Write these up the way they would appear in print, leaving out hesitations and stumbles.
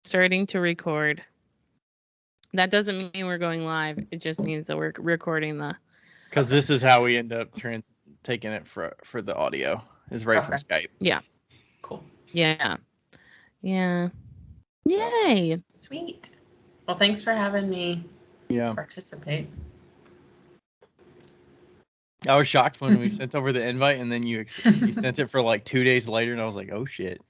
starting to record. That doesn't mean we're going live. It just means that we're recording the. Because this is how we end up taking it for the audio. Is right from Skype. Yeah. Cool. Yeah. Yeah. Yay. Sweet. Well, thanks for having me participate. I was shocked when we sent over the invite, and then you sent it for like 2 days later, and I was like, oh, shit.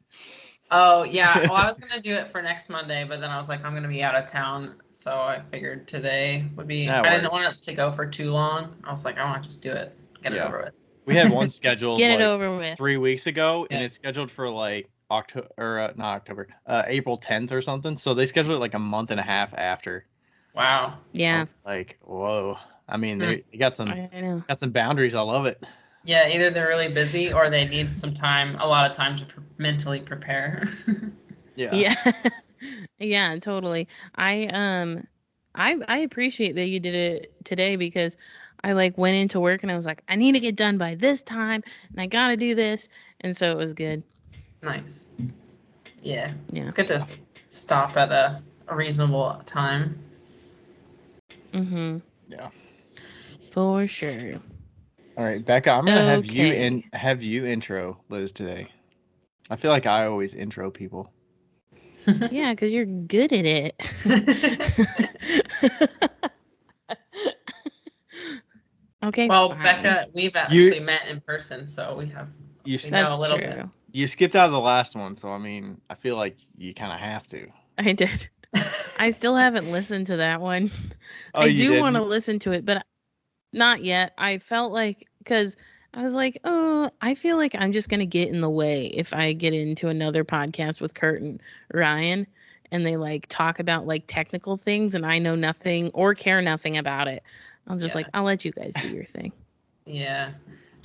Oh, yeah. Well, I was going to do it for next Monday, but then I was like, I'm going to be out of town. So I figured today would be... I didn't want it to go for too long. I was like, I want to just do it. Get it over with. We had one scheduled Get it over with. 3 weeks ago, and it's scheduled for like April 10th or something. So they scheduled it like a month and a half after. Wow. Yeah. Like, whoa. I mean, they got some boundaries. I love it. Yeah, either they're really busy or they need a lot of time to mentally prepare. Yeah. Yeah, totally. I appreciate that you did it today because I went into work and I was like, I need to get done by this time and I got to do this. And so it was good. Nice. Yeah. It's good to stop at a reasonable time. Mm-hmm. Yeah. For sure. All right, Becca, I'm gonna have you intro Liz today. I feel like I always intro people. Yeah, because you're good at it. Okay. Well, fine. Becca, we've actually met in person, so we know a little bit. You skipped out of the last one, so I mean, I feel like you kind of have to. I did. I still haven't listened to that one. Oh, I do want to listen to it, but not yet. I felt like, because I was like, oh, I feel like I'm just going to get in the way if I get into another podcast with Kurt and Ryan and they talk about technical things and I know nothing or care nothing about it. I was just like, I'll let you guys do your thing. Yeah.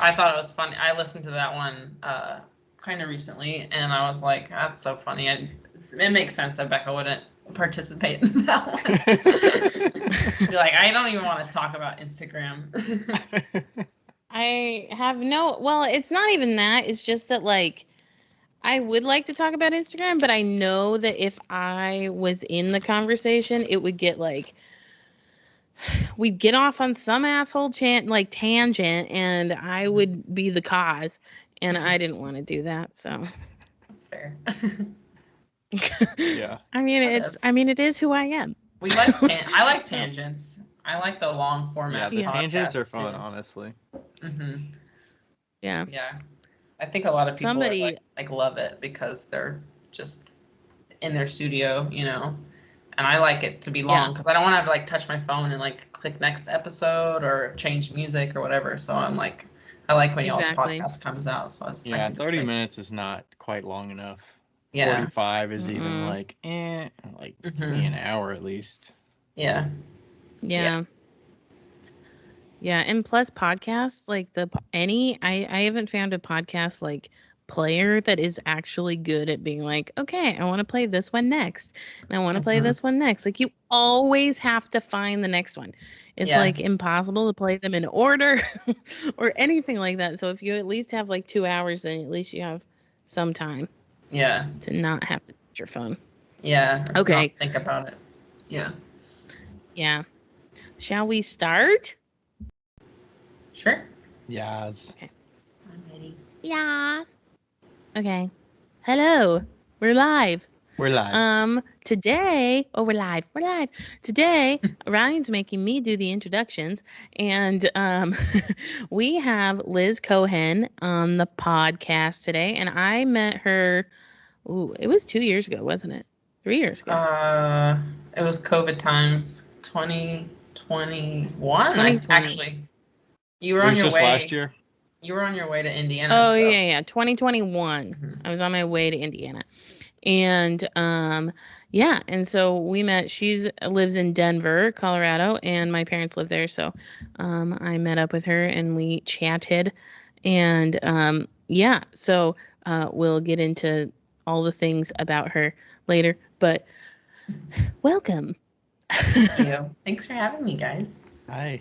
I thought it was funny. I listened to that one kind of recently and I was like, that's so funny. It makes sense that Becca wouldn't participate in that one. You're like, I don't even want to talk about Instagram. I have it's not even that. It's just that I would like to talk about Instagram, but I know that if I was in the conversation, it would get we'd get off on some asshole tangent and I would be the cause and I didn't want to do that. So that's fair. Yeah. I mean, it is who I am. I like tangents. I like the long format. Yeah, the tangents are fun, honestly. Mm-hmm. Yeah. Yeah. I think a lot of people love it because they're just in their studio, and I like it to be long because I don't want to have to touch my phone and click next episode or change music or whatever. So I'm I like when y'all's podcast comes out. So 30 minutes is not quite long enough. Yeah. 45 is even maybe an hour at least. Yeah. Yeah. Yeah, and plus podcasts I haven't found a podcast player that is actually good at being okay, I want to play this one next and I want to play this one next. You always have to find the next one. It's impossible to play them in order or anything like that. So if you at least have 2 hours, then at least you have some time. Yeah. To not have to touch your phone. Yeah. Okay. Not think about it. Yeah. Yeah. Shall we start? Sure. Yes. Okay. I'm ready. Yes. Okay. Hello. We're live. We're live. Today, we're live. Today, Ryan's making me do the introductions, and we have Liz Cohen on the podcast today, and I met her. It was 2 years ago, wasn't it? 3 years ago. It was COVID times, 2021. Actually, you were on your way. Last year. You were on your way to Indiana. Oh, yeah. 2021. Mm-hmm. I was on my way to Indiana. And, and so we met. She lives in Denver, Colorado, and my parents live there. So I met up with her and we chatted. And, so we'll get into all the things about her later. But welcome. Thank you. Thanks for having me, guys. Hi.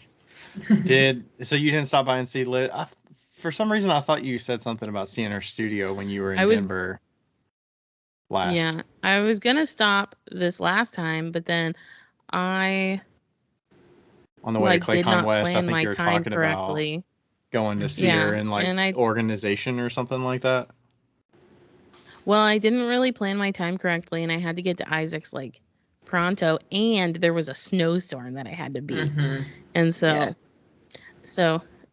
So you didn't stop by and see Liz? For some reason, I thought you said something about seeing her studio when you were in Denver. last. Yeah, I was gonna stop this last time, but then I on the way to did ClayCon not West, I plan think my you were time talking about correctly. going to see her in and I organization or something like that. Well, I didn't really plan my time correctly, and I had to get to Isaac's like pronto, and there was a snowstorm that I had to beat, and so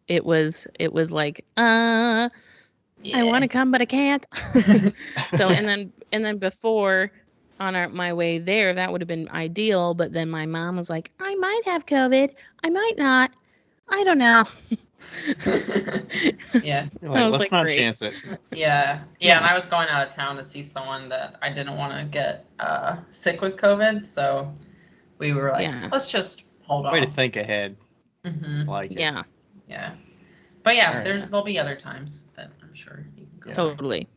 it was like I want to come, but I can't. So and then before on my way there, that would have been ideal. But then my mom was like, I might have COVID. I might not. I don't know. Yeah. Like, let's not chance it. Yeah. And I was going out of town to see someone that I didn't want to get sick with COVID. So we were like, let's just hold on. Way to think ahead. Like it. Yeah. But there'll be other times that I'm sure you can go. Totally.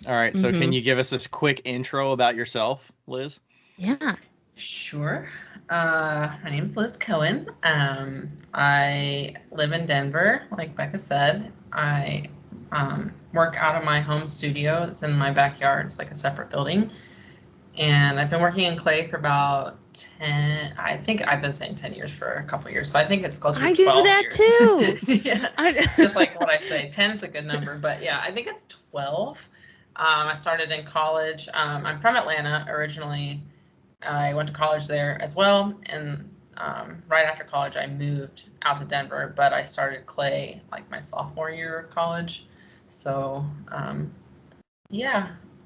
All right. So can you give us this quick intro about yourself, Liz? Yeah. Sure. My name is Liz Cohen. I live in Denver, like Becca said. I work out of my home studio. It's in my backyard. It's like a separate building. And I've been working in clay for about 10, I think I've been saying 10 years for a couple of years. So I think it's closer to 12 years. I do that too. Yeah, it's just like what I say. 10 is a good number. But yeah, I think it's 12. I started in college. I'm from Atlanta originally. I went to college there as well. And right after college, I moved out to Denver. But I started clay like my sophomore year of college. So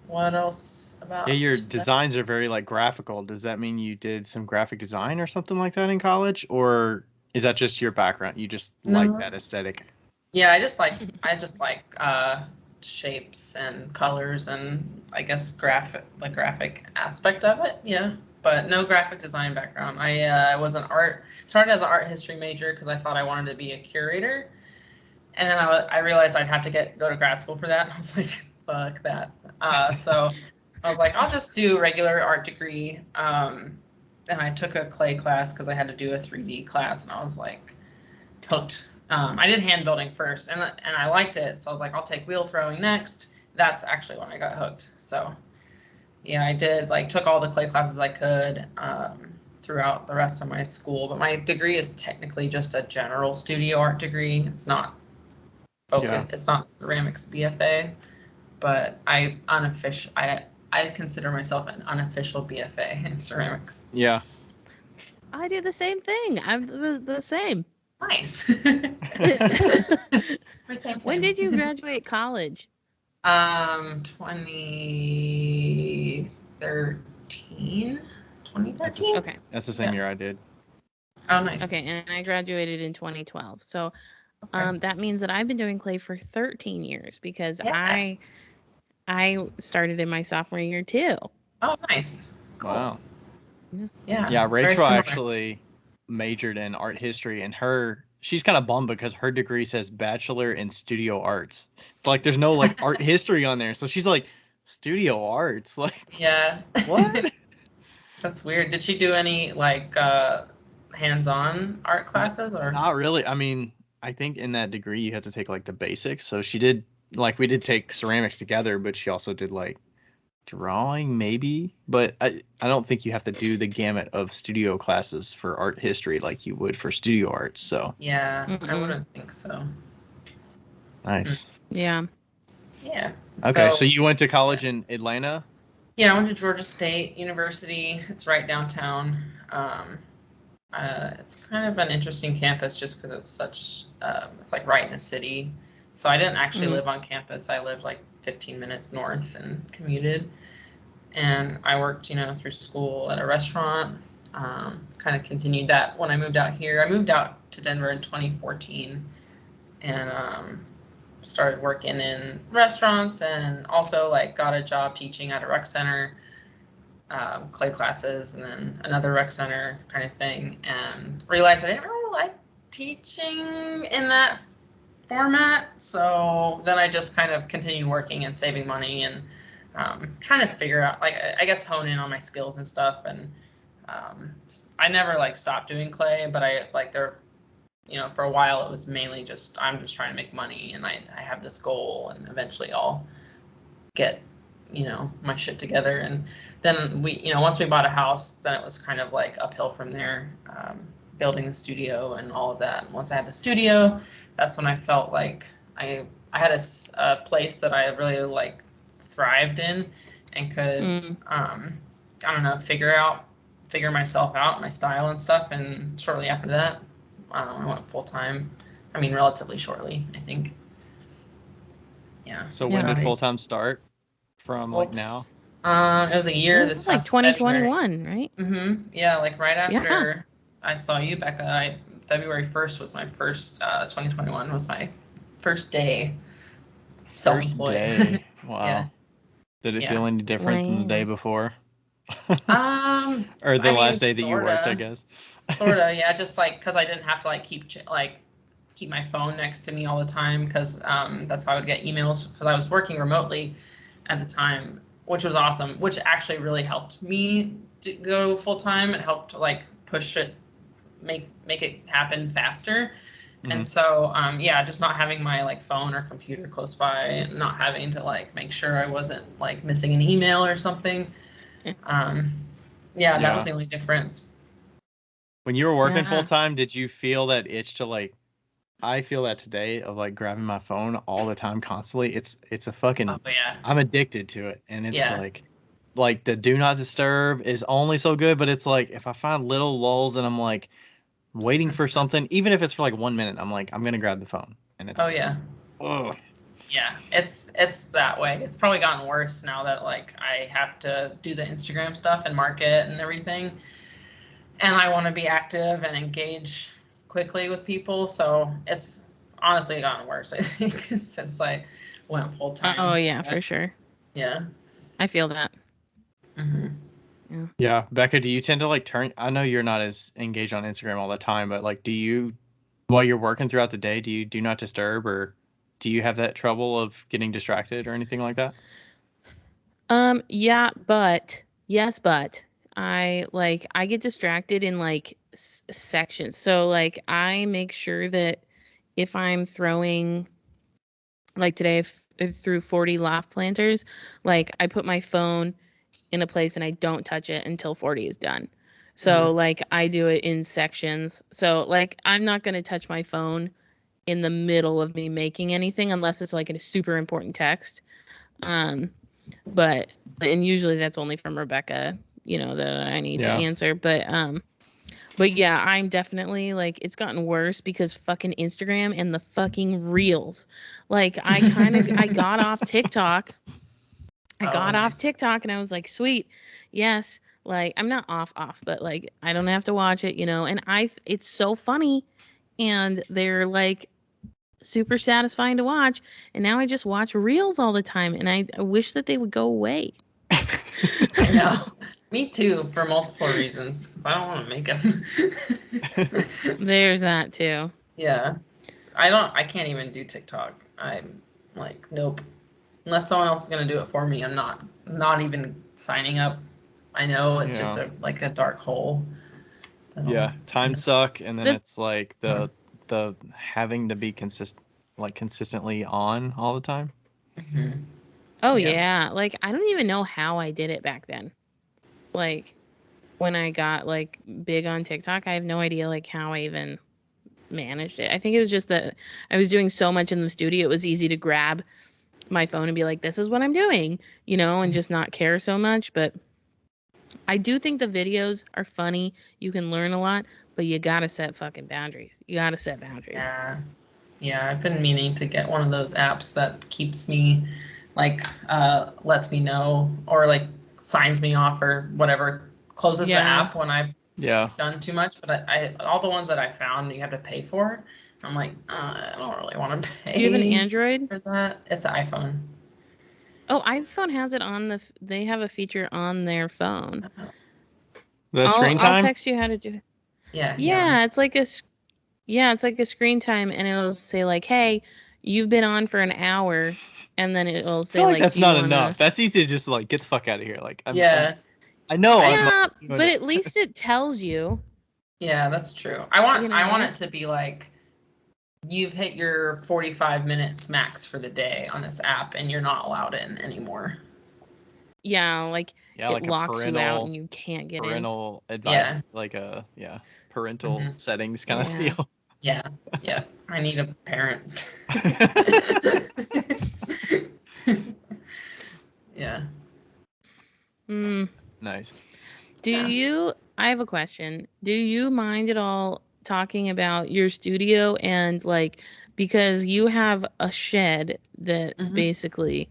what else about? Yeah, your designs are very like graphical. Does that mean you did some graphic design or something like that in college, or is that just your background? You just like that aesthetic? Yeah, I just like shapes and colors and I guess graphic aspect of it. Yeah, but no graphic design background. I was started as an art history major because I thought I wanted to be a curator, and then I realized I'd have to go to grad school for that. And I was like, fuck that. So I was like, I'll just do a regular art degree. And I took a clay class because I had to do a 3D class, and I was like hooked. I did hand building first, and I liked it. So I was like, I'll take wheel throwing next. That's actually when I got hooked. So yeah, I did took all the clay classes I could throughout the rest of my school. But my degree is technically just a general studio art degree. It's not It's not ceramics BFA, but I consider myself an unofficial BFA in ceramics. Yeah. I do the same thing. I'm the same. Nice. When did you graduate college? 2013. Okay. That's the same year I did. Oh, nice. Okay, and I graduated in 2012. So that means that I've been doing clay for 13 years because I started in my sophomore year too. Oh, nice. Cool. Wow. Yeah. Yeah, Rachel actually majored in art history, and she's kind of bummed because her degree says Bachelor in Studio Arts. But there's no art history on there. So she's like, studio arts? Yeah. What? That's weird. Did she do any hands-on art classes or? Not really. I mean, I think in that degree you have to take the basics. So she did we did take ceramics together, but she also did drawing maybe, but I don't think you have to do the gamut of studio classes for art history like you would for studio arts. So yeah, I wouldn't think so. Nice. Yeah. Okay, so you went to college in Atlanta? Yeah, I went to Georgia State University. It's right downtown. It's kind of an interesting campus just because it's it's right in the city. So I didn't actually live on campus. I lived 15 minutes north and commuted. And I worked, through school at a restaurant. Kind of continued that when I moved out here. I moved out to Denver in 2014 and started working in restaurants and also got a job teaching at a rec center, clay classes, and then another rec center kind of thing, and realized I didn't really like teaching in that format. So then I just kind of continued working and saving money and trying to figure out, I guess, hone in on my skills and stuff. And I never stopped doing clay, but I for a while it was mainly I'm just trying to make money, and I have this goal, and eventually I'll get you know, my shit together. And then we, you know, once we bought a house, then it was kind of like uphill from there, building the studio and all of that. And once I had the studio, that's when I felt like I had a place that I really like thrived in and could, I don't know, figure myself out, my style and stuff. And shortly after that, I went full time. I mean, relatively shortly, I think. Yeah. So when did full time start? From like now? It was a year. This like past 2021, February. right? Yeah, like right after I saw you, Becca. February 1st was my first. 2021 was my first day. First day. Wow. Yeah. Did it feel any different than the day before? Or the last day that you worked, I guess. Sorta, yeah. Just like because I didn't have to like keep my phone next to me all the time because that's how I would get emails because I was working remotely at the time, which was awesome, which actually really helped me to go full time. It helped like push it, make it happen faster. And so, yeah, just not having my like phone or computer close by and not having to like make sure I wasn't like missing an email or something. Yeah, that was the only difference. When you were working full time, did you feel that itch to like, I feel that today of like grabbing my phone all the time constantly. It's a fucking, I'm addicted to it. And it's like the do not disturb is only so good, but it's like if I find little lulls and I'm like waiting for something, even if it's for like 1 minute, I'm like, I'm going to grab the phone. And it's, oh. Yeah, it's that way. It's probably gotten worse now that like I have to do the Instagram stuff and market and everything. And I want to be active and engage quickly with people. So it's honestly gotten worse, I think, since I went full time. Oh, yeah, for sure. Yeah. I feel that. Yeah. Becca, do you tend to like I know you're not as engaged on Instagram all the time, but like, do you, while you're working throughout the day, do you do not disturb or do you have that trouble of getting distracted or anything like that? Yeah, but I get distracted in like sections. So like I make sure that if I'm throwing like today through 40 loft planters, like I put my phone in a place and I don't touch it until 40 is done. So like I do it in sections. So like I'm not going to touch my phone in the middle of me making anything unless it's like a super important text. But and usually that's only from Rebecca, you know, that I need to answer. But yeah, I'm definitely like it's gotten worse because fucking Instagram and the fucking reels. Like I got off TikTok. Off TikTok and I was like, sweet, yes. Like I'm not off, but like I don't have to watch it, you know. And it's so funny, and they're like super satisfying to watch. And now I just watch reels all the time, and I wish that they would go away. I know. Me too, for multiple reasons, because I don't want to make them. There's that too. Yeah. I can't even do TikTok. I'm like, nope. Unless someone else is going to do it for me, I'm not even signing up. I know it's just like a dark hole. Yeah, time suck, and then it's like the having to be consistently on all the time. Oh yeah, like I don't even know how I did it back then. Like when I got like big on TikTok, I have no idea like how I even managed it. I think it was just that I was doing so much in the studio. It was easy to grab my phone and be like, this is what I'm doing, you know, and just not care so much. But I do think the videos are funny. You can learn a lot, but you gotta set fucking boundaries. You gotta set boundaries. Yeah, I've been meaning to get one of those apps that keeps me like lets me know or like signs me off or whatever, closes the app when I've done too much. But I all the ones that I found you have to pay for. I'm like, I don't really want to pay. Do you have an Android for that? It's an iPhone. Oh, iPhone has it on they have a feature on their phone. The screen time? I'll text you how to do it. Yeah, it's like a screen time, and it'll say like, hey, you've been on for an hour, and then it'll say like that's not enough. That's easy to just like get the fuck out of here. Like I know. Yeah, but at least it tells you. Yeah, that's true. I want it to be like, you've hit your 45 minutes max for the day on this app, and you're not allowed in anymore. Yeah, like it like a locks you out and you can't get in. Parental advice, like a parental settings kind of feel. Yeah. I need a parent. Yeah. Nice. I have a question. Do you mind at all talking about your studio and like, because you have a shed that basically,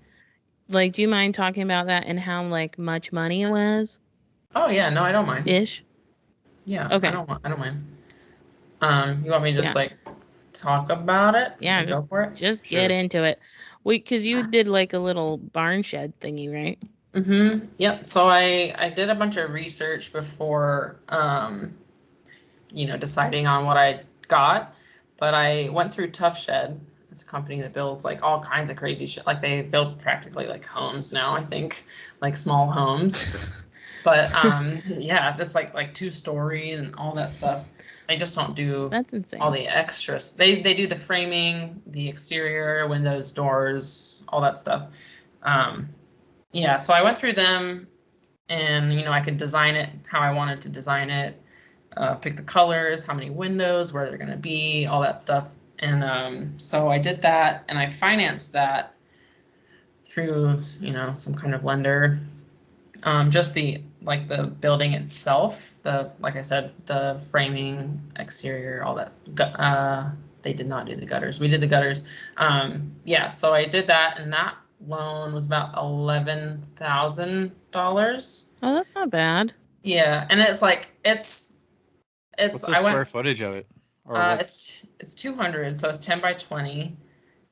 like, do you mind talking about that and how like much money it was? Oh yeah, no, I don't mind. Ish. Yeah. Okay. I don't mind. You want me to just like talk about it? Yeah, go for it. Just get into it. Because you did like a little barn shed thingy, right? Yep. So I did a bunch of research before, deciding on what I got, but I went through Tough Shed. It's a company that builds like all kinds of crazy shit. Like they build practically like homes now, I think, like small homes. But yeah, that's like 2-story and all that stuff. They just don't do That's insane. all the extras. They do the framing, the exterior, windows, doors, all that stuff. Yeah, so I went through them, and I could design it how I wanted to design it, pick the colors, how many windows, where they're going to be, all that stuff. And so I did that, and I financed that through some kind of lender. Just the building itself, like I said, the framing, exterior, all that. They did not do the gutters. We did the gutters. Yeah, so I did that, and that loan was about $11,000. Oh, that's not bad. Yeah, and it's what's the square footage of it? It's 200, so it's 10 by 20.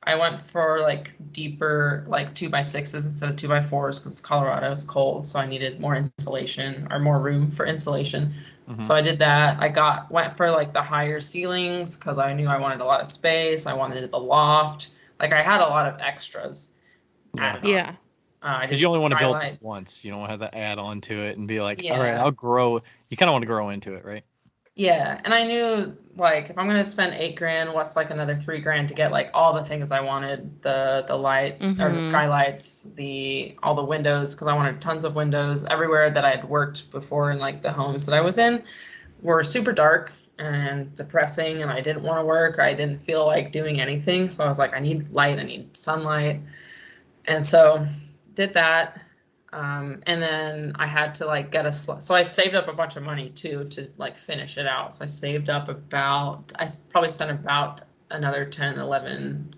I went for like deeper, like 2x6s instead of 2x4s because Colorado is cold, so I needed more insulation or more room for insulation. So I did that. Went for like the higher ceilings because I knew I wanted a lot of space. I wanted the loft. Like I had a lot of extras added on. Yeah. Because you only want to build this once. You don't want to have to add on to it and be like, all right, I'll grow. You kind of want to grow into it, right? Yeah, and I knew like if I'm gonna spend $8,000, what's like another $3,000 to get like all the things I wanted, the light or the skylights, all the windows, because I wanted tons of windows everywhere that I had worked before, in like the homes that I was in were super dark and depressing, and I didn't want to work. I didn't feel like doing anything, so I was like, I need light, I need sunlight, and so did that. And then I had to like get so I saved up a bunch of money too to like finish it out. So I saved up I probably spent about another 10, 11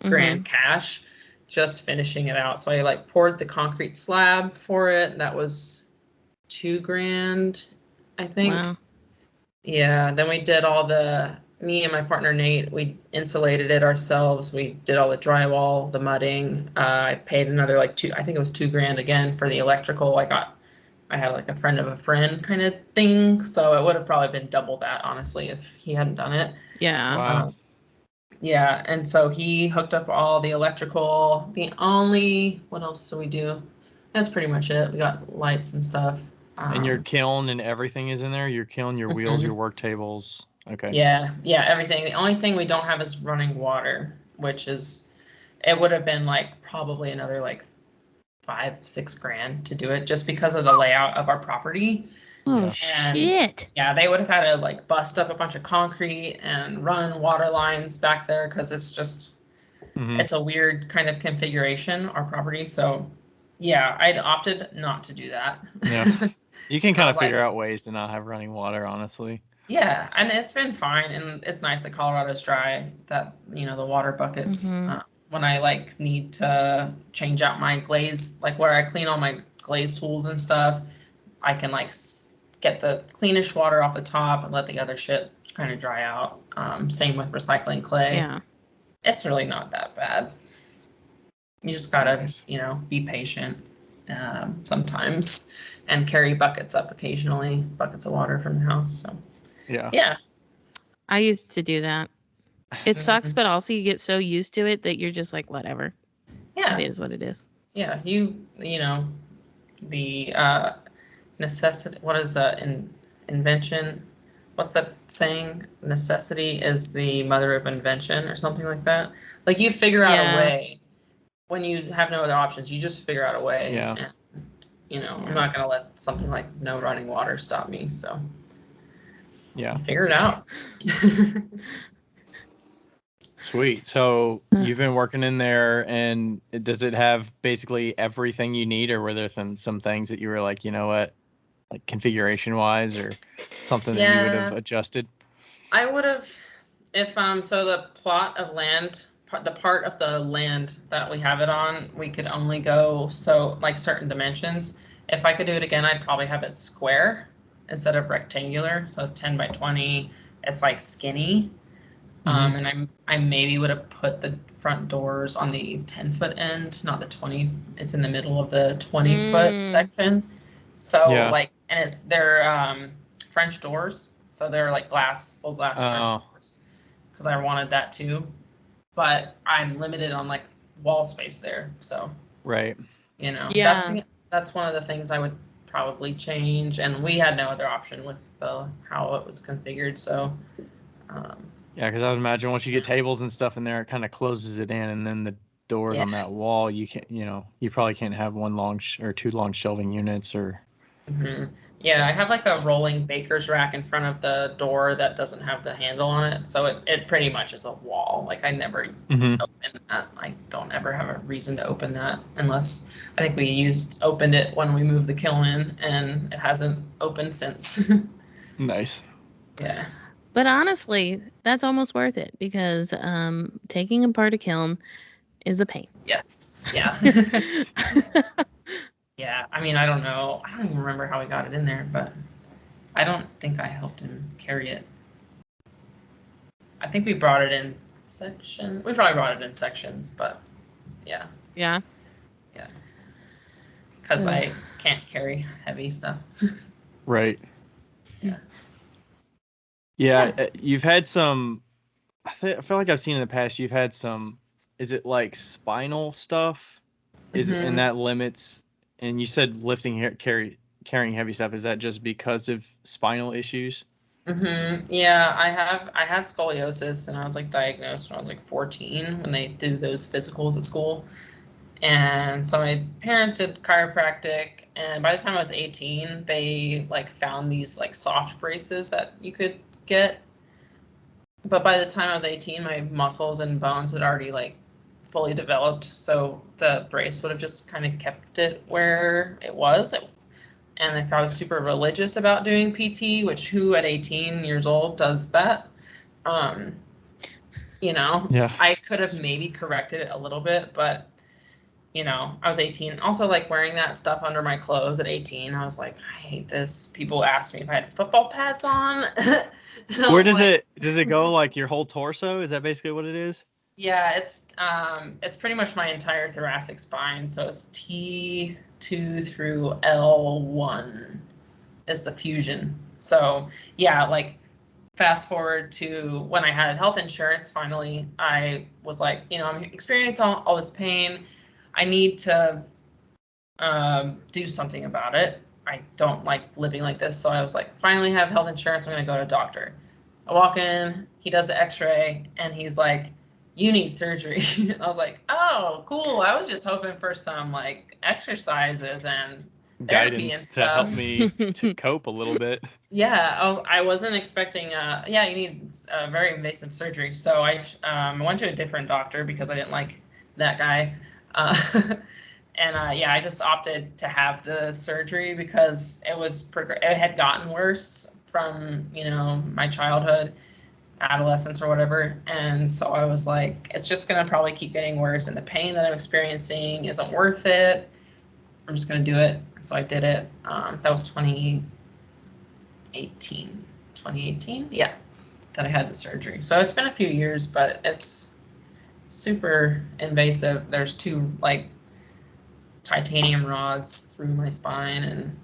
grand cash just finishing it out. So I like poured the concrete slab for it. That was $2,000, I think. Wow. Yeah. Then we did me and my partner Nate, we insulated it ourselves. We did all the drywall, the mudding. I paid another I think it was $2,000 again for the electrical. I had like a friend of a friend kind of thing, so it would have probably been double that, honestly, if he hadn't done it. Yeah. Wow. Yeah, and so he hooked up all the electrical. What else do we do? That's pretty much it. We got lights and stuff. And your kiln and everything is in there? Your kiln, your wheels, your work tables. Okay. Yeah, everything. The only thing we don't have is running water, which it would have been like probably another like $5-6 grand to do it, just because of the layout of our property. Oh, shit. Yeah, they would have had to like bust up a bunch of concrete and run water lines back there because it's just it's a weird kind of configuration, our property. So yeah, I'd opted not to do that. Yeah. You can kind of figure out ways to not have running water, honestly. Yeah, and it's been fine, and it's nice that Colorado's dry, that, the water buckets, when I like need to change out my glaze, like where I clean all my glaze tools and stuff, I can like get the cleanish water off the top and let the other shit kind of dry out. Same with recycling clay. Yeah. It's really not that bad. You just gotta, be patient sometimes and carry buckets up occasionally, buckets of water from the house. So yeah. I used to do that. It sucks, but also you get so used to it that you're just like, whatever. Yeah. It is what it is. Yeah. The necessity, what is invention? What's that saying? Necessity is the mother of invention, or something like that. Like you figure out a way when you have no other options. You just figure out a way. Yeah. I'm not going to let something like no running water stop me. So yeah, figure it out. Sweet. So you've been working in there, and does it have basically everything you need, or were there some things that you were like, you know what, like configuration wise or something that you would have adjusted? I would have, if so the plot of land, the part of the land that we have it on, we could only go so like certain dimensions. If I could do it again, I'd probably have it square instead of rectangular. So it's 10 by 20. It's like skinny. And I maybe would have put the front doors on the 10-foot end, not the 20. It's in the middle of the 20-foot section. So like, and they're French doors. So they're like full glass French doors. Because I wanted that too. But I'm limited on like wall space there. So right. That's one of the things I would probably change. And we had no other option with how it was configured. So yeah, because I would imagine once you get tables and stuff in there, it kind of closes it in, and then the doors on that wall, you can't, you probably can't have one long or two long shelving units or. Yeah, I have like a rolling baker's rack in front of the door that doesn't have the handle on it, so it pretty much is a wall. Like I never open that. I don't ever have a reason to open that unless I think we opened it when we moved the kiln in, and it hasn't opened since. Nice. Yeah. But honestly, that's almost worth it because taking apart a kiln is a pain. Yes. Yeah. Yeah. I mean, I don't know. I don't even remember how we got it in there, but I don't think I helped him carry it. I think we brought it in section. We probably brought it in sections, but yeah. Yeah. Yeah. Because I can't carry heavy stuff. Right. Yeah. Yeah, you've had some. I feel like I've seen in the past. You've had some. Is it like spinal stuff? Is it, and that limits? And you said lifting, carrying heavy stuff. Is that just because of spinal issues? Yeah, I had scoliosis, and I was like diagnosed when I was like 14 when they do those physicals at school. And so my parents did chiropractic, and by the time I was 18, they like found these like soft braces that you could get. But by the time I was 18, my muscles and bones had already like fully developed, so the brace would have just kind of kept it where it was. And if I was super religious about doing PT, which who at 18 years old does that? I could have maybe corrected it a little bit, but I was 18. Also, like wearing that stuff under my clothes at 18, I was like, I hate this. People asked me if I had football pads on. Where does it go? Like your whole torso? Is that basically what it is? Yeah, it's pretty much my entire thoracic spine. So it's T2 through L1 is the fusion. So yeah, like fast forward to when I had health insurance, finally, I was like, I'm experiencing all this pain. I need to do something about it. I don't like living like this. So I was like, finally have health insurance. I'm going to go to a doctor. I walk in, he does the x-ray, and he's like, you need surgery. I was like, oh, cool. I was just hoping for some like exercises and therapy and stuff to help me to cope a little bit. Yeah, I wasn't expecting. You need very invasive surgery. So I went to a different doctor because I didn't like that guy, and I just opted to have the surgery because it had gotten worse from my childhood, adolescence or whatever, and so I was like, it's just gonna probably keep getting worse, and the pain that I'm experiencing isn't worth it. I'm just gonna do it. So I did it. That was 2018, yeah, that I had the surgery. So it's been a few years, but it's super invasive. There's 2 like titanium rods through my spine, and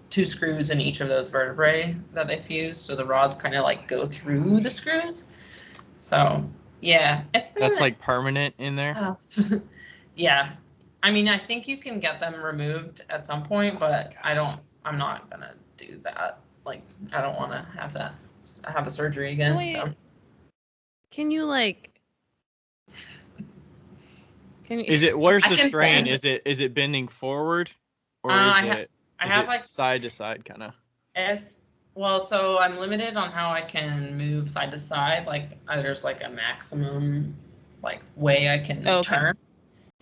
2 screws in each of those vertebrae that they fuse. So the rods kind of like go through the screws. So yeah, it's been that's like permanent in there. Tough. Yeah, I mean, I think you can get them removed at some point, but I'm not gonna do that. Like, I don't want to have the surgery again. Wait, so. Can you Is it? Where's the strain? Is it bending forward? or is I have like side to side kind of? It's well, so I'm limited on how I can move side to side. Like there's like a maximum like way I can turn,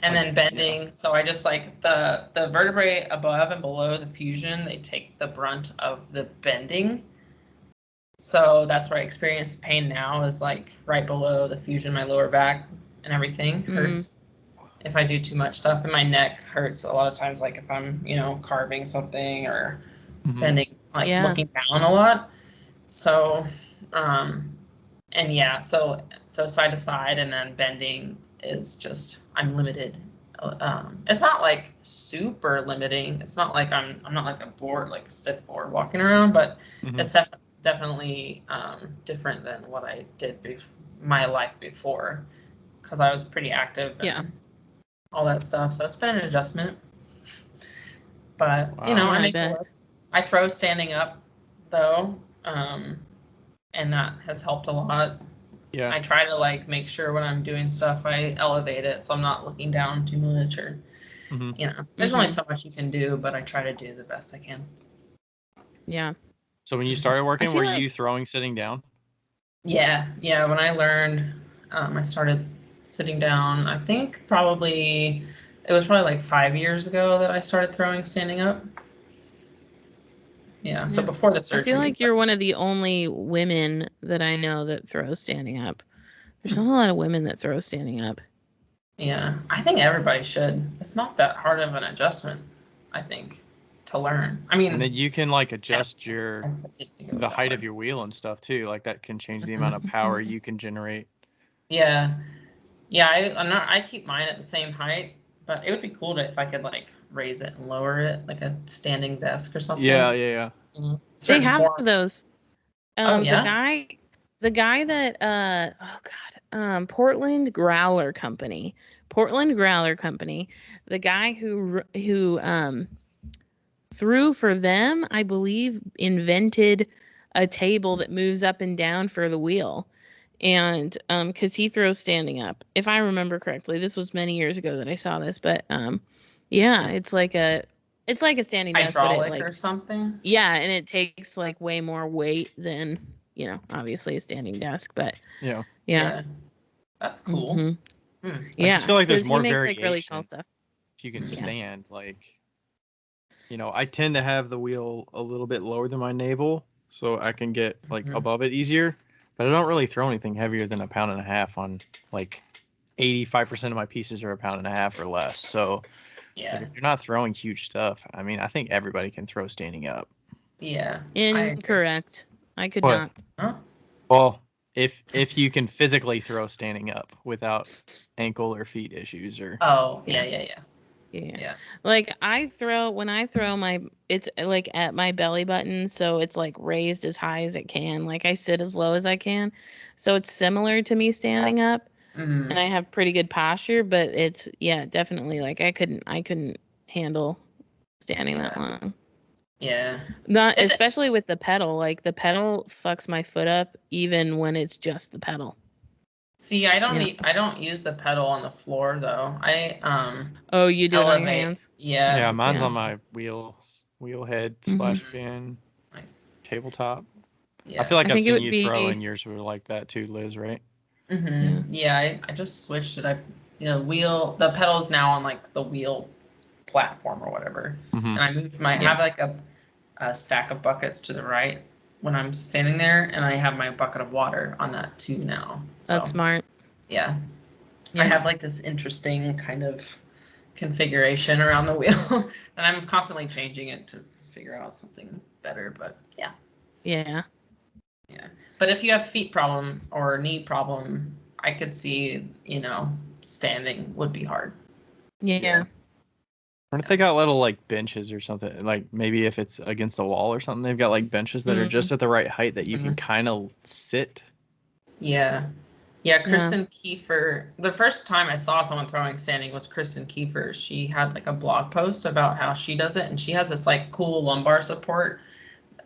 and Like, then bending. Yeah. So I just like the vertebrae above and below the fusion, they take the brunt of the bending. So that's where I experience pain now, is like right below the fusion, my lower back and everything hurts if I do too much stuff, and my neck hurts a lot of times, like if I'm, carving something or bending, like looking down a lot. So, and yeah, so side to side and then bending is just, I'm limited. It's not like super limiting. It's not like I'm not like a board, like a stiff board walking around, but it's definitely different than what I did my life before, because I was pretty active and all that stuff. So it's been an adjustment, but I make it work. I throw standing up though, and that has helped a lot. Yeah. I try to like make sure when I'm doing stuff, I elevate it so I'm not looking down too much, or there's only so much you can do, but I try to do the best I can. Yeah. So when you started working, were you throwing sitting down? Yeah. When I learned, I started sitting down. I think it was probably like 5 years ago that I started throwing standing up. Yeah. So before the surgery. I feel like you're one of the only women that I know that throw standing up. There's not a lot of women that throw standing up. Yeah. I think everybody should. It's not that hard of an adjustment, I think, to learn. I mean, and then you can like adjust the height of your wheel and stuff too. Like that can change the amount of power you can generate. Yeah. I keep mine at the same height, but it would be cool if I could like raise it and lower it like a standing desk or something. Yeah. They have those. The guy that Portland Growler Company. The guy who threw for them, I believe, invented a table that moves up and down for the wheel. And because he throws standing up, if I remember correctly. This was many years ago that I saw this, but it's like a standing desk, hydraulic or something. Yeah, and it takes like way more weight than obviously a standing desk, but yeah. That's cool. I just feel like there's more variation. Like really tall stuff. If you can stand, like I tend to have the wheel a little bit lower than my navel, so I can get like above it easier. But I don't really throw anything heavier than 1.5 pounds on like 85% of my pieces are 1.5 pounds or less. So like, if you're not throwing huge stuff, I mean, I think everybody can throw standing up. Yeah. Incorrect. I could not. Huh? Well, if you can physically throw standing up without ankle or feet issues or. Oh, yeah. Like when I throw it's like at my belly button, so it's like raised as high as it can. Like I sit as low as I can. So it's similar to me standing up. And I have pretty good posture, but it's definitely like I couldn't handle standing that long. Yeah. Not especially with the pedal. Like the pedal fucks my foot up even when it's just the pedal. See, I don't use the pedal on the floor though. Oh, you do it on your hands? Yeah. Yeah, mine's on my wheel head, splash pan, nice tabletop. Yeah. I feel like I've seen you throw, and yours were like that too, Liz, right? Yeah, I just switched it. The pedal's now on like the wheel platform or whatever, and I moved I have like a stack of buckets to the right when I'm standing there, and I have my bucket of water on that too now. So, that's smart. Yeah. I have like this interesting kind of configuration around the wheel, and I'm constantly changing it to figure out something better. But yeah. But if you have feet problem or knee problem, I could see standing would be hard. Yeah. Or if they got little like benches or something, like maybe if it's against a wall or something, they've got like benches that are just at the right height that you can kind of sit. Yeah, Kristen Kiefer. The first time I saw someone throwing standing was Kristen Kiefer. She had like a blog post about how she does it, and she has this like cool lumbar support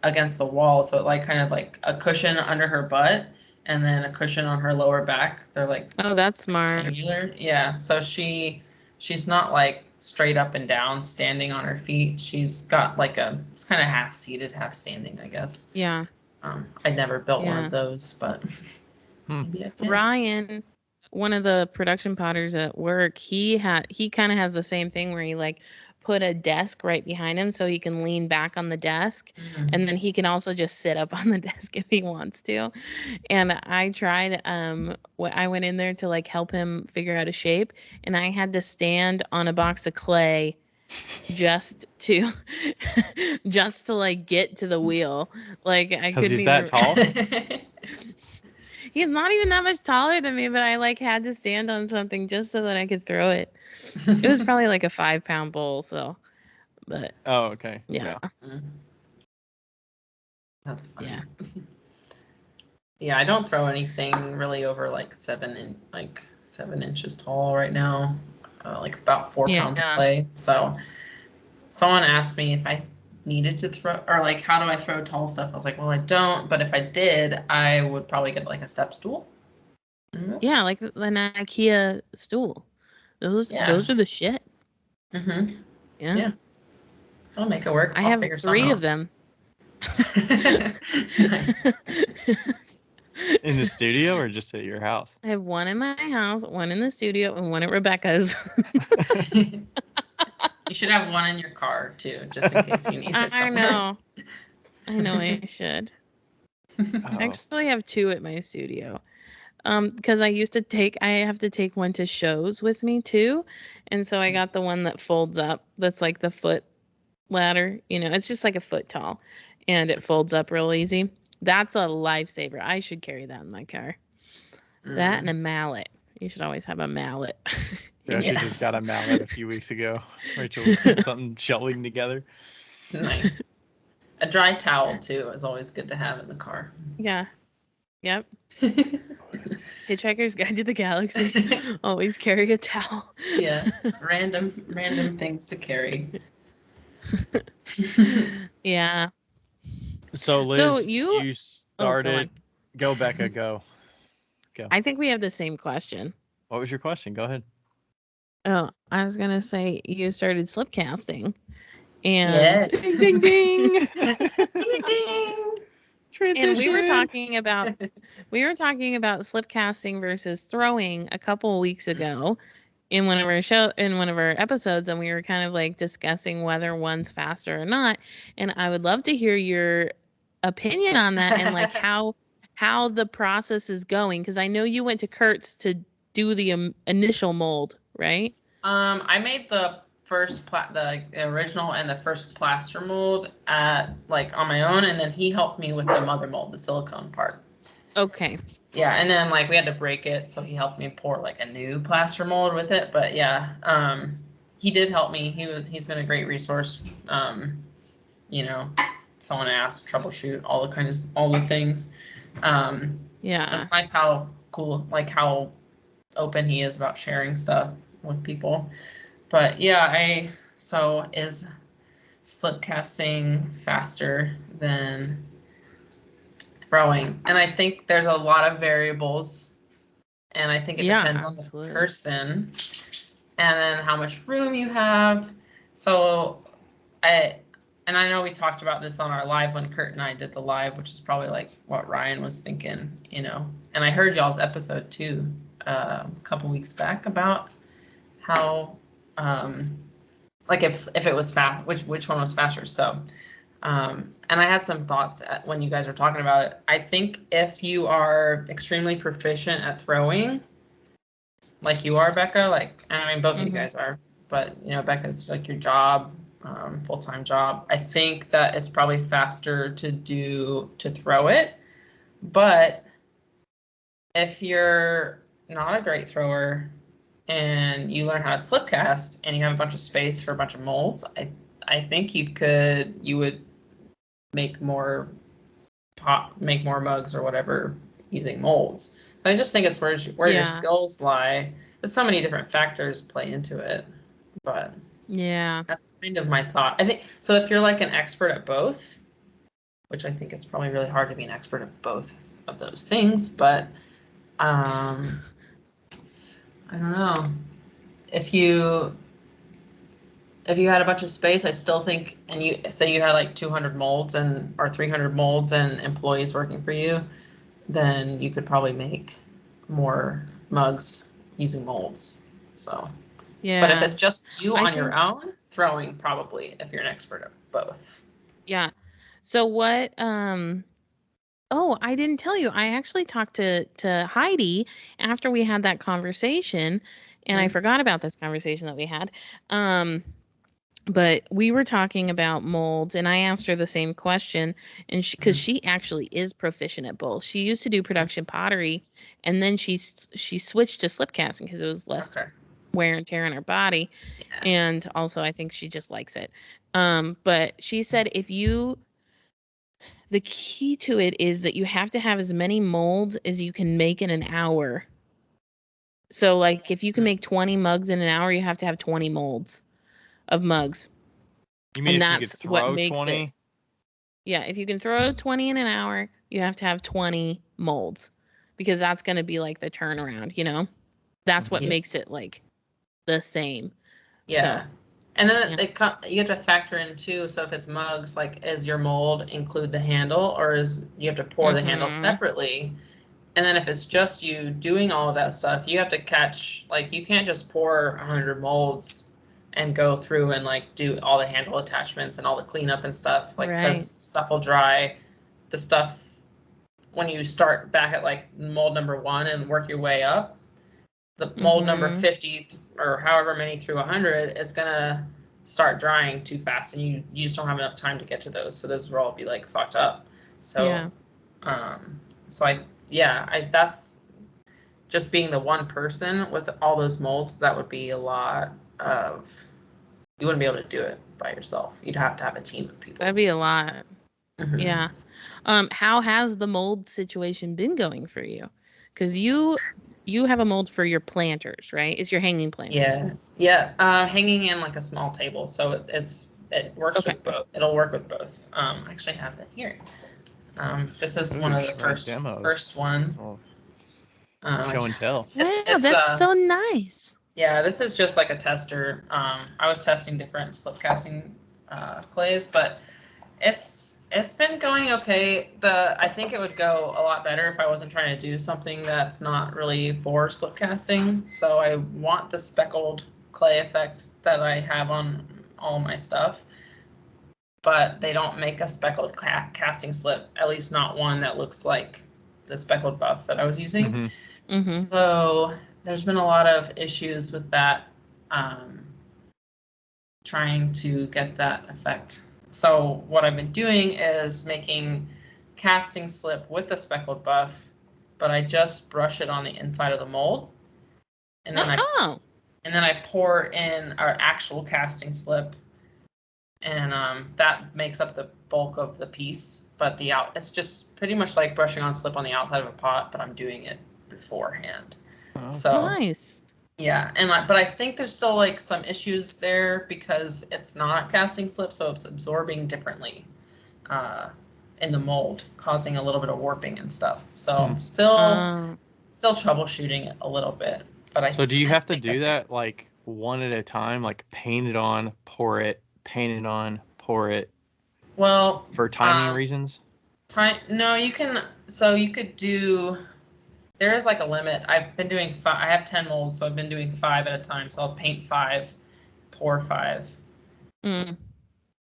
against the wall, so it like kind of like a cushion under her butt and then a cushion on her lower back. They're like, oh, that's smart. Rectangular. Yeah, so she she's not like straight up and down standing on her feet. She's got like it's kind of half seated, half standing, I guess. Yeah. I never built one of those, but maybe I can. Ryan, one of the production potters at work, he kind of has the same thing where he like put a desk right behind him so he can lean back on the desk, and then he can also just sit up on the desk if he wants to. And I tried I went in there to like help him figure out a shape, and I had to stand on a box of clay just to like get to the wheel. Like I couldn't he's that tall. He's not even that much taller than me, but I like had to stand on something just so that I could throw it. It was probably like a 5-pound bowl, so. But. Oh, okay. Yeah. That's funny. Yeah. Yeah, I don't throw anything really over like 7 inches tall right now. Like about 4 pounds of clay. So someone asked me if I needed to throw, or like, how do I throw tall stuff? I was like, well, I don't, but if I did, I would probably get like a step stool. Yeah, like an IKEA stool. Those are the shit. Yeah. I'll make it work. I have 3 of them. Nice. In the studio or just at your house? I have one in my house, one in the studio, and one at Rebecca's. You should have one in your car too, just in case you need it. I know I should. I actually have 2 at my studio. Because I have to take one to shows with me too. And so I got the one that folds up. That's like the foot ladder. It's just like a foot tall and it folds up real easy. That's a lifesaver. I should carry that in my car. That and a mallet. You should always have a mallet. Yeah, she just got a mallet a few weeks ago. Rachel was putting something shelving together. Nice. A dry towel too is always good to have in the car. Yeah. Yep. Hitchhiker's Guide to the Galaxy. Always carry a towel. Yeah. Random things to carry. Yeah. So Liz, you started. Go Becca, go. I think we have the same question. What was your question? Go ahead. Oh, I was gonna say you started slipcasting, and yes. Ding ding ding. Ding ding. Transition. And we were talking about slipcasting versus throwing a couple weeks ago in one of our episodes, and we were kind of like discussing whether one's faster or not. And I would love to hear your opinion on that and like how the process is going, because I know you went to Kurt's to do the initial mold, right? I made the first the original and the first plaster mold on my own, and then he helped me with the mother mold, the silicone part. Okay. Yeah, and then like we had to break it, so he helped me pour like a new plaster mold with it. But yeah, he did help me. He's been a great resource. Someone asked, troubleshoot, all the things. Yeah, it's nice how cool, like how open he is about sharing stuff with people. But yeah, so is slipcasting faster than throwing? And I think there's a lot of variables, and I think it depends on the person and then how much room you have. So I know we talked about this on our live when Kurt and I did the live, which is probably like what Ryan was thinking, and I heard y'all's episode too a couple weeks back about how like if it was fast, which one was faster. So and I had some thoughts when you guys were talking about it. I think if you are extremely proficient at throwing, like you are, Becca, like, I mean both of you guys are, but Becca's like your job, full-time job, I think that it's probably faster to throw it. But if you're not a great thrower and you learn how to slipcast and you have a bunch of space for a bunch of molds, I think you would make more mugs or whatever using molds. I just think it's where your skills lie. There's so many different factors play into it, but yeah, that's kind of my thought. I think so. If you're like an expert at both, which I think it's probably really hard to be an expert at both of those things, but I don't know. if you had a bunch of space, I still think, and you say you had like 200 molds or 300 molds and employees working for you, then you could probably make more mugs using molds. So, Yeah. But if it's just you on your own, throwing probably, if you're an expert at both. Yeah. So what, oh, I didn't tell you. I actually talked to Heidi after we had that conversation, and I forgot about this conversation that we had. But we were talking about molds, and I asked her the same question, and because she actually is proficient at both. She used to do production pottery, and then she switched to slip casting because it was less wear and tear on her body, and also I think she just likes it. But she said the key to it is that you have to have as many molds as you can make in an hour. So like if you can make 20 mugs in an hour, you have to have 20 molds of mugs. You mean and if that's you could throw what makes 20? it. Yeah, if you can throw 20 in an hour, you have to have 20 molds because that's going to be like the turnaround, you know? That's what makes it like the same. Yeah. So, and then you have to factor in too. So if it's mugs, like, is your mold include the handle, or you have to pour the handle separately? And then if it's just you doing all of that stuff, you have to catch, like, you can't just pour 100 molds and go through and like do all the handle attachments and all the cleanup and stuff, like, because stuff will dry. The stuff, when you start back at like mold number 1 and work your way up, the mold number 50 or however many through 100 is gonna start drying too fast, and you just don't have enough time to get to those, so those will all be like fucked up. So that's just being the one person with all those molds. That would be a lot of, you wouldn't be able to do it by yourself. You'd have to have a team of people. That'd be a lot. Yeah. How has the mold situation been going for you? Because you have a mold for your planters, right? It's your hanging planter. Yeah. Hanging in like a small table, so it works with both. It'll work with both. I actually have it here. This is one of the first ones. Show and tell. Wow, that's so nice. Yeah, this is just like a tester. I was testing different slip casting clays, but it's been going okay. I think it would go a lot better if I wasn't trying to do something that's not really for slip casting. So I want the speckled clay effect that I have on all my stuff, but they don't make a speckled casting slip, at least not one that looks like the speckled buff that I was using. So there's been a lot of issues with that, trying to get that effect. So what I've been doing is making casting slip with the speckled buff, but I just brush it on the inside of the mold, and then I pour in our actual casting slip, and that makes up the bulk of the piece. But it's just pretty much like brushing on slip on the outside of a pot, but I'm doing it beforehand. So nice. Yeah, but I think there's still like some issues there because it's not casting slip, so it's absorbing differently in the mold, causing a little bit of warping and stuff. So I'm still troubleshooting it a little bit. But do you have to do that like one at a time, like paint it on, pour it, paint it on, pour it? Well, for timing reasons? No, you can. So you could do. There is like a limit. I've been doing 5. I have 10 molds, so I've been doing 5 at a time. So I'll paint 5, pour 5. Set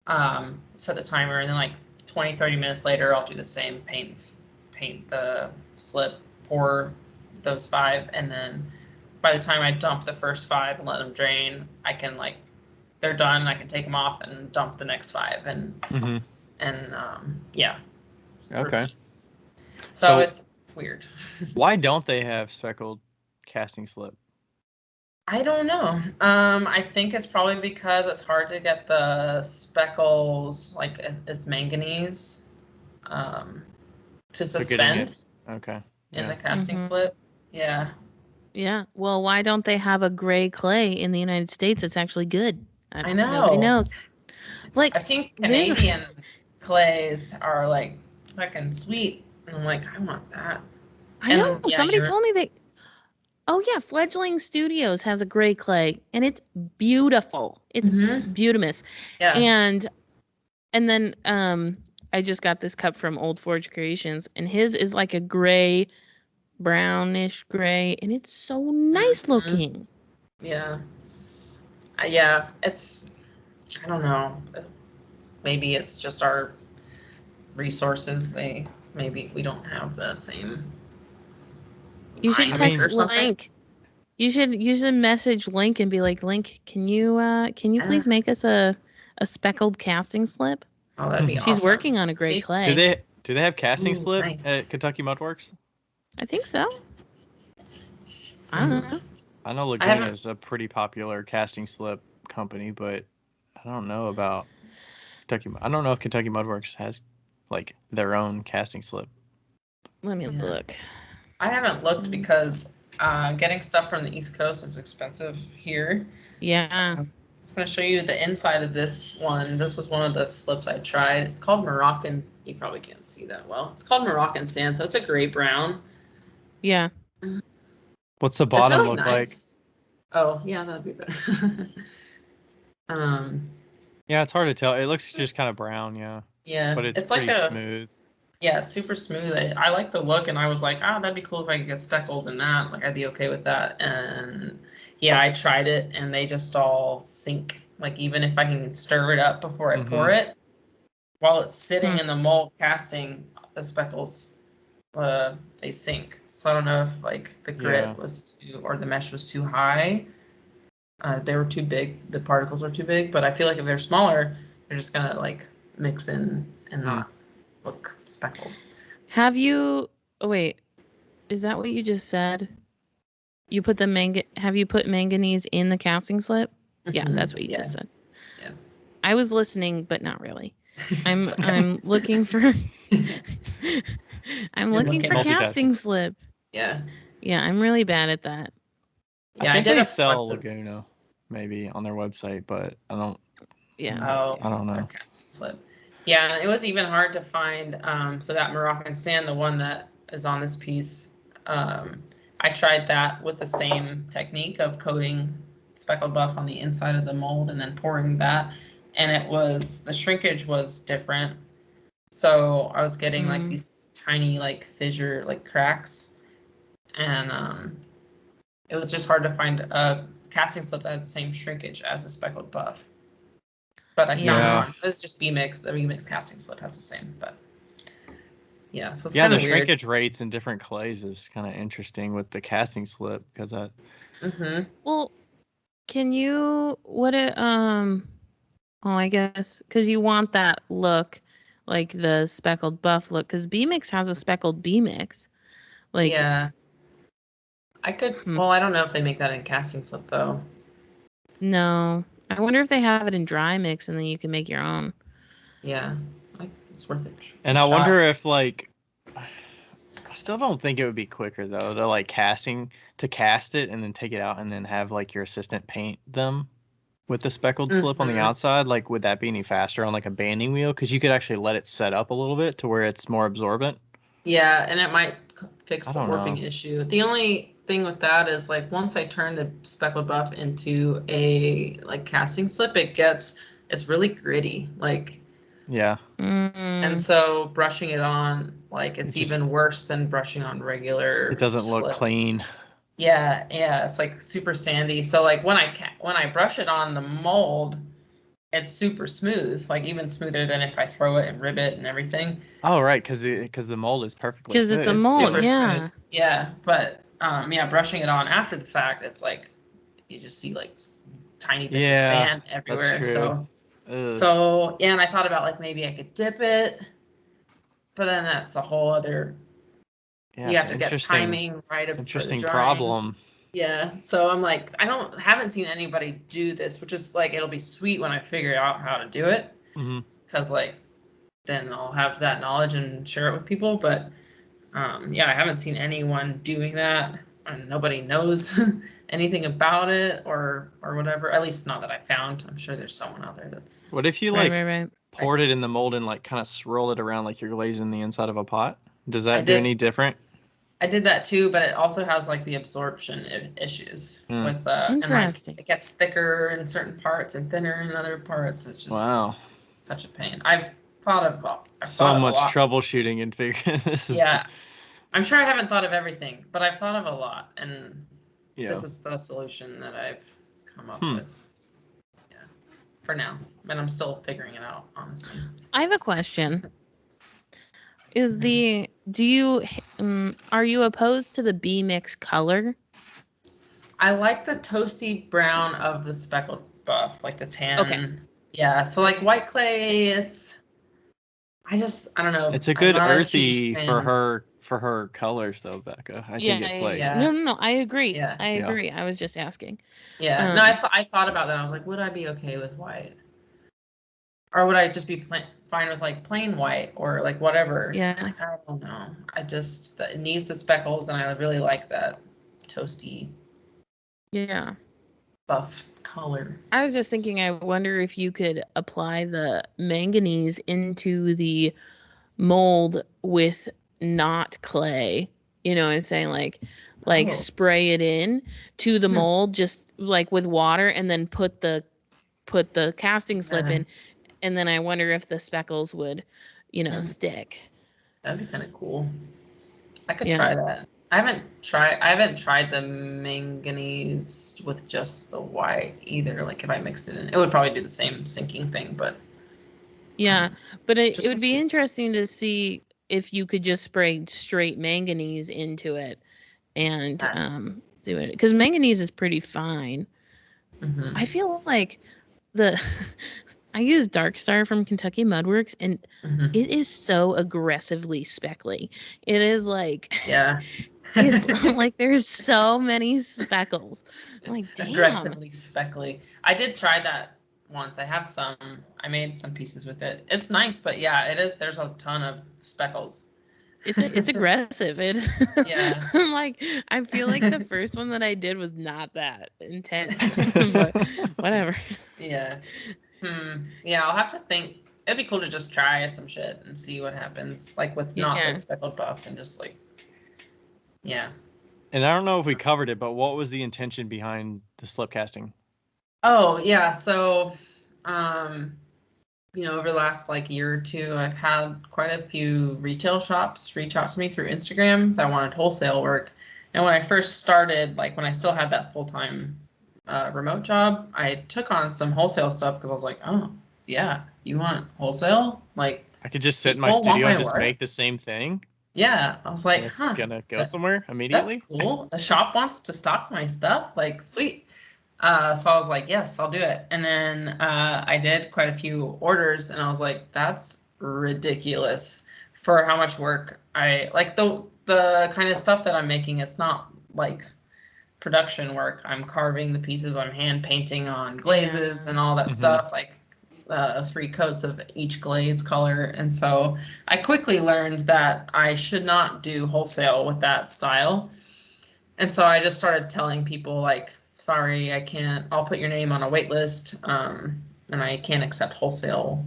the timer, and then like 20, 30 minutes later, I'll do the same. Paint the slip, pour those 5, and then by the time I dump the first 5 and let them drain, I can they're done. I can take them off and dump the next 5, and yeah. Okay. Repeat. So it's weird. Why don't they have speckled casting slip? I don't know. I think it's probably because it's hard to get the speckles, like it's manganese, to suspend. In the casting slip. Yeah. Yeah. Well, why don't they have a gray clay in the United States? It's actually good. I know. Nobody knows. Like, I've seen Canadian clays are like fucking sweet, and I'm like, I want that. I know. Somebody told me Oh yeah, Fledgling Studios has a gray clay, and it's beautiful. It's beautimous. Yeah. And then I just got this cup from Old Forge Creations, and his is like a gray, brownish gray, and it's so nice looking. Yeah. Yeah, it's, I don't know. Maybe it's just our resources. Maybe we don't have the same. You should text Link. You should message Link and be like, Link, can you please make us a speckled casting slip? Oh, that'd be awesome. She's working on a gray clay. Do they have casting slip at Kentucky Mudworks? I think so. I don't know. I know Laguna is a pretty popular casting slip company, but I don't know about Kentucky. I don't know if Kentucky Mudworks has like their own casting slip. Let me look. I haven't looked because getting stuff from the East Coast is expensive here. Yeah. I'm going to show you the inside of this one. This was one of the slips I tried. It's called Moroccan. You probably can't see that well. It's called Moroccan sand, so it's a gray brown. Yeah. What's the bottom look like? Oh, yeah, that'd be better. Yeah, it's hard to tell. It looks just kind of brown, yeah. Yeah. But it's pretty smooth. Yeah, it's super smooth. I like the look, and I was like, that'd be cool if I could get speckles in that. Like, I'd be okay with that. And yeah, I tried it, and they just all sink. Like, even if I can stir it up before I pour it, while it's sitting in the mold casting, the speckles, they sink. So I don't know if like the grit was too, or the mesh was too high. They were too big. The particles were too big. But I feel like if they're smaller, they're just gonna like mix in and not look speckled. Have you? Oh wait, is that what you just said? You put the Have you put manganese in the casting slip? Yeah, that's what you just said. Yeah. I was listening, but not really. I'm looking for. I'm looking for casting slip. Yeah. Yeah, I'm really bad at that. Yeah, I think they sell Laguna maybe on their website, but I don't. Yeah. I don't know. Casting slip. Yeah, it was even hard to find. So that Moroccan sand, the one that is on this piece, I tried that with the same technique of coating speckled buff on the inside of the mold and then pouring that, and the shrinkage was different. So I was getting like these tiny like fissure, like cracks, and it was just hard to find a casting slip that had the same shrinkage as a speckled buff. But I found one. It was just VMix. The VMix casting slip has the same, but yeah. So it's kind of the shrinkage rates in different clays is kind of interesting with the casting slip because that. Well, can you I guess because you want that look, like the speckled buff look, because B-Mix has a speckled B-Mix. Like yeah. I could. Well, I don't know if they make that in casting slip though. No. I wonder if they have it in dry mix and then you can make your own. Yeah, it's worth it. And I wonder if like, I still don't think it would be quicker though. To like cast it and then take it out and then have like your assistant paint them with the speckled slip on the outside. Like, would that be any faster on like a banding wheel? Because you could actually let it set up a little bit to where it's more absorbent. Yeah, and it might fix the warping issue. The only thing with that is like once I turn the speckled buff into a like casting slip, it's really gritty, like and so brushing it on, like it's even worse than brushing on regular. It doesn't look clean. Yeah, it's like super sandy. So like when I brush it on the mold, it's super smooth, like even smoother than if I throw it and rib it and everything. Oh right, because the mold is perfectly smooth. Because it's a mold, super smooth. Yeah, but brushing it on after the fact, it's like you just see like tiny bits of sand everywhere. That's true. So and I thought about like maybe I could dip it, but then that's a whole other. You have to get timing right. Interesting problem. Yeah, so I'm like, haven't seen anybody do this, which is like, it'll be sweet when I figure out how to do it, because like, then I'll have that knowledge and share it with people. But I haven't seen anyone doing that, and nobody knows anything about it or whatever. At least not that I found. I'm sure there's someone out there that's. What if you poured it in the mold and like kind of swirl it around like you're glazing the inside of a pot? Does that do any different? I did that too, but it also has like the absorption issues with and like it gets thicker in certain parts and thinner in other parts. It's just such a pain. I've thought of so much troubleshooting and figuring this is. Yeah, I'm sure I haven't thought of everything, but I've thought of a lot, and this is the solution that I've come up with. Yeah, for now, and I'm still figuring it out, honestly. I have a question. Are you opposed to the B mix color? I like the toasty brown of the speckled buff, like the tan. Okay. Yeah, so like white clay, I don't know. It's a good earthy for her colors though, Becca. I think it's like No, I agree. Yeah. I agree. I was just asking. Yeah. No, I thought about that. I was like, would I be okay with white? Or would I just be fine with like plain white or like whatever? Yeah. Like, I don't know. It needs the speckles, and I really like that toasty. Yeah. Buff color. I was just thinking, I wonder if you could apply the manganese into the mold with not clay. You know what I'm saying? Like spray it in to the mold just like with water, and then put the casting slip in, and then I wonder if the speckles would, stick. That'd be kind of cool. I could try that. I haven't tried the manganese with just the white either. Like if I mixed it in, it would probably do the same sinking thing, but but it would be interesting to see if you could just spray straight manganese into it and do it, because manganese is pretty fine. Mm-hmm. I feel like I use Dark Star from Kentucky Mudworks, and it is so aggressively speckly. It is like it's like there's so many speckles. I'm like, damn. Aggressively speckly. I did try that once. I made some pieces with it. It's nice, but yeah, it is. There's a ton of speckles. It's aggressive. I'm like, I feel like the first one that I did was not that intense, but whatever. Yeah. Yeah, I'll have to think. It'd be cool to just try some shit and see what happens, like with not the speckled buff, and just like, And I don't know if we covered it, but what was the intention behind the slip casting? Oh yeah, so, over the last like year or two, I've had quite a few retail shops reach out to me through Instagram that wanted wholesale work. And when I first started, like when I still had that full-time remote job, I took on some wholesale stuff because I was like, oh yeah, you want wholesale? Like I could just sit in my studio and just make the same thing. Yeah, I was like, it's gonna go somewhere immediately. That's cool. The shop wants to stock my stuff, like sweet. So I was like, yes, I'll do it. And then I did quite a few orders, and I was like, that's ridiculous for how much work I like. The kind of stuff that I'm making, it's not like production work. I'm carving the pieces, I'm hand painting on glazes and all that stuff, like 3 coats of each glaze color. And so I quickly learned that I should not do wholesale with that style. And so I just started telling people like, sorry, I can't, I'll put your name on a wait list, and I can't accept wholesale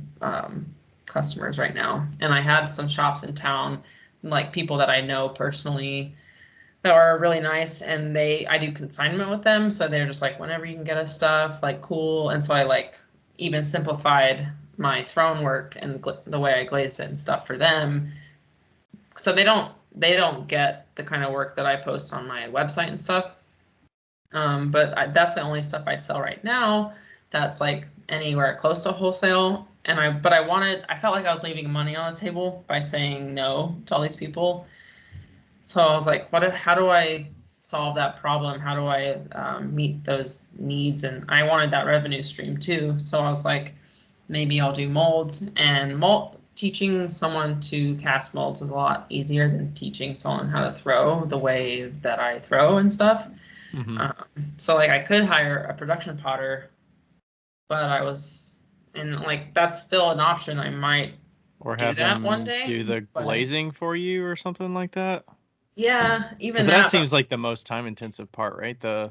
customers right now. And I had some shops in town, like people that I know personally that are really nice, and I do consignment with them. So they're just like, whenever you can get us stuff, like cool. And so I like even simplified my throne work and the way I glazed it and stuff for them. So they don't get the kind of work that I post on my website and stuff. But that's the only stuff I sell right now that's like anywhere close to wholesale. And I felt like I was leaving money on the table by saying no to all these people. So I was like, how do I solve that problem? How do I meet those needs? And I wanted that revenue stream too. So I was like, maybe I'll do molds, and teaching someone to cast molds is a lot easier than teaching someone how to throw the way that I throw and stuff. So like I could hire a production potter, but that's still an option. I might do that one day. Do the glazing for you or something like that. Yeah, even that seems like the most time intensive part, right? The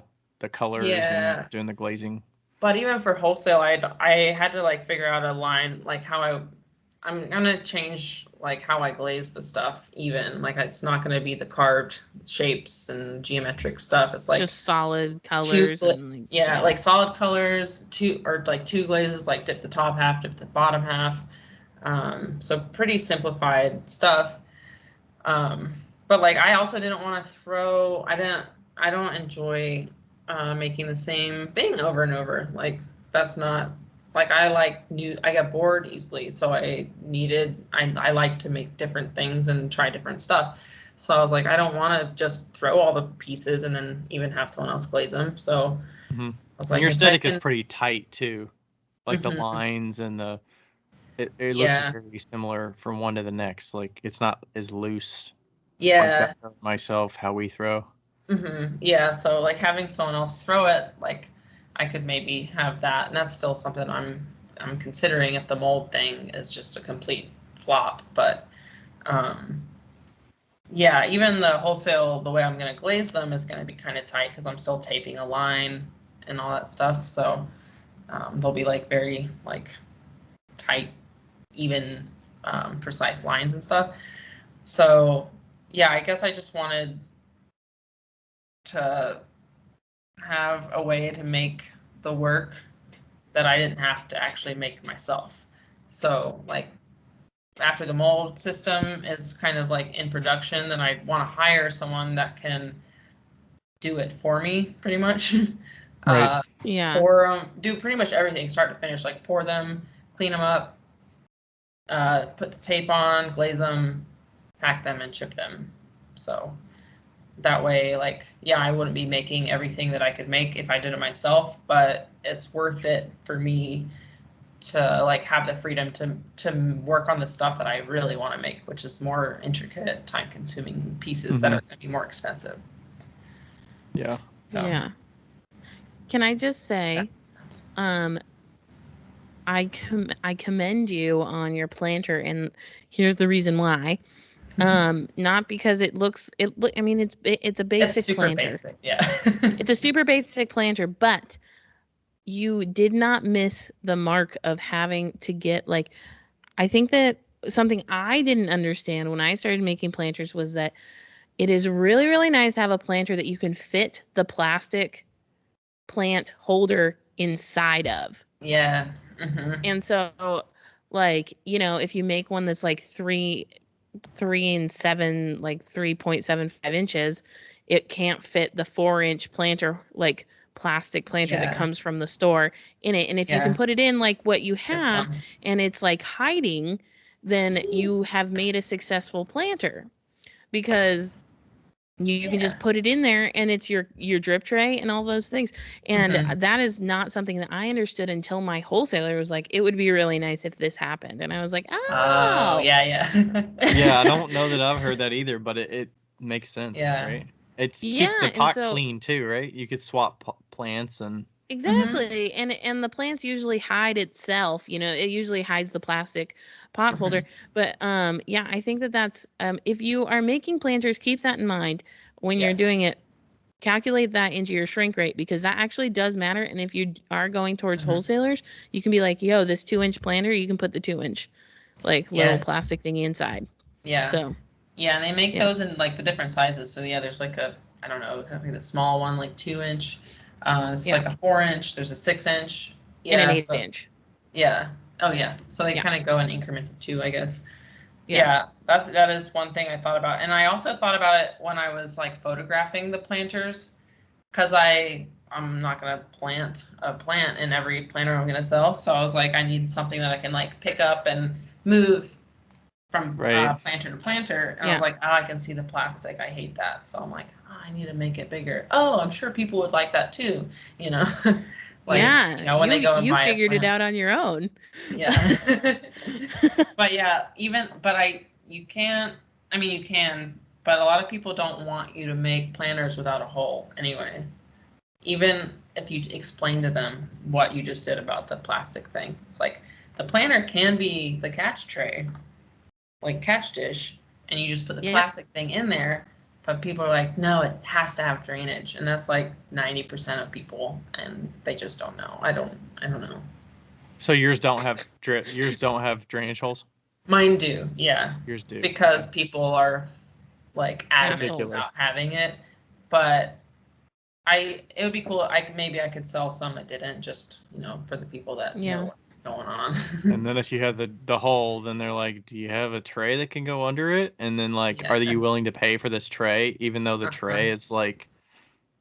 colors and doing the glazing. But even for wholesale, I had to like figure out a line, like how I'm gonna change like how I glaze the stuff even. Like it's not gonna be the carved shapes and geometric stuff. It's like just solid colors and like, like solid colors, two glazes, like dip the top half, dip the bottom half. So pretty simplified stuff. But like I also didn't want to throw. I don't enjoy making the same thing over and over. Like that's not like I get bored easily, so I like to make different things and try different stuff. So I was like, I don't want to just throw all the pieces and then even have someone else glaze them. So I was like, your aesthetic is pretty tight too, like the lines and it looks very similar from one to the next. Like it's not as loose. Yeah. Like myself, how we throw. Yeah. So like having someone else throw it, like I could maybe have that, and that's still something I'm considering if the mold thing is just a complete flop. But yeah, even the wholesale, the way I'm going to glaze them is going to be kind of tight because I'm still taping a line and all that stuff. So they'll be like very like tight, even precise lines and stuff. So yeah, I guess I just wanted to have a way to make the work that I didn't have to actually make myself. So like after the mold system is kind of like in production, then I want to hire someone that can do it for me pretty much. Right. Pour them, do pretty much everything start to finish, like pour them, clean them up, put the tape on, glaze them, pack them, and ship them. So that way, like, yeah, I wouldn't be making everything that I could make if I did it myself, but it's worth it for me to like have the freedom to work on the stuff that I really want to make, which is more intricate, time-consuming pieces that are going to be more expensive. Yeah. So. Yeah. Can I just say, I commend you on your planter, and here's the reason why. Not because I mean, it's a basic it's super planter. Basic, yeah. It's a super basic planter, but you did not miss the mark of having to get like, I think that something I didn't understand when I started making planters was that it is really, really nice to have a planter that you can fit the plastic plant holder inside of. Yeah. And so, like, you know, if you make one that's like 3 and 7, like 3.75 inches, it can't fit the 4-inch planter, like plastic planter that comes from the store in it. And if you can put it in like what you have and it's like hiding, then you have made a successful planter, because you can just put it in there and it's your drip tray and all those things. And that is not something that I understood until my wholesaler was like, it would be really nice if this happened. And I was like, oh yeah. Yeah, I don't know that I've heard that either, but it makes sense, right? It keeps the pot clean too, right? You could swap plants and exactly. And the plants usually hide itself, you know, it usually hides the plastic pot holder. But yeah, I think that's if you are making planters, keep that in mind when you're doing it. Calculate that into your shrink rate, because that actually does matter. And if you are going towards wholesalers, you can be like, yo, this 2-inch planter, you can put the 2-inch like little plastic thingy inside. Yeah. So yeah, and they make those in like the different sizes. So yeah, there's like I don't know, exactly the small one, like 2-inch. It's like a 4-inch. There's a 6-inch. Yeah, and an 8-inch. Yeah. Oh yeah. So they kind of go in increments of 2, I guess. Yeah, that is one thing I thought about. And I also thought about it when I was like photographing the planters, because I'm not going to plant a plant in every planter I'm going to sell. So I was like, I need something that I can like pick up and move from planter to planter. And I was like, oh, I can see the plastic. I hate that. So I'm like, oh, I need to make it bigger. Oh, I'm sure people would like that too, you know. Like, you know, when they go and buy figured it out on your own. Yeah. But yeah, you can, but a lot of people don't want you to make planters without a hole anyway. Even if you explain to them what you just did about the plastic thing. It's like, the planter can be the catch tray, like catch dish, and you just put the plastic thing in there. But people are like, no, it has to have drainage, and that's like 90% of people, and they just don't know. I don't know. So yours don't have drainage holes? Mine do, yeah. Yours do. Because people are like adamant about having it. But it would be cool. Maybe I could sell some that didn't, just, for the people that know what's going on. And then if you have the hole, then they're like, do you have a tray that can go under it? And then like, are you willing to pay for this tray? Even though the tray is like,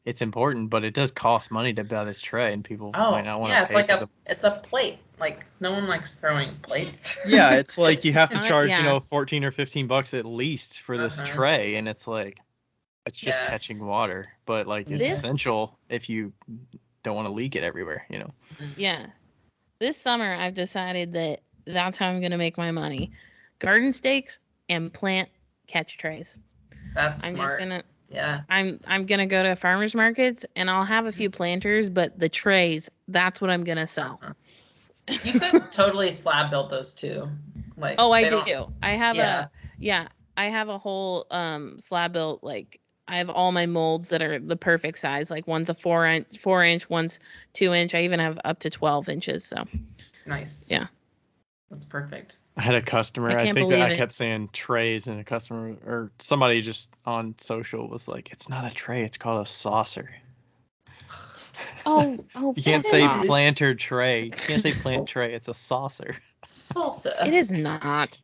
it's important, but it does cost money to buy this tray, and people might not want to pay for it's a plate. Like, no one likes throwing plates. Yeah, it's like you have to charge, $14 or $15 at least for this tray, and it's like, it's just catching water, but like it's essential if you don't want to leak it everywhere, Yeah. This summer, I've decided that that's how I'm going to make my money. Garden stakes and plant catch trays. That's smart. Just gonna, I'm going to go to farmers markets, and I'll have a few planters, but the trays, that's what I'm going to sell. You could totally slab build those too. Like, I do. I have I have a whole slab built, like, I have all my molds that are the perfect size. Like, one's a 4 inch, one's 2 inch. I even have up to 12 inches. So nice. Yeah. That's perfect. I had a customer, I think that I kept saying trays, and a customer or somebody just on social was like, it's not a tray, it's called a saucer. Oh, you can't say planter tray. You can't say plant tray. It's a saucer. Saucer. It is not.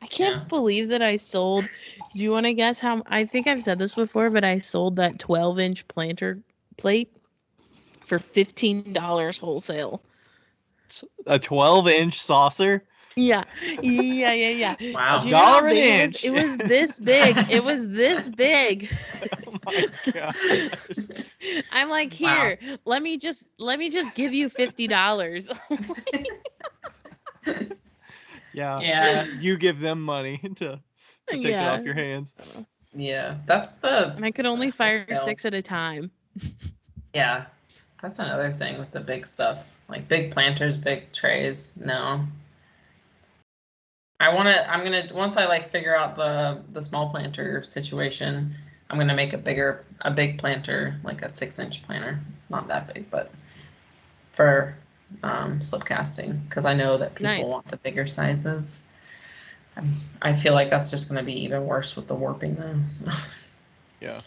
I can't believe that I sold. Do you want to guess how? I think I've said this before, but I sold that 12-inch planter plate for $15 wholesale. A 12-inch saucer? Yeah. Wow. $1 an inch. It was this big. It was this big. Oh my god. I'm like, here, let me just give you $50. Yeah. You give them money to take it off your hands. Yeah, that's and I could only fire 6 at a time. Yeah, that's another thing with the big stuff, like big planters, big trays. No, I'm gonna once I figure out the small planter situation, I'm gonna make a big planter, like a 6-inch planter. It's not that big, but for slip casting, because I know that people want the bigger sizes. I feel like that's just going to be even worse with the warping though. So. Yeah.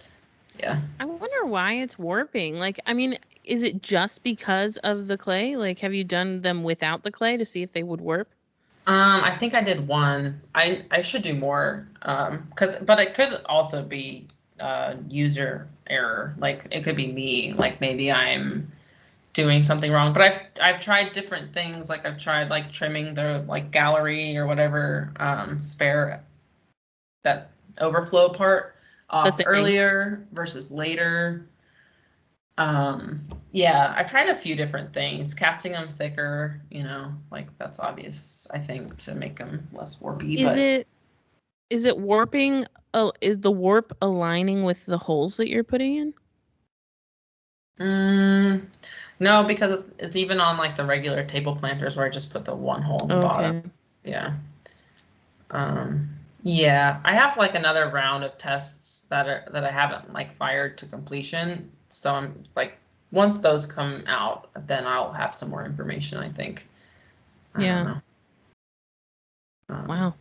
I wonder why it's warping. Like, I mean, is it just because of the clay? Like, have you done them without the clay to see if they would warp? I think I did one. I should do more. But it could also be user error. Like, it could be me. Like, maybe I'm doing something wrong. But I've tried different things. Like, I've tried trimming the gallery or whatever spare that overflow part off earlier versus later. I've tried a few different things, casting them thicker, that's obvious, I think, to make them less warpy. Is it warping? Is the warp aligning with the holes that you're putting in? No, because it's even on the regular table planters where I just put the one hole in the bottom. Yeah. I have another round of tests that I haven't fired to completion. So I'm once those come out, then I'll have some more information, I think. I don't know. Wow.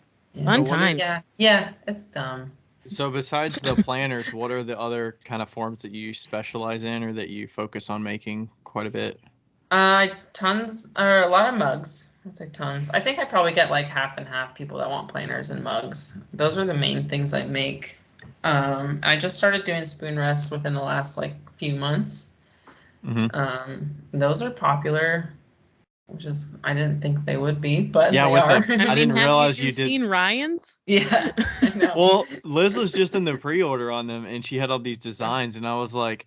Fun times. Yeah, it's dumb. So besides the planters, what are the other kind of forms that you specialize in or that you focus on making quite a bit? Tons, or a lot of mugs. I'd say tons. I think I probably get half and half people that want planters and mugs. Those are the main things I make. I just started doing spoon rests within the last few months. Mm-hmm. Those are popular, which is I didn't think they would be, but they are. I didn't realize you did. Seen Ryan's? Yeah. I know. Well, Liz was just in the pre-order on them, and she had all these designs, and I was like,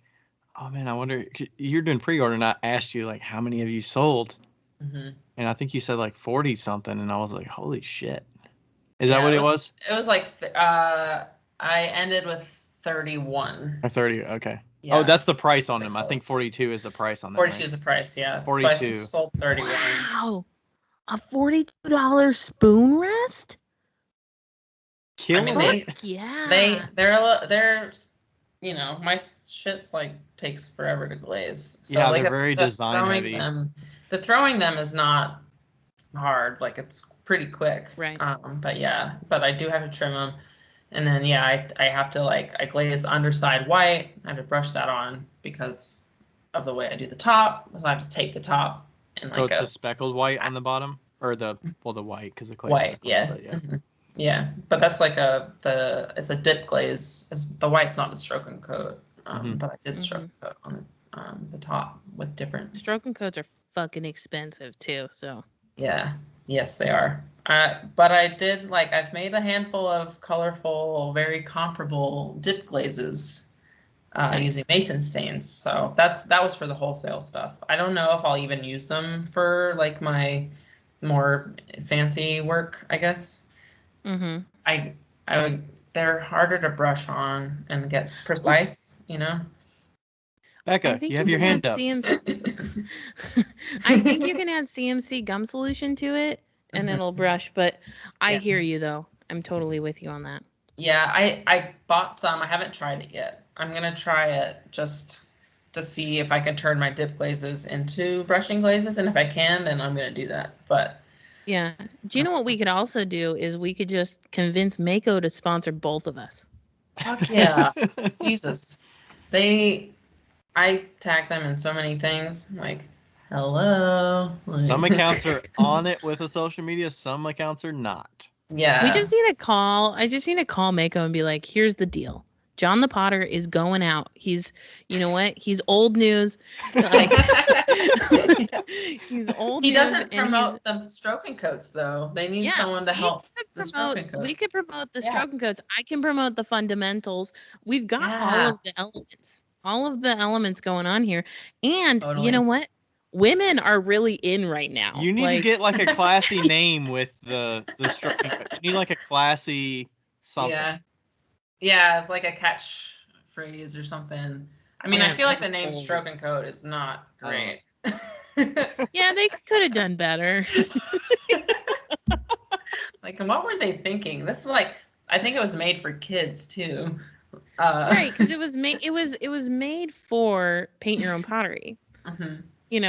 oh man, I wonder, you're doing pre-order, and I asked you how many have you sold? Mm-hmm. And I think you said 40 something, and I was like, holy shit. Is that what it was? It was I ended with 31. Or 30, okay. Yeah. Oh, that's the price on them. Close. I think 42 is the price on them. 42 is the price, yeah. 42. So I sold 31. Wow. A $42 spoon rest? Killing they're my shit's takes forever to glaze. So they're very design heavy. The throwing them is not hard. It's pretty quick. Right. But I do have to trim them. And then, I have to I glaze the underside white. I have to brush that on because of the way I do the top. So I have to take the top and so it's a speckled white on the bottom, or the white because the glaze white, speckled, yeah. But Mm-hmm. Yeah, but that's it's a dip glaze. The white's not the stroke and coat, but I did stroke and coat on the top with different. Stroke and coats are fucking expensive too, so. Yeah, yes, they are. But I did I've made a handful of colorful, very comparable dip glazes using mason stains. So that was for the wholesale stuff. I don't know if I'll even use them for my more fancy work, I guess. I they're harder to brush on and get precise, Becca, you have your hand up. I think you can add CMC gum solution to it and it'll brush, but I hear you though. I'm totally with you on that. Yeah, I bought some. I haven't tried it yet. I'm gonna try it just to see if I can turn my dip glazes into brushing glazes, and if I can, then I'm gonna do that. But yeah, do you know what we could also do is we could just convince Mako to sponsor both of us. Fuck yeah. Jesus. I tag them in so many things, hello. Some accounts are on it with a social media, some accounts are not. Yeah. I just need to call Mako and be like, here's the deal. John the Potter is going out. He's, you know what? He's old news. He's old news. He doesn't promote the stroke and coats though. They need someone to help the stroke and coats. We could promote the stroke and coats. I can promote the fundamentals. We've got all of the elements going on here. And you know what? Women are really in right now. You need to get a classy name with the stroke. You need a classy something. Yeah, like a catchphrase or something. I mean, I feel like the name stroke and coat is not great. Yeah, they could have done better. What were they thinking? This is I think it was made for kids too. Right, because it was made for paint your own pottery. It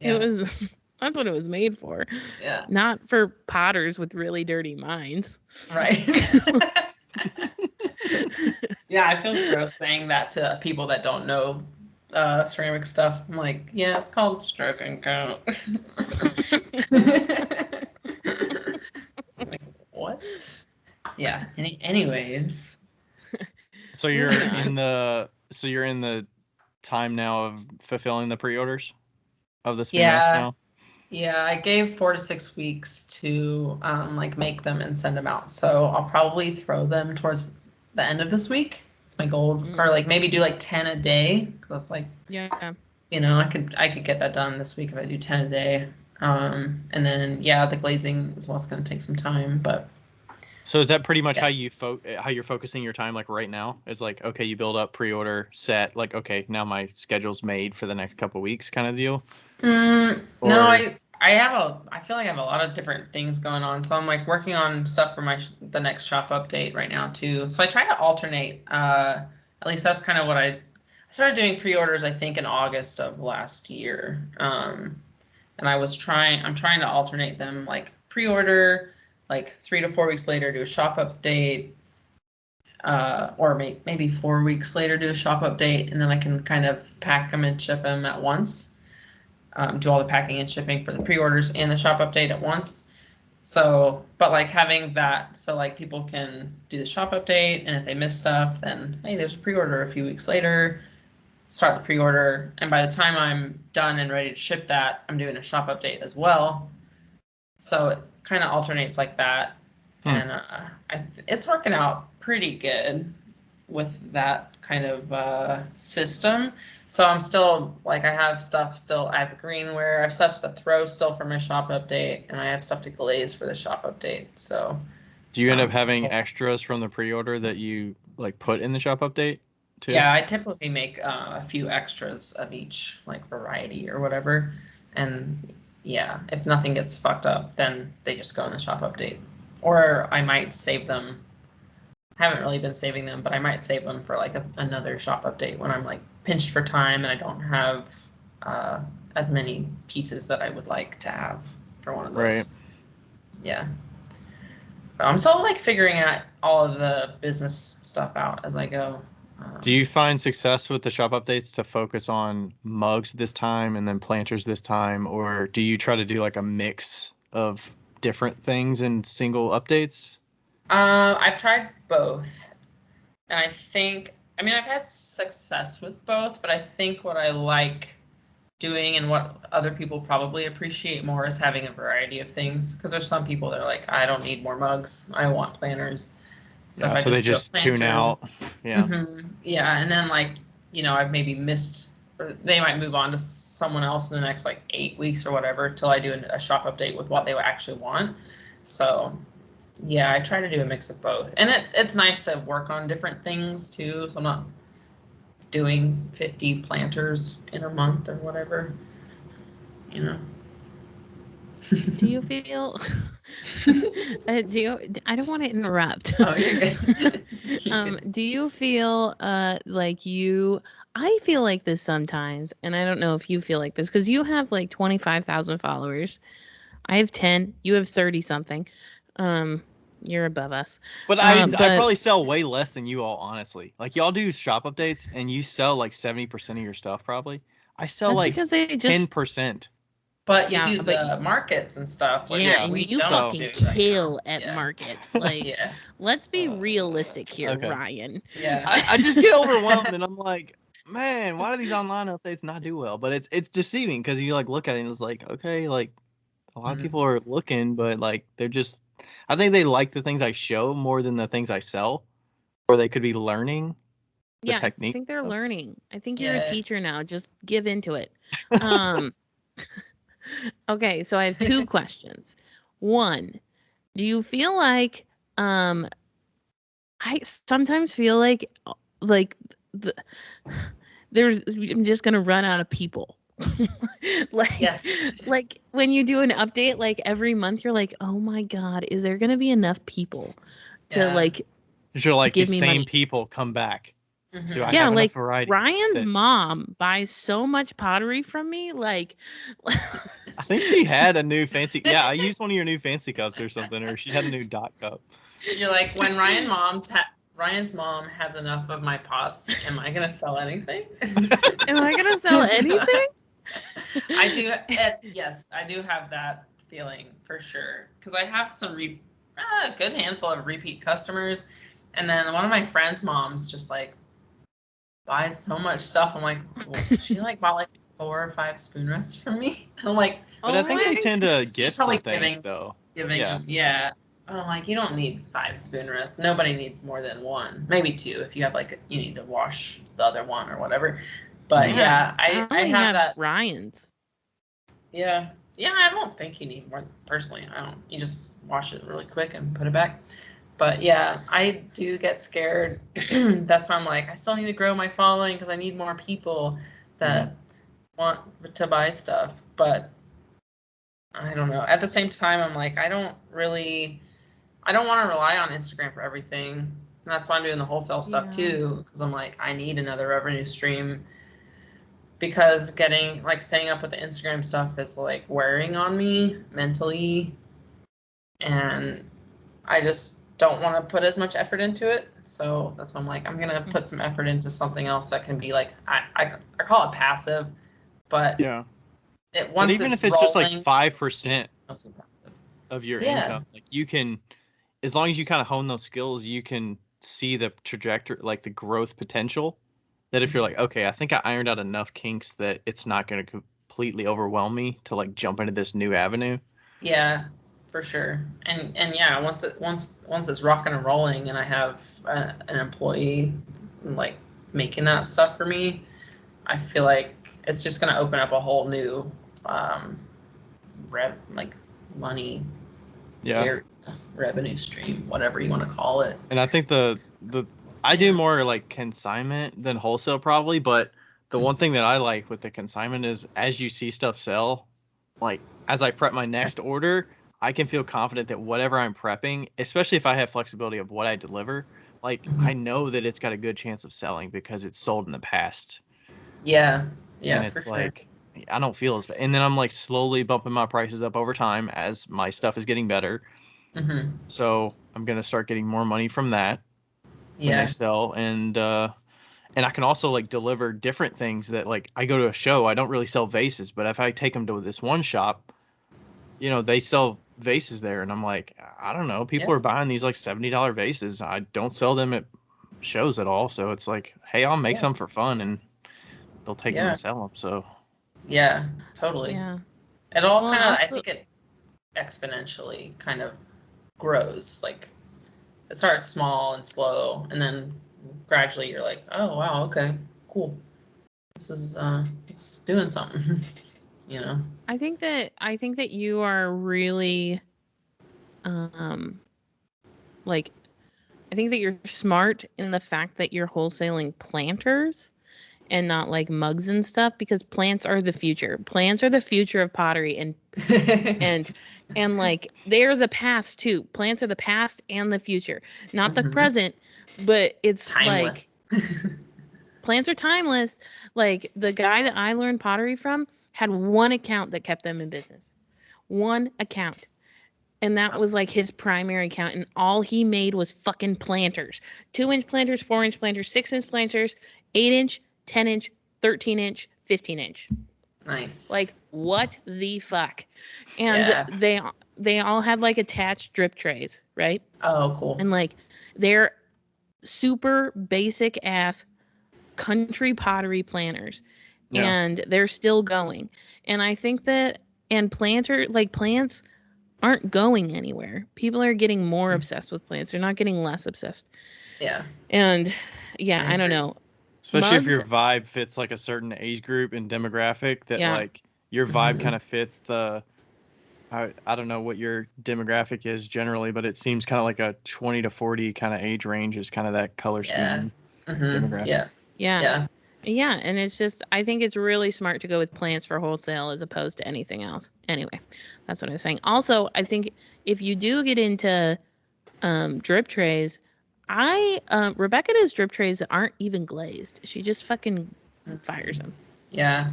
was that's what it was made for. Yeah. Not for potters with really dirty minds. Right. Yeah, I feel gross saying that to people that don't know ceramic stuff. I'm like, yeah, it's called stroke and coat. What? Yeah. Anyways. So you're in the time now of fulfilling the pre-orders of the spin offs now? Yeah, I gave 4 to 6 weeks to make them and send them out. So I'll probably throw them towards the end of this week. It's my goal, or maybe do 10 a day. That's I could get that done this week if I do 10 a day. And then the glazing is what's going to take some time, but. So is that pretty much how you're focusing your time right now? Is okay, you build up, pre-order, set, okay, now my schedule's made for the next couple of weeks kind of deal? No, I feel like I have a lot of different things going on. So I'm working on stuff for the next shop update right now too. So I try to alternate. At least that's kind of what I started doing pre-orders, I think in August of last year. And I'm trying to alternate them, pre-order, 3 to 4 weeks later do a shop update, or maybe 4 weeks later do a shop update, and then I can kind of pack them and ship them at once. Do all the packing and shipping for the pre-orders and the shop update at once. So, but having that, so people can do the shop update, and if they miss stuff, then hey, there's a pre-order a few weeks later. Start the pre-order, and by the time I'm done and ready to ship that, I'm doing a shop update as well. So it kind of alternates like that, and it's working out pretty good with that kind of system. So I'm still I have stuff still. I have greenware. I have stuff to throw still for my shop update, and I have stuff to glaze for the shop update. So. Do you end up having extras from the pre-order that you put in the shop update too? Yeah, I typically make a few extras of each variety or whatever, and if nothing gets fucked up, then they just go in the shop update, or I might save them. I haven't really been saving them, but I might save them for another shop update when I'm pinched for time and I don't have as many pieces that I would like to have for one of those. Right. Yeah. So I'm still like figuring out all of the business stuff out as I go. Do you find success with the shop updates to focus on mugs this time and then planters this time, or do you try to do like a mix of different things in single updates? I've tried both, and I mean, I've had success with both, but I think what I like doing and what other people probably appreciate more is having a variety of things. Because there's some people that are like, I don't need more mugs. I want planters. So Yeah, if I so they do a just tune planter, out. Yeah. yeah, and then like, I've maybe missed, or they might move on to someone else in the next like 8 weeks or whatever till I do a shop update with what they actually want. So yeah, I try to do a mix of both, and it's nice to work on different things too. So I'm not doing 50 planters in a month or whatever, you know. Do you feel? I don't want to interrupt. Oh, you're good. Do you feel like you? I feel like this sometimes, and I don't know if you feel like this because you have like 25,000 followers. I have 10. You have 30 something. You're above us. But I probably sell way less than you all, honestly. Like y'all do shop updates and you sell like 70% of your stuff probably. I sell like because they just 10%. But you do the markets and stuff. Yeah, and you fucking kill at markets. Like, let's be realistic here, okay. Ryan. Yeah. I just get overwhelmed and I'm like, man, why do these online updates not do well? But it's deceiving because you like look at it and it's like, okay, like a lot of people are looking, but like they're just, I think they like the things I show more than the things I sell, or they could be learning the technique. I think they're learning. I think you're a teacher now. Just give into it. Okay, so I have two questions. One, do you feel like I sometimes feel like I'm just gonna run out of people. Like when you do an update like every month, you're like, oh my god, is there gonna be enough people to like you're like give the me same money? people come back? Do I yeah, have like enough variety? Ryan's mom buys so much pottery from me, like I think she had a new fancy. Yeah, I used one of your new fancy cups or something, or she had a new dot cup. You're like, when Ryan's mom has enough of my pots, am I gonna sell anything? Am I gonna sell anything? I do. Yes, I do have that feeling for sure because I have some a good handful of repeat customers, and then one of my friends' moms just like buys so much stuff. I'm like, well, she like bought like 4 or 5 spoon rests from me. I'm like, but I think they tend to gift some things though. Yeah. I'm like, you don't need 5 spoon rests. Nobody needs more than 1, maybe 2 if you have like you need to wash the other one or whatever. But I have that. Ryan's. Yeah, I don't think you need more personally. I don't. You just wash it really quick and put it back. But yeah, I do get scared. That's why I'm like, I still need to grow my following because I need more people that want to buy stuff. But I don't know. At the same time, I'm like, I don't want to rely on Instagram for everything. And that's why I'm doing the wholesale stuff too, because I'm like, I need another revenue stream. Because staying up with the Instagram stuff is like wearing on me mentally. And I just don't want to put as much effort into it. So that's why I'm like, I'm going to put some effort into something else that can be like, I call it passive, but yeah. But even if it's just like 5% of your income, like you can, as long as you kind of hone those skills, you can see the trajectory, like the growth potential. That if you're like, okay, I think I ironed out enough kinks that it's not going to completely overwhelm me to like jump into this new avenue. Yeah, for sure. And yeah, once it's rocking and rolling, and I have an employee like making that stuff for me, I feel like it's just going to open up a whole new money revenue stream, whatever you want to call it. And I think I do more like consignment than wholesale probably, but the one thing that I like with the consignment is as you see stuff sell, like as I prep my next order, I can feel confident that whatever I'm prepping, especially if I have flexibility of what I deliver, like I know that it's got a good chance of selling because it's sold in the past. Yeah. And it's like, I don't feel as bad. And then I'm like slowly bumping my prices up over time as my stuff is getting better. Mm-hmm. So I'm gonna start getting more money from that when they sell, and I can also like deliver different things that, like, I go to a show, I don't really sell vases, but if I take them to this one shop, they sell vases there, and I'm like, I don't know, people are buying these like $70 vases. I don't sell them at shows at all, so it's like, hey, I'll make some for fun, and they'll take them and sell them. So yeah, totally. Yeah. It all kind of, I think it exponentially kind of grows. Like, it starts small and slow, and then gradually you're like, oh wow, okay, cool. This is it's doing something. I think that you are really like, I think that you're smart in the fact that you're wholesaling planters and not like mugs and stuff, because plants are the future. Plants are the future of pottery, and like, they're the past too. Plants are the past and the future, not the present, but it's timeless. Like, plants are timeless. Like, the guy that I learned pottery from had one account that kept them in business. One account. And that was like his primary account, and all he made was fucking planters. 2-inch planters, 4-inch planters, 6-inch planters, 8-inch, 10-inch, 13-inch, 15-inch. Nice. Like, what the fuck? And they all had like attached drip trays, right? Oh, cool. And like, they're super basic ass country pottery planters. Yeah. And they're still going. And I think that, and plants aren't going anywhere. People are getting more obsessed with plants. They're not getting less obsessed. Yeah. And I don't know. Especially if your vibe fits like a certain age group and demographic, that like your vibe kind of fits the, I don't know what your demographic is generally, but it seems kind of like a 20 to 40 kind of age range is kind of that color scheme demographic. Yeah, and it's just, I think it's really smart to go with plants for wholesale as opposed to anything else. Anyway, that's what I was saying. Also, I think if you do get into drip trays, Rebecca does drip trays that aren't even glazed. She just fucking fires them. Yeah.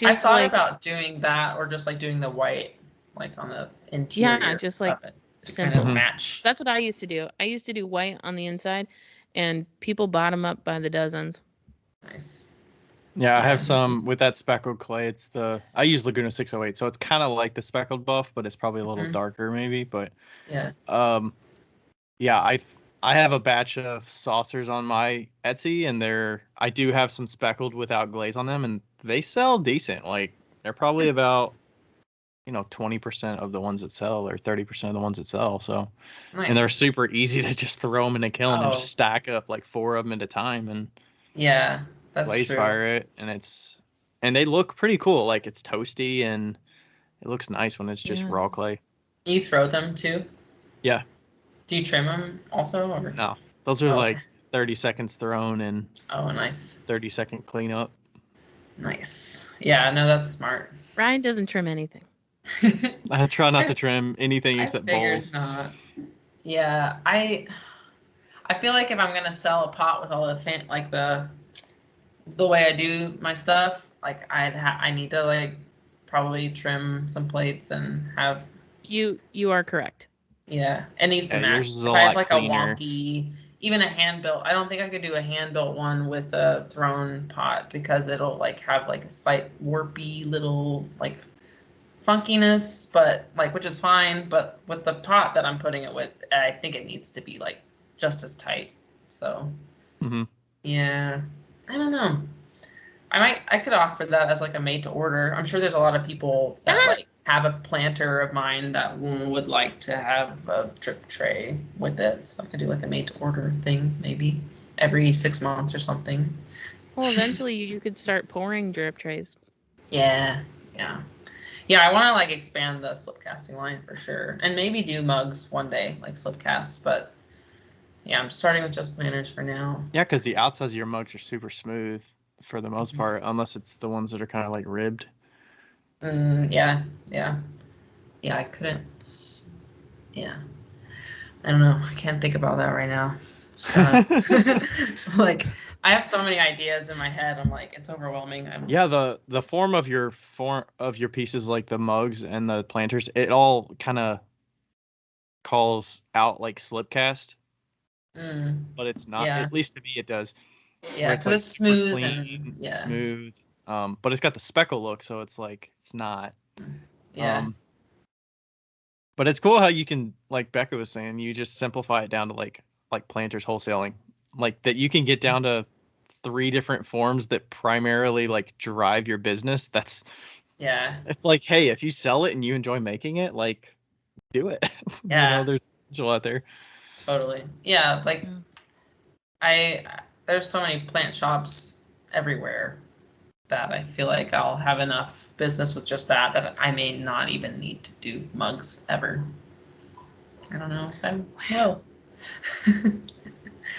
I thought about doing that, or just like doing the white, like on the interior. Yeah, just like simple. Kind of match. That's what I used to do. I used to do white on the inside, and people bought them up by the dozens. Nice. Yeah, I have some with that speckled clay. I use Laguna 608, so it's kind of like the speckled buff, but it's probably a little darker maybe. But I have a batch of saucers on my Etsy, and I do have some speckled without glaze on them, and they sell decent. Like, they're probably about 20% of the ones that sell, or 30% of the ones that sell. So, and they're super easy to just throw them in a kiln and just stack up like 4 of them at a time, and that's glaze true. fire it, and they look pretty cool. Like, it's toasty and it looks nice when it's just raw clay. You throw them too? Yeah. Do you trim them also? Or? No, those are like 30 seconds thrown and nice 30-second cleanup. Nice. Yeah, no, that's smart. Ryan doesn't trim anything. I try not to trim anything except bowls. Not. Yeah, I feel like if I'm gonna sell a pot with all the the way I do my stuff, like I need to like probably trim some plates and have. You are correct. Yeah, it needs to match. If I have like cleaner. A wonky, even a hand built, I don't think I could do a hand built one with a thrown pot, because it'll like have like a slight warpy little like funkiness, but like, which is fine. But with the pot that I'm putting it with, I think it needs to be like just as tight. So yeah, I don't know. I could offer that as like a made to order. I'm sure there's a lot of people that like have a planter of mine that would like to have a drip tray with it. So I could do like a made to order thing, maybe every 6 months or something. Well, eventually you could start pouring drip trays. Yeah. I want to like expand the slipcasting line for sure, and maybe do mugs one day, like slipcast. But yeah, I'm starting with just planters for now. Yeah, because the outsides of your mugs are super smooth for the most part, unless it's the ones that are kind of like ribbed. Yeah, I couldn't. Yeah, I don't know. I can't think about that right now. Like I have so many ideas in my head. I'm like, it's overwhelming. Yeah, the form of your pieces, like the mugs and the planters, it all kind of calls out like slipcast, but it's not. Yeah. At least to me, it does. Yeah, Where it's because like it's super smooth clean, and smooth. But it's got the speckle look, so it's like it's not. Yeah. But it's cool how you can, like Becca was saying, you just simplify it down to like planters wholesaling, like that you can get down to 3 different forms that primarily like drive your business. That's It's like, hey, if you sell it and you enjoy making it, like do it. Yeah. There's potential out there. Totally. Yeah, like there's so many plant shops everywhere that I feel like I'll have enough business with just that I may not even need to do mugs ever. I don't know if I will.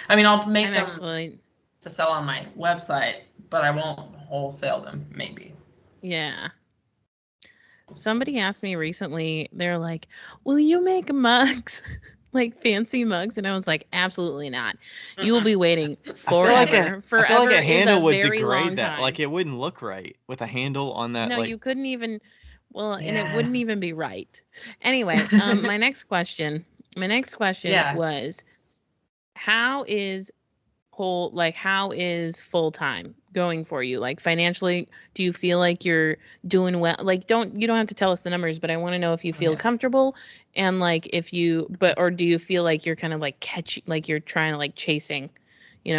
I mean, I'll make them to sell on my website, but I won't wholesale them, maybe. Yeah. Somebody asked me recently, they're like, will you make mugs? Like fancy mugs? And I was like, absolutely not. You will be waiting forever. I feel like a handle would very degrade that. time. Like it wouldn't look right with a handle on that. No, like... you couldn't even. Well, and it wouldn't even be right. Anyway, my next question was, how is full time going for you? Like financially, do you feel like you're doing well? Like you don't have to tell us the numbers, but I want to know if you feel comfortable, and like if you or do you feel like you're kind of like like you're trying to like chasing, you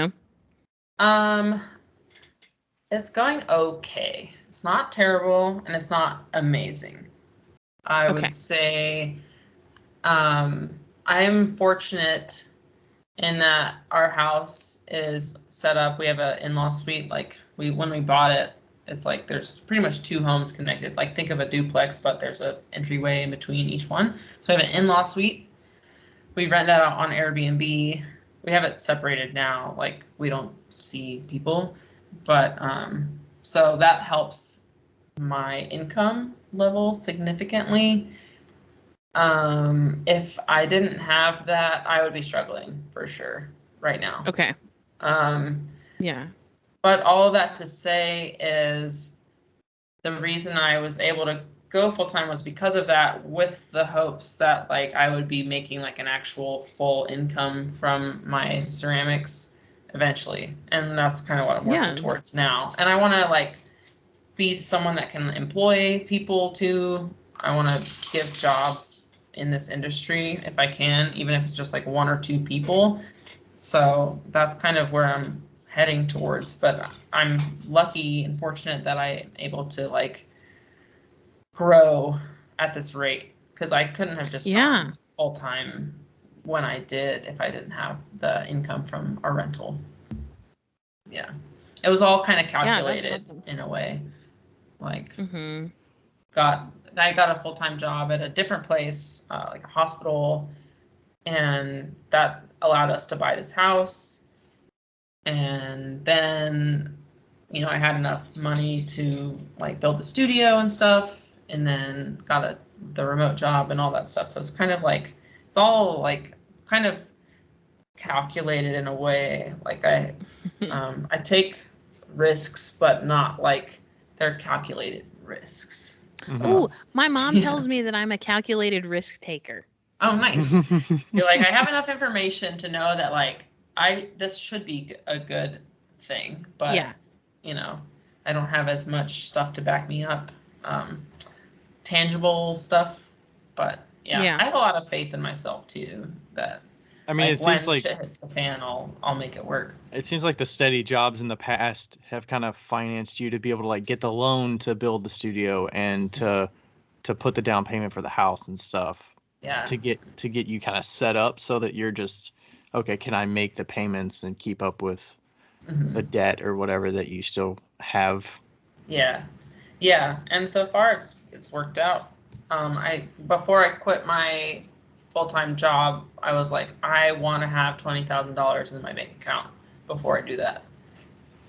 know? It's going okay. It's not terrible and it's not amazing. I would say I am fortunate in that our house is set up. We have an in-law suite. Like when we bought it, it's like there's pretty much 2 homes connected. Like think of a duplex, but there's an entryway in between each one. So we have an in-law suite. We rent that out on Airbnb. We have it separated now. Like we don't see people, but so that helps my income level significantly. If I didn't have that, I would be struggling for sure right now. Okay. Yeah. But all of that to say is the reason I was able to go full time was because of that, with the hopes that like I would be making like an actual full income from my ceramics eventually. And that's kind of what I'm working towards now. And I want to like be someone that can employ people too. I want to give jobs in this industry if I can, even if it's just like 1 or 2 people. So that's kind of where I'm heading towards, but I'm lucky and fortunate that I'm able to like grow at this rate, because I couldn't have just gone full time when I did if I didn't have the income from our rental. Yeah, it was all kind of calculated in a way. Like I got a full-time job at a different place, like a hospital, and that allowed us to buy this house. And then, I had enough money to like build the studio and stuff, and then got the remote job and all that stuff. So it's kind of like, it's all like kind of calculated in a way. Like I take risks, but not like they're calculated risks. So, my mom tells me that I'm a calculated risk taker. Oh, nice. You're like, I have enough information to know that like this should be a good thing, but I don't have as much stuff to back me up, tangible stuff. But I have a lot of faith in myself too. That I mean, like, it seems like shit hits the fan, I'll make it work. It seems like the steady jobs in the past have kind of financed you to be able to like get the loan to build the studio and to put the down payment for the house and stuff. Yeah. To get you kind of set up so that you're just, okay, can I make the payments and keep up with the debt or whatever that you still have? Yeah. Yeah. And so far it's worked out. Before I quit my full-time job, I was like, I want to have $20,000 in my bank account before I do that,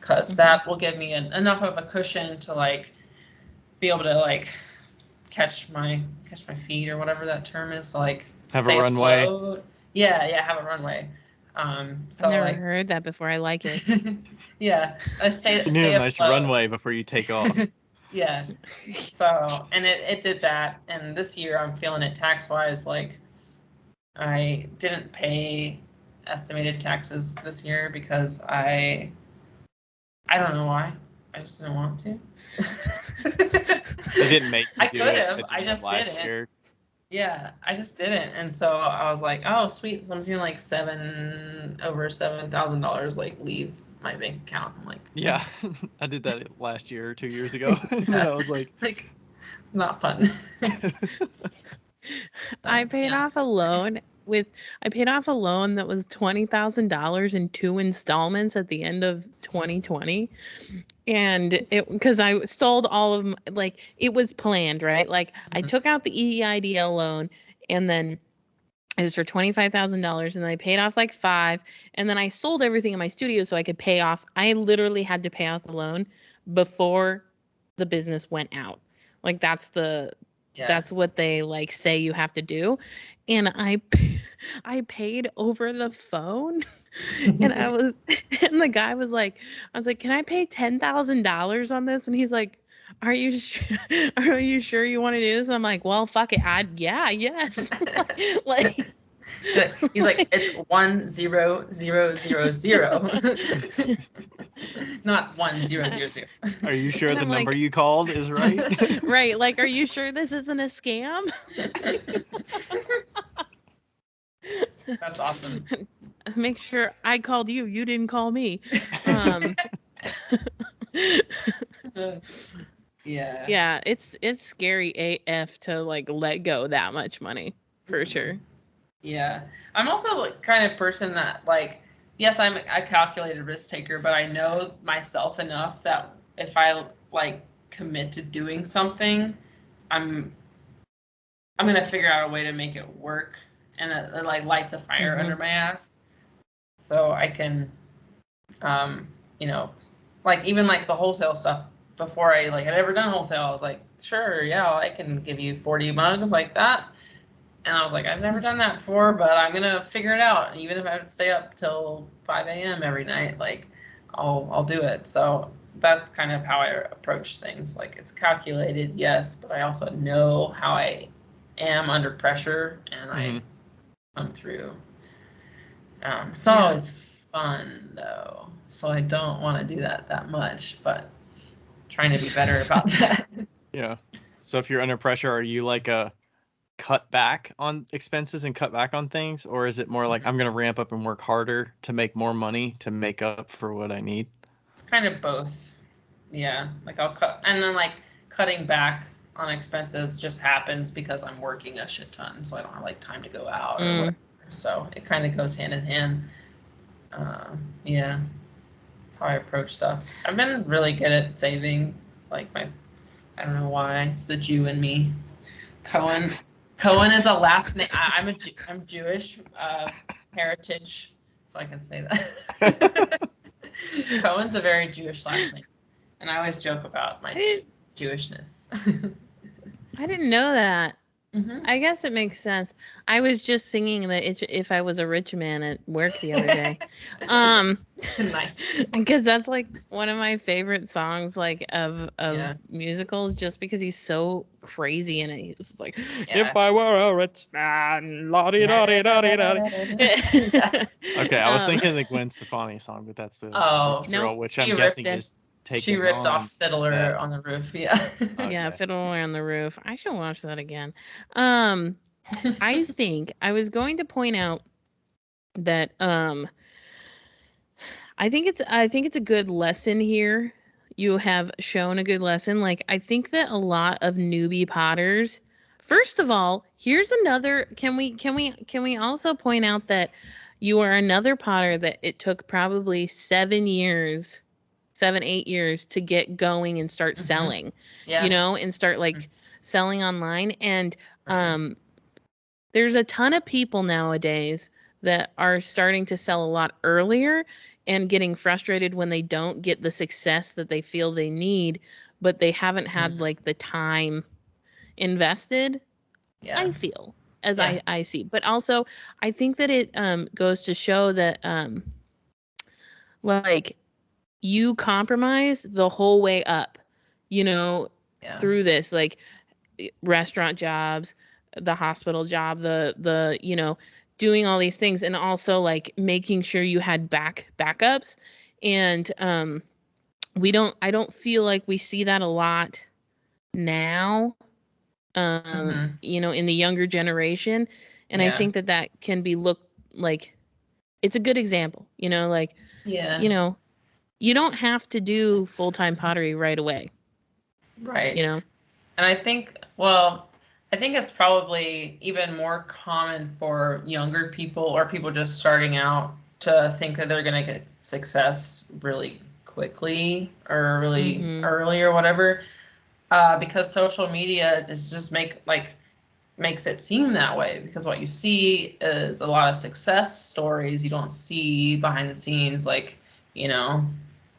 because that will give me enough of a cushion to like be able to like catch my feet or whatever that term is, so, like have a runway. Afloat. Yeah, have a runway. So I've never heard that before. I like it. Yeah, I You need a nice runway before you take off. Yeah. So, and it did that. And this year I'm feeling it tax wise. Like, I didn't pay estimated taxes this year because I don't know why. I just didn't want to. They didn't make you I do could it. have. I just last didn't. year. Yeah, I just didn't. And so I was like, oh, sweet. So I'm seeing like over $7,000 like leave my bank account. I'm like, yeah, I did that last year or 2 years ago. And I was like, not fun. I paid off a loan that was $20,000 in 2 installments at the end of 2020. And because I sold all of like, it was planned, right? Like I took out the EIDL loan, and then it was for $25,000, and then I paid off like 5, and then I sold everything in my studio so I could pay off. I literally had to pay off the loan before the business went out. Like that's what they like say you have to do. And I paid over the phone. And and the guy was like, I was like, can I pay $10,000 on this? And he's like, are you sure you want to do this? I'm like, well, fuck it. Yes. Like, he's like, it's 10000. Not 1000. Are you sure the number you called is right? Right. Like, are you sure this isn't a scam? That's awesome. Make sure I called you. You didn't call me. Yeah. Yeah, it's scary AF to like let go that much money, for sure. Yeah. I'm also like kind of person that like, yes, I'm a calculated risk taker, but I know myself enough that if I like commit to doing something, I'm gonna figure out a way to make it work, and it like lights a fire under my ass, so I can, you know, like even like the wholesale stuff. Before I like had ever done wholesale, I was like, sure, yeah, I can give you 40 mugs like that. And I was like, I've never done that before, but I'm gonna figure it out. Even if I have to stay up till 5 a.m. every night, like I'll do it. So that's kind of how I approach things. Like it's calculated, yes, but I also know how I am under pressure, and I come through. It's not always fun though, so I don't want to do that much, but trying to be better about that. Yeah. So if you're under pressure, are you like a cut back on expenses and cut back on things, or is it more like I'm going to ramp up and work harder to make more money to make up for what I need? It's kind of both. Yeah. Like I'll cut, and then like cutting back on expenses just happens because I'm working a shit ton, so I don't have like time to go out or whatever. So it kind of goes hand in hand. Yeah. That's how I approach stuff. I've been really good at saving. Like I don't know why, it's the Jew in me. Cohen is a last name. I'm Jewish heritage, so I can say that. Cohen's a very Jewish last name, and I always joke about my Jewishness. I didn't know that. Mm-hmm. I guess it makes sense. I was just singing that if I was a rich man at work the other day. Nice. Because that's like one of my favorite songs, like of musicals, just because he's so crazy in it. He's like, if I were a rich man, la-di-da-di-da-di-da-di. Okay, I was thinking the Gwen Stefani song, but that's the drill, which I'm guessing is taken. She ripped off Fiddler on the Roof. Yeah. Okay. Yeah, Fiddler on the Roof. I should watch that again. I think I was going to point out that I think it's a good lesson here. You have shown a good lesson. Like I think that a lot of newbie potters, first of all, here's another, can we also point out that you are another potter that it took probably 7, 8 years to get going and start selling. Yeah. You know, and start like selling online. And there's a ton of people nowadays that are starting to sell a lot earlier and getting frustrated when they don't get the success that they feel they need, but they haven't had like the time invested. Yeah. I feel. as I see. But also, I think that it goes to show that like you compromise the whole way up, through this, like restaurant jobs, the hospital job, the doing all these things, and also like making sure you had backups. And I don't feel like we see that a lot now, in the younger generation. And I think that can be looked like, it's a good example, like, you don't have to do full-time pottery right away. Right. And I think it's probably even more common for younger people or people just starting out to think that they're going to get success really quickly or really early or whatever, because social media is just makes it seem that way, because what you see is a lot of success stories. You don't see behind the scenes, like,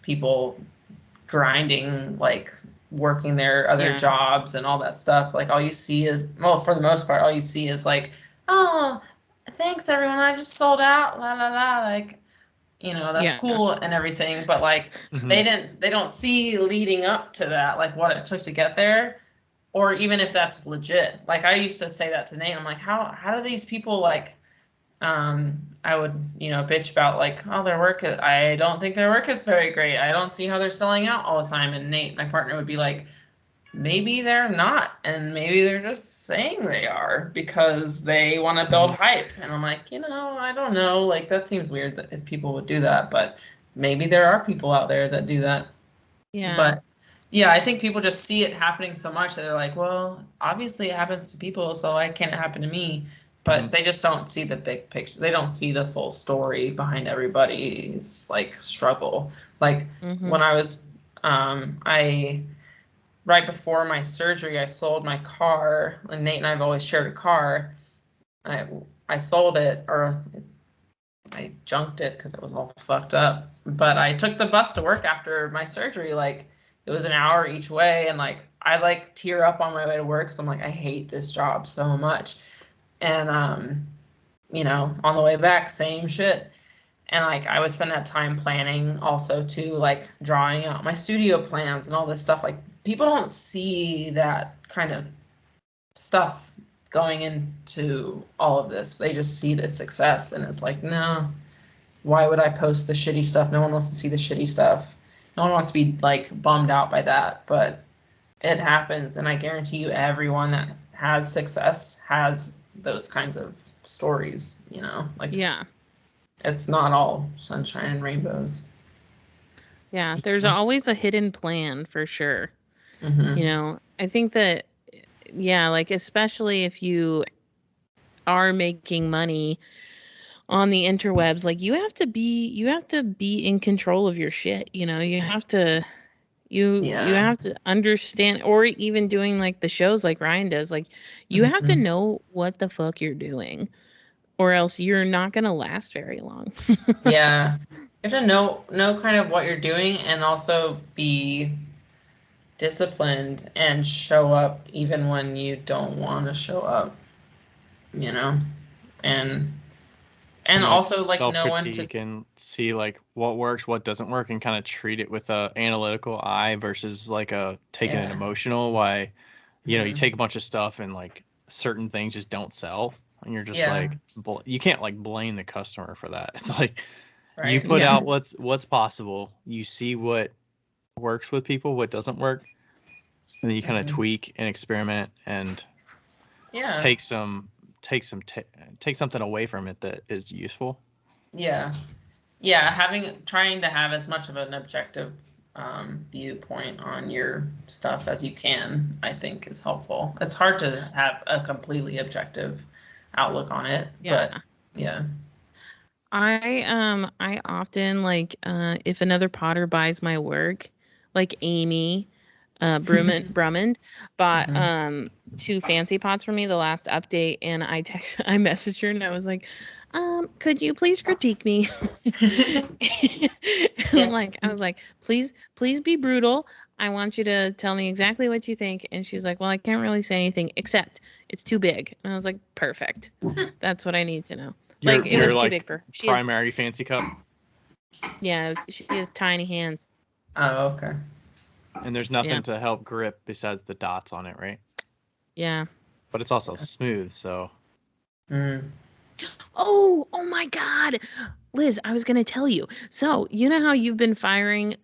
people grinding, like working their other jobs and all that stuff. Like all you see is, well, for the most part, all you see is like, oh, thanks everyone, I just sold out, la la la, like, that's cool and everything, but like they don't see leading up to that, like what it took to get there, or even if that's legit. Like I used to say that to Nate. I'm like, how do these people, like, I would, bitch about like, oh, I don't think their work is very great. I don't see how they're selling out all the time. And Nate, my partner, would be like, maybe they're not. And maybe they're just saying they are because they want to build hype. And I'm like, I don't know. Like, that seems weird that if people would do that, but maybe there are people out there that do that. Yeah. But yeah, I think people just see it happening so much that they're like, well, obviously it happens to people, so why can't it happen to me? But they just don't see the big picture. They don't see the full story behind everybody's like struggle. Like when I was, right before my surgery, I sold my car. And Nate and I have always shared a car. I sold it, or I junked it because it was all fucked up. But I took the bus to work after my surgery. Like it was an hour each way, and like I like tear up on my way to work because I'm like, I hate this job so much. And on the way back, same shit. And like I would spend that time planning also too, like drawing out my studio plans and all this stuff. Like people don't see that kind of stuff going into all of this. They just see the success, and it's like, no, why would I post the shitty stuff? No one wants to see the shitty stuff. No one wants to be like bummed out by that, but it happens. And I guarantee you everyone that has success has those kinds of stories, like, it's not all sunshine and rainbows. Yeah, there's always a hidden plan for sure. I think that, like, especially if you are making money on the interwebs, like you have to be in control of your shit. You have to understand, or even doing like the shows like Ryan does, like you have to know what the fuck you're doing, or else you're not going to last very long. Yeah. You have to know kind of what you're doing, and also be disciplined and show up even when you don't want to show up, and also like know when to and see like what works, what doesn't work, and kind of treat it with a analytical eye versus like taking it emotional. Why, you take a bunch of stuff and like certain things just don't sell, and you're just like, you can't like blame the customer for that. It's like you put out what's possible, you see what works with people, what doesn't work, and then you kind of tweak and experiment and take something away from it that is useful. Trying to have as much of an objective viewpoint on your stuff as you can, I think, is helpful. It's hard to have a completely objective outlook on it, but I often, like, if another potter buys my work, like Amy Brummond bought 2 fancy pots for me the last update, and I messaged her and I was like, could you please critique me? I was like, please be brutal. I want you to tell me exactly what you think. And she's like, well, I can't really say anything except it's too big. And I was like, perfect. That's what I need to know. It was too big for her. Primary fancy cup. Yeah, she has tiny hands. Oh, okay. And there's nothing to help grip besides the dots on it, right? Yeah. But it's also smooth, so. Oh my God. Liz, I was going to tell you. So, you know how you've been firing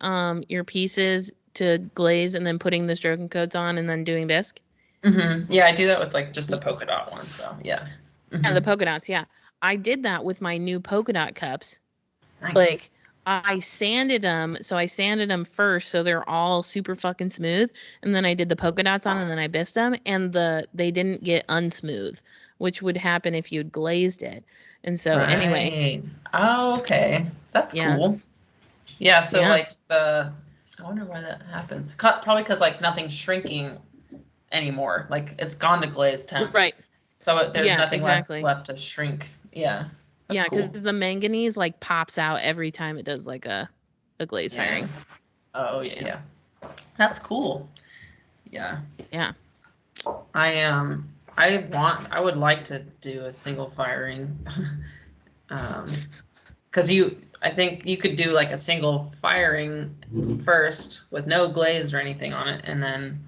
your pieces to glaze and then putting the stroking coats on and then doing bisque? Mm-hmm. Yeah, I do that with like just the polka dot ones, though. Yeah. Mm-hmm. Yeah, the polka dots. Yeah. I did that with my new polka dot cups. Nice. I sanded them. So I sanded them first, so they're all super fucking smooth. And then I did the polka dots on, and then I bisqued them, and they didn't get unsmooth, which would happen if you'd glazed it. And so anyway. Oh, okay. That's cool. Yeah. So like I wonder why that happens. Probably because like nothing's shrinking anymore. Like it's gone to glaze temp. Right. So there's nothing left to shrink. Yeah. That's cool. Because the manganese like pops out every time it does like a glaze firing. Oh yeah. That's cool. Yeah. Yeah. I would like to do a single firing. Because I think you could do like a single firing first with no glaze or anything on it, and then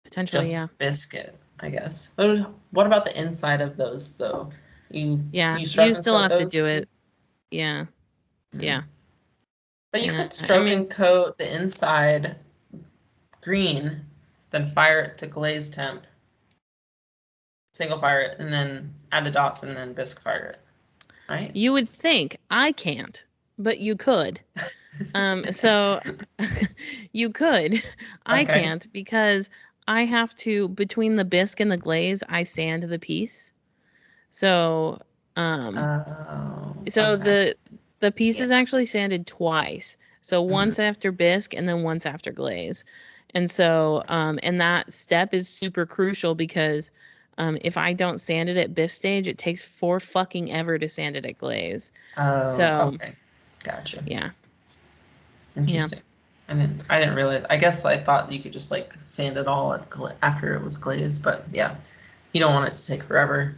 potentially just biscuit, I guess. But what about the inside of those though? You still have to do it. Yeah. Yeah. But you could stroke and coat the inside green, then fire it to glaze temp, single fire it, and then add the dots and then bisque fire it. Right? You would think. I can't, but you could. So you could. Okay. I can't because I have to, between the bisque and the glaze, I sand the piece. So the piece is actually sanded twice. So once after bisque and then once after glaze. And so and that step is super crucial because if I don't sand it at bisque stage, it takes fucking ever to sand it at glaze. Okay. Gotcha. Yeah. Interesting. Yeah. I didn't realize. I guess I thought you could just like sand it all after it was glazed, but yeah, you don't want it to take forever.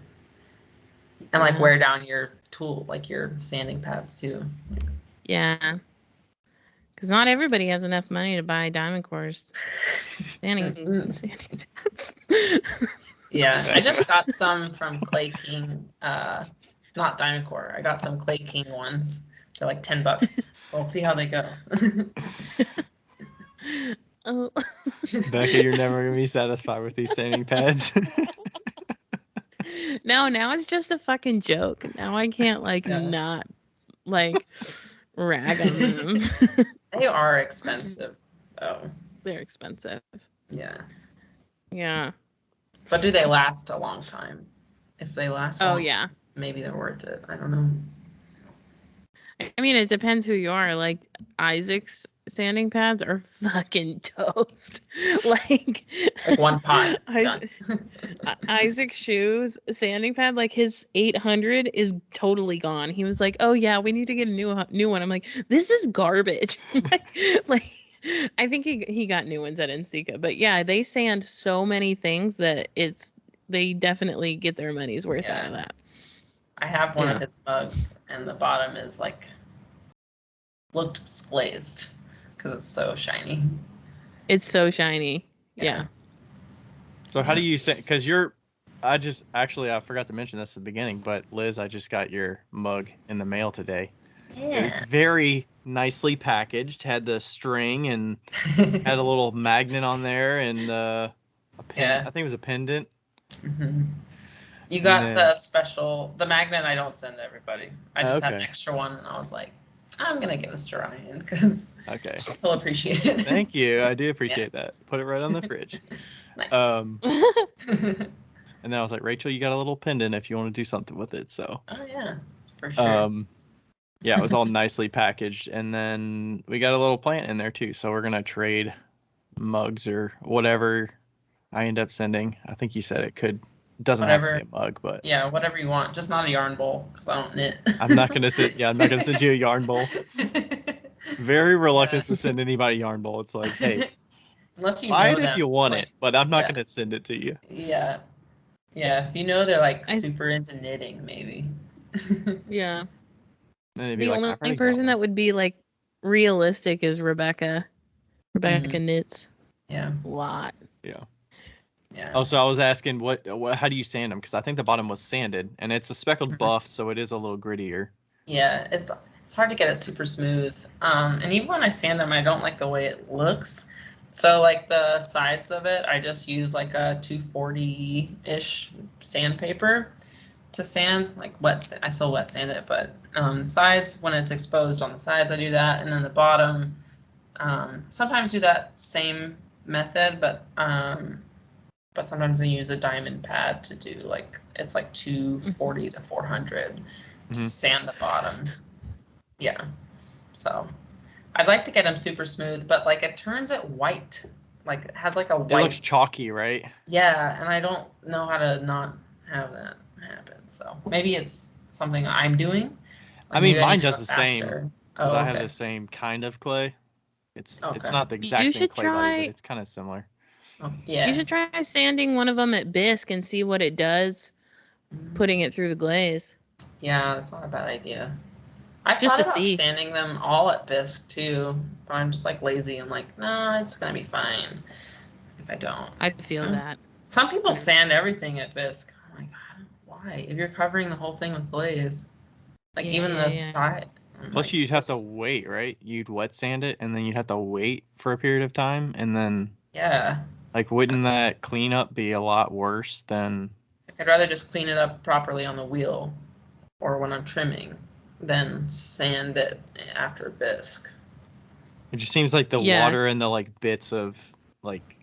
And like wear down your tool, like your sanding pads too. Yeah. Because not everybody has enough money to buy diamond cores. Sanding pads. Yeah, I just got some from Clay King, not diamond core. I got some Clay King ones. They're like $10. So we'll see how they go. Oh. Becca, you're never gonna be satisfied with these sanding pads. No, now it's just a fucking joke. Now I can't not like rag on them. They are expensive, though. They're expensive. Yeah. Yeah. But do they last a long time? If they last yeah. Maybe they're worth it. I don't know. I mean, it depends who you are. Like, Isaac's sanding pads are fucking toast. like one pot. Isaac's shoes sanding pad, like his 800 is totally gone. He was like, "Oh yeah, we need to get a new one." I'm like, "This is garbage." like I think he got new ones at Ensika, but yeah, they sand so many things that they definitely get their money's worth out of that. I have one of his mugs, and the bottom is looked glazed because it's so shiny. It's so shiny. Yeah. So how do you say? Because I forgot to mention this at the beginning, but Liz, I just got your mug in the mail today. Yeah. It was very nicely packaged. Had the string and had a little magnet on there and a pen. I think it was a pendant. Mm-hmm. You got the magnet. I don't send to everybody. I just had an extra one, and I was like, I'm gonna give this to Ryan because he'll appreciate it. Thank you. I do appreciate that. Put it right on the fridge. Nice. And then I was like, Rachel, you got a little pendant if you want to do something with it. So. Oh yeah, for sure. Yeah, it was all nicely packaged, and then we got a little plant in there too. So we're gonna trade mugs or whatever I end up sending. I think you said it doesn't have to be a mug, but yeah, whatever you want, just not a yarn bowl because I don't knit. I'm not gonna send you a yarn bowl. Very reluctant to send anybody a yarn bowl. It's like, hey, unless you Buy know it if them. you want Like, it, but I'm not yeah. going to send it to you. Yeah. Yeah. If you know they're like super into knitting, maybe. Yeah. The only person that would be like realistic is Rebecca. Rebecca knits. Yeah. A lot. Yeah. Yeah. Oh, so I was asking how do you sand them? Because I think the bottom was sanded, and it's a speckled buff, so it is a little grittier. Yeah, it's hard to get it super smooth. And even when I sand them, I don't like the way it looks. So like the sides of it, I just use like a 240-ish sandpaper to sand, like I still wet sand it, but the sides, when it's exposed on the sides, I do that, and then the bottom, sometimes do that same method, but sometimes I use a diamond pad to do it's like 240 to 400 to sand the bottom. Yeah. So I'd like to get them super smooth, but like it turns it white. Like it has like a white. It looks chalky, right? Yeah, and I don't know how to not have that happen. So maybe it's something I'm doing. I mean, mine does the same because I have the same kind of clay. It's not the exact same clay body, but it's kind of similar. Oh, yeah. You should try sanding one of them at bisque and see what it does, putting it through the glaze. Yeah, that's not a bad idea. I've just thought to about see. sanding them all at bisque too, but I'm just like lazy. I'm like, no, it's gonna be fine if I don't. I feel that. Some people sand everything at bisque. I'm like, why? If you're covering the whole thing with glaze, like even the side. Plus, you'd have to wait, right? You'd wet sand it, and then you'd have to wait for a period of time, and then like, wouldn't that cleanup be a lot worse than? I'd rather just clean it up properly on the wheel, or when I'm trimming, than sand it after bisque. It just seems like the water and the like bits of like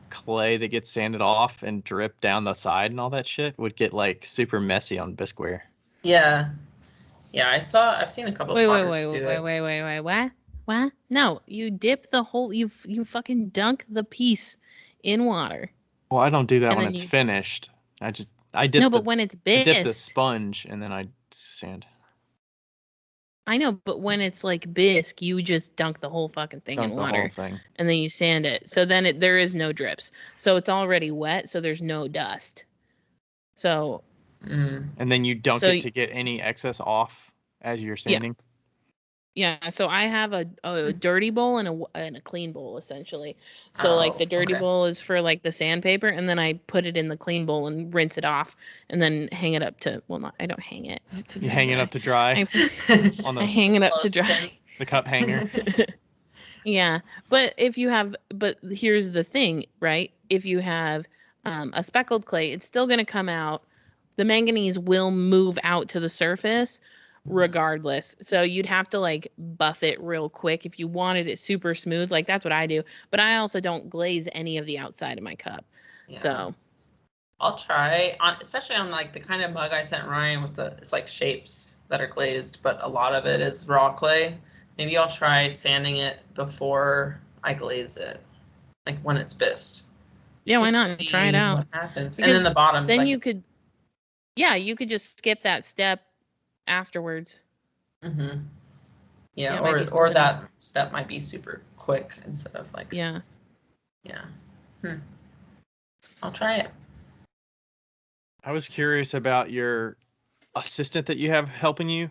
clay that gets sanded off and drip down the side and all that shit would get like super messy on bisqueware. Yeah. Yeah, I've seen a couple of potters do it. Wait, what? No, you dip the whole, you fucking dunk the piece in water. Well, I don't do that when it's finished. I dip but when it's bisque. I dip the sponge and then I sand. I know, but when it's like bisque, you just dunk the whole fucking thing in water. The whole thing. And then you sand it. So then there is no drips. So it's already wet, so there's no dust. So. And then you dunk it to get any excess off as you're sanding? Yeah, so I have a dirty bowl and a clean bowl, essentially. So like the dirty bowl is for like the sandpaper, and then I put it in the clean bowl and rinse it off, and then hang it up to, I don't hang it. You hang it up to dry? I hang it up to dry. The cup hanger? Yeah, but here's the thing, right? If you have a speckled clay, it's still going to come out. The manganese will move out to the surface regardless. So you'd have to like buff it real quick if you wanted it super smooth. Like that's what I do. But I also don't glaze any of the outside of my cup. Yeah. So I'll try especially on like the kind of mug I sent Ryan with it's like shapes that are glazed, but a lot of it is raw clay. Maybe I'll try sanding it before I glaze it, like when it's bisqued. Yeah, why not? Try it out. What happens? Because and then the bottom. Then you could just skip that step afterwards. Yeah, or that step might be super quick instead of like. Yeah. I'll try it. I was curious about your assistant that you have helping you.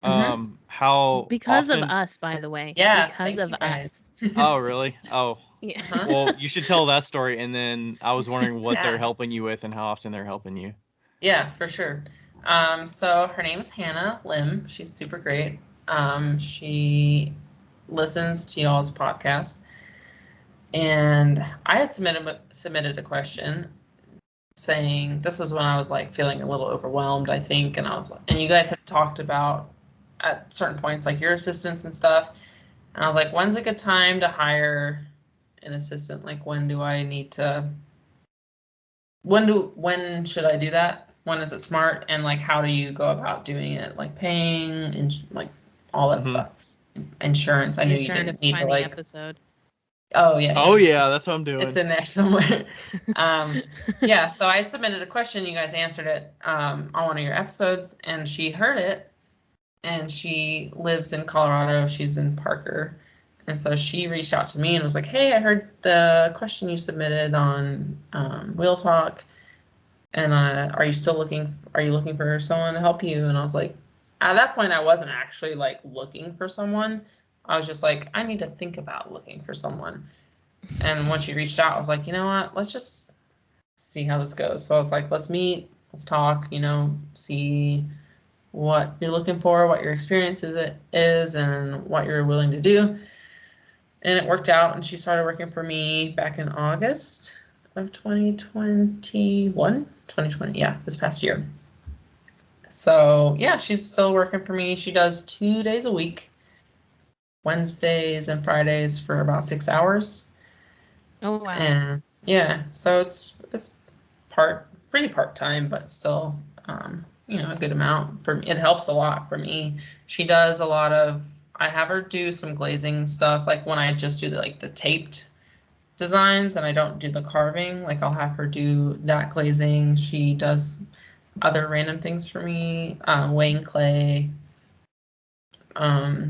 How because often... of us, by the way. Yeah, because of us. Oh, really? Oh. Yeah. Well, you should tell that story, and then I was wondering what they're helping you with and how often they're helping you. Yeah, for sure. So her name is Hannah Lim. She's super great. She listens to y'all's podcast, and I had submitted a question saying, this was when I was like feeling a little overwhelmed, I think, and you guys had talked about at certain points like your assistants and stuff, and I was like, when's a good time to hire an assistant? Like, when should I do that? When is it smart? And like, how do you go about doing it? Like paying and like all that stuff. Insurance. I knew you didn't need to like. Episode. Oh yeah. Oh yeah, that's what I'm doing. It's in there somewhere. Yeah. So I submitted a question. You guys answered it on one of your episodes, and she heard it. And she lives in Colorado. She's in Parker, And so she reached out to me and was like, hey, I heard the question you submitted on Wheel Talk. And are you looking for someone to help you? And I was like, at that point, I wasn't actually like looking for someone. I was just like, I need to think about looking for someone. And when she reached out, I was like, you know what? Let's just see how this goes. So I was like, let's meet, let's talk, see what you're looking for, what your experience is, and what you're willing to do. And it worked out, and she started working for me back in August of 2020, yeah, this past year. So yeah, she's still working for me. She does 2 days a week, Wednesdays and Fridays for about 6 hours. Oh wow. And yeah, so it's pretty part-time, but still a good amount for me. It helps a lot for me. She does a lot of, I have her do some glazing stuff, like when I just do the taped designs and I don't do the carving, like I'll have her do that glazing. She does other random things for me, weighing clay. I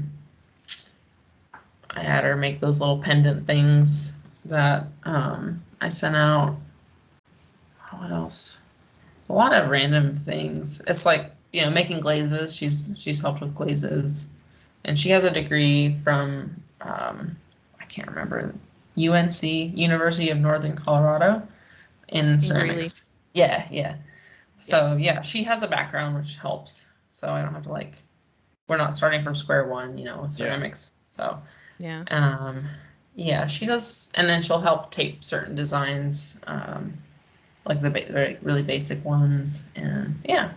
had her make those little pendant things that I sent out. What else? A lot of random things. It's like, making glazes. She's helped with glazes. And she has a degree from, I can't remember, UNC, University of Northern Colorado, in ceramics. Really? Yeah. So yeah, she has a background, which helps. So I don't have to we're not starting from square one, with ceramics. Yeah. So yeah, she does, and then she'll help tape certain designs, like the really basic ones, and yeah,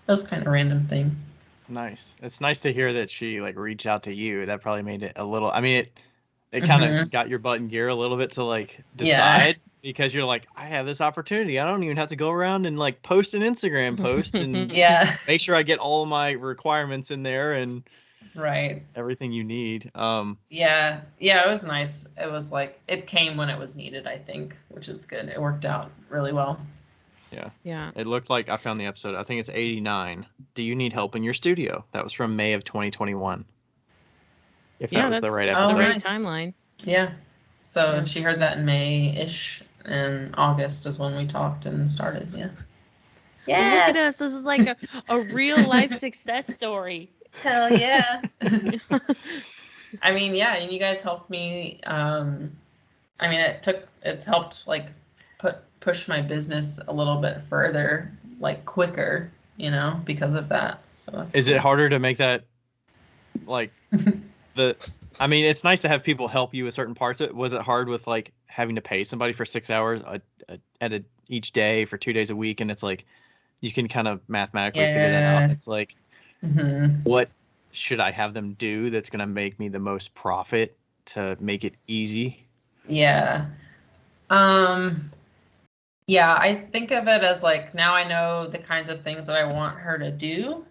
those kind of random things. Nice. It's nice to hear that she reached out to you. That probably made it a little, I mean, it kind of got your butt in gear a little bit to decide, because you're like, I have this opportunity. I don't even have to go around and post an Instagram post and make sure I get all of my requirements in there and everything you need. Yeah, it was nice. It was it came when it was needed, I think, which is good. It worked out really well. Yeah. It looked like I found the episode. I think it's 89. Do you need help in your studio? That was from May of 2021. If that was the right episode. The right timeline. Yeah. So if she heard that in May-ish, and August is when we talked and started. Yeah. Look at us. This is like a real life success story. Hell yeah. I mean, yeah, and you guys helped me. I mean, it's helped push my business a little bit further, quicker, because of that. So that's Is it harder to make that I mean, it's nice to have people help you with certain parts of it. Was it hard with having to pay somebody for 6 hours each day for 2 days a week? And it's you can kind of mathematically figure that out. It's what should I have them do that's going to make me the most profit to make it easy? Yeah. Yeah, I think of it as now I know the kinds of things that I want her to do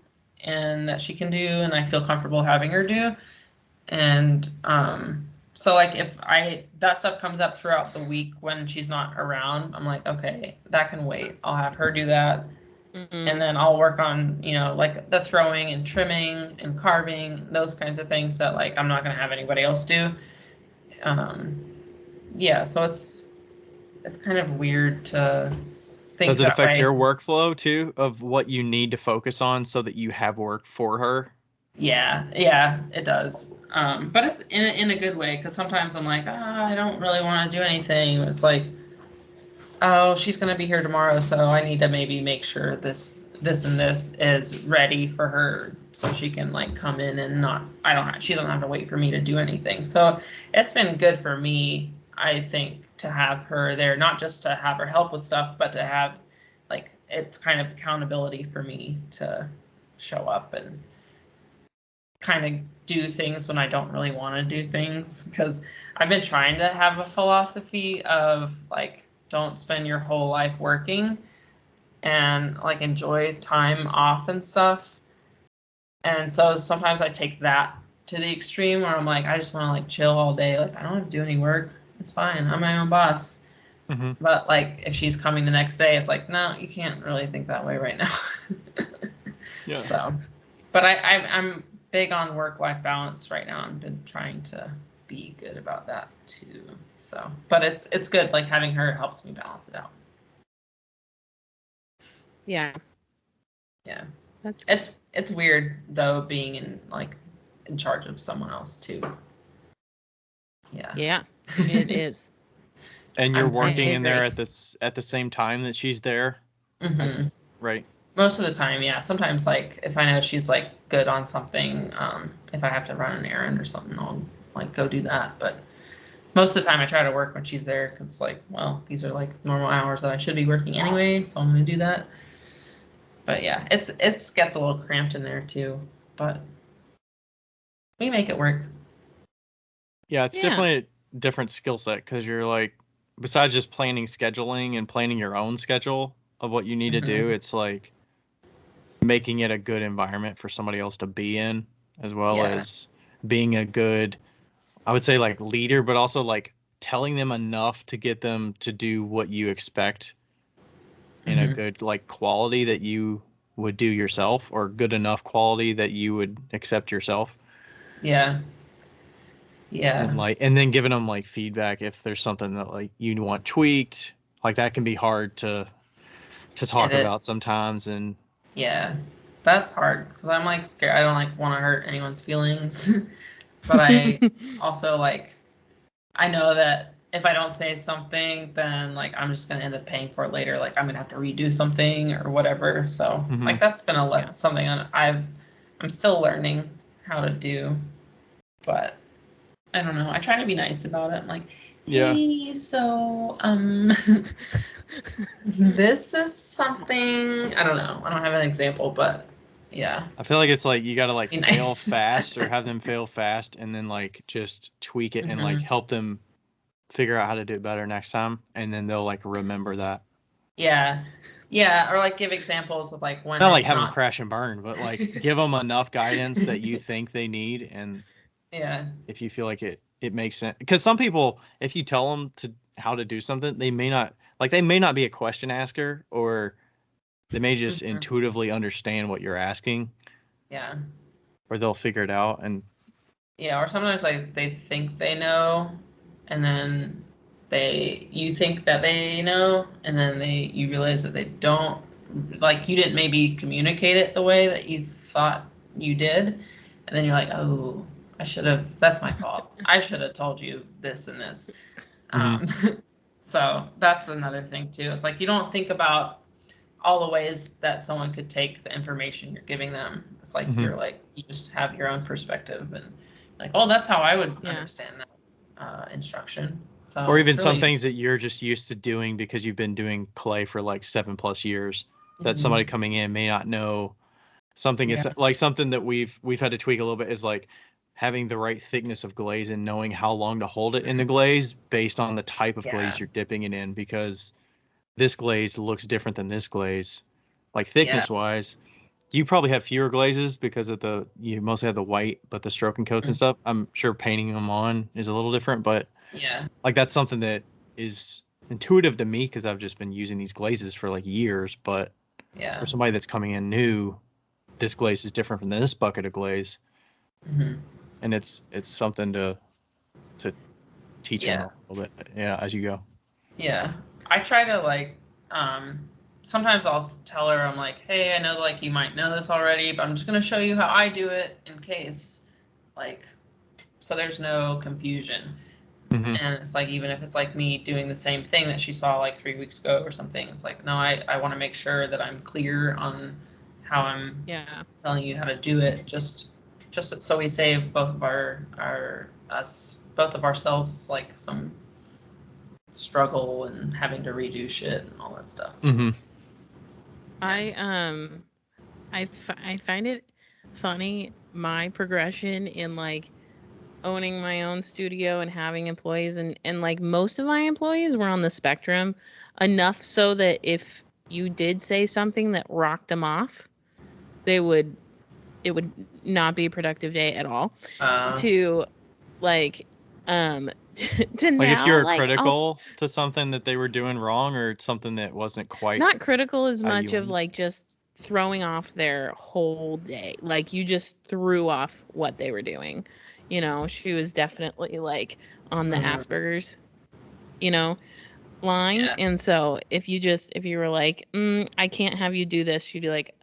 and that she can do, and I feel comfortable having her do. And so if that stuff comes up throughout the week when she's not around, I'm like, okay, that can wait. I'll have her do that. And then I'll work on, the throwing and trimming and carving, those kinds of things that I'm not going to have anybody else do. Yeah, so it's kind of weird to think. Does it affect your workflow too, of what you need to focus on so that you have work for her? Yeah, it does. But it's in a good way, because sometimes I'm like, I don't really want to do anything. It's oh, she's going to be here tomorrow, so I need to maybe make sure this and this is ready for her, so she can come in and she doesn't have to wait for me to do anything. So it's been good for me, I think, to have her there, not just to have her help with stuff, but to have it's kind of accountability for me to show up and kind of do things when I don't really want to do things, because I've been trying to have a philosophy of don't spend your whole life working, and enjoy time off and stuff. And so sometimes I take that to the extreme where I'm I just want to chill all day. I don't have to do any work. It's fine. I'm my own boss. Mm-hmm. But if she's coming the next day, it's no, you can't really think that way right now. Yeah. So, but I'm big on work-life balance right now. I've been trying to be good about that too. So, but it's good. Like having her helps me balance it out. Yeah. Yeah. It's weird though being in charge of someone else too. Yeah. Yeah, it is. And you're working in there at the same time that she's there, right? Most of the time, yeah. Sometimes, like if I know she's like good on something, if I have to run an errand or something, I'll like go do that. But most of the time, I try to work when she's there because, like, well, these are like normal hours that I should be working anyway, so I'm gonna do that. But yeah, it gets a little cramped in there too, but we make it work. Yeah, it's definitely a different skill set because you're like, besides just planning scheduling and planning your own schedule of what you need to do, it's like making it a good environment for somebody else to be in, as well as being a good, I would say, like leader, but also like telling them enough to get them to do what you expect in a good like quality that you would do yourself, or good enough quality that you would accept yourself. Yeah. And then giving them like feedback if there's something that like you want tweaked. Like that can be hard to talk about sometimes. And yeah, that's hard because I'm like scared. I don't like want to hurt anyone's feelings, but I also like I know that if I don't say something, then like I'm just gonna end up paying for it later. Like I'm gonna have to redo something or whatever. So like that's been something I'm still learning how to do, but I don't know. I try to be nice about it. I'm like, hey, so this is something. I don't know. I don't have an example, but yeah. I feel like it's like you gotta like be fail nice. fast or have them fail fast, and then like just tweak it and like help them figure out how to do it better next time, and then they'll like remember that. Yeah, or like give examples of like when not like have them crash and burn, but like give them enough guidance that you think they need, and if you feel like it makes sense. Because some people, if you tell them to how to do something, they may not be a question asker, or they may just intuitively understand what you're asking. Yeah. Or they'll figure it out. And or sometimes like they think they know, and then you think that they know, and then you realize that they don't. Like you didn't maybe communicate it the way that you thought you did, and then you're like, oh, I should have. That's my fault. I should have told you this and this. So that's another thing too. It's like you don't think about all the ways that someone could take the information you're giving them. It's like you're like you just have your own perspective and like, oh, that's how I would understand that instruction. So or even some things that you're just used to doing because you've been doing clay for like 7+ years that somebody coming in may not know. Something is like something that we've had to tweak a little bit is like having the right thickness of glaze and knowing how long to hold it in the glaze based on the type of glaze you're dipping it in, because this glaze looks different than this glaze, like thickness wise. You probably have fewer glazes because of you mostly have the white, but the stroke and coats and stuff, I'm sure painting them on is a little different, but like that's something that is intuitive to me because I've just been using these glazes for like years. But for somebody that's coming in new, this glaze is different from this bucket of glaze, and it's something to teach them a little bit, as you go. I try to like sometimes I'll tell her, I'm like, hey, I know like you might know this already, but I'm just gonna show you how I do it in case, like, so there's no confusion. And it's like, even if it's like me doing the same thing that she saw like 3 weeks ago or something, it's like, no, I want to make sure that I'm clear on how I'm telling you how to do it, just so we save both of both of ourselves like some struggle and having to redo shit and all that stuff. I find it funny, my progression in like owning my own studio and having employees, and like most of my employees were on the spectrum enough so that if you did say something that rocked them off, it would not be a productive day at all. To like to like now, if you're like, critical to something that they were doing wrong or something that wasn't quite not critical as much of like just throwing off their whole day, like you just threw off what they were doing, You know, she was definitely like on the Asperger's, you know, line. Yeah. And so if you were like, I can't have you do this, she'd be like,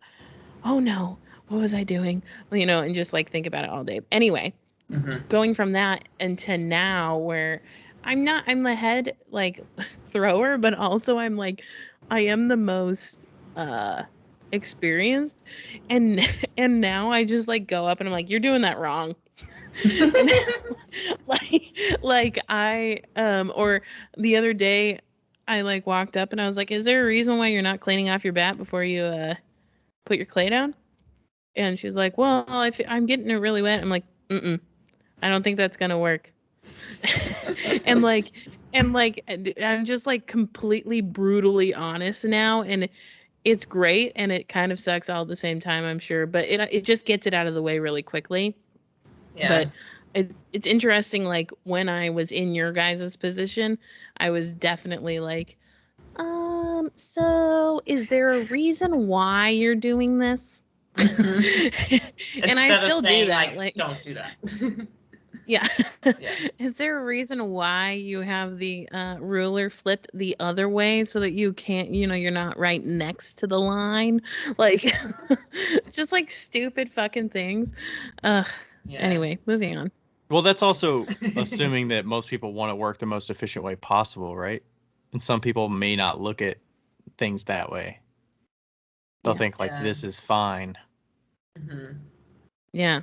oh no, what was I doing? Well, you know, and just like think about it all day. Anyway, going from that into now where I'm the head like thrower, but also I'm like, I am the most experienced, and now I just like go up and I'm like, you're doing that wrong. And, like I or the other day I like walked up and I was like, is there a reason why you're not cleaning off your bat before you put your clay down? And she was like, well, if I'm getting it really wet. I'm like, I don't think that's gonna work. and like I'm just like completely brutally honest now, and it's great and it kind of sucks all at the same time, I'm sure, but it just gets it out of the way really quickly. Yeah. But it's interesting, like when I was in your guys' position, I was definitely like, so is there a reason why you're doing this? And I still do that. Like, don't do that. Yeah. Is there a reason why you have the ruler flipped the other way so that you can't, you know, you're not right next to the line? Like, just like stupid fucking things. Anyway, moving on. Well, that's also assuming that most people want to work the most efficient way possible, right? And some people may not look at things that way. They'll think like, this is fine. Yeah.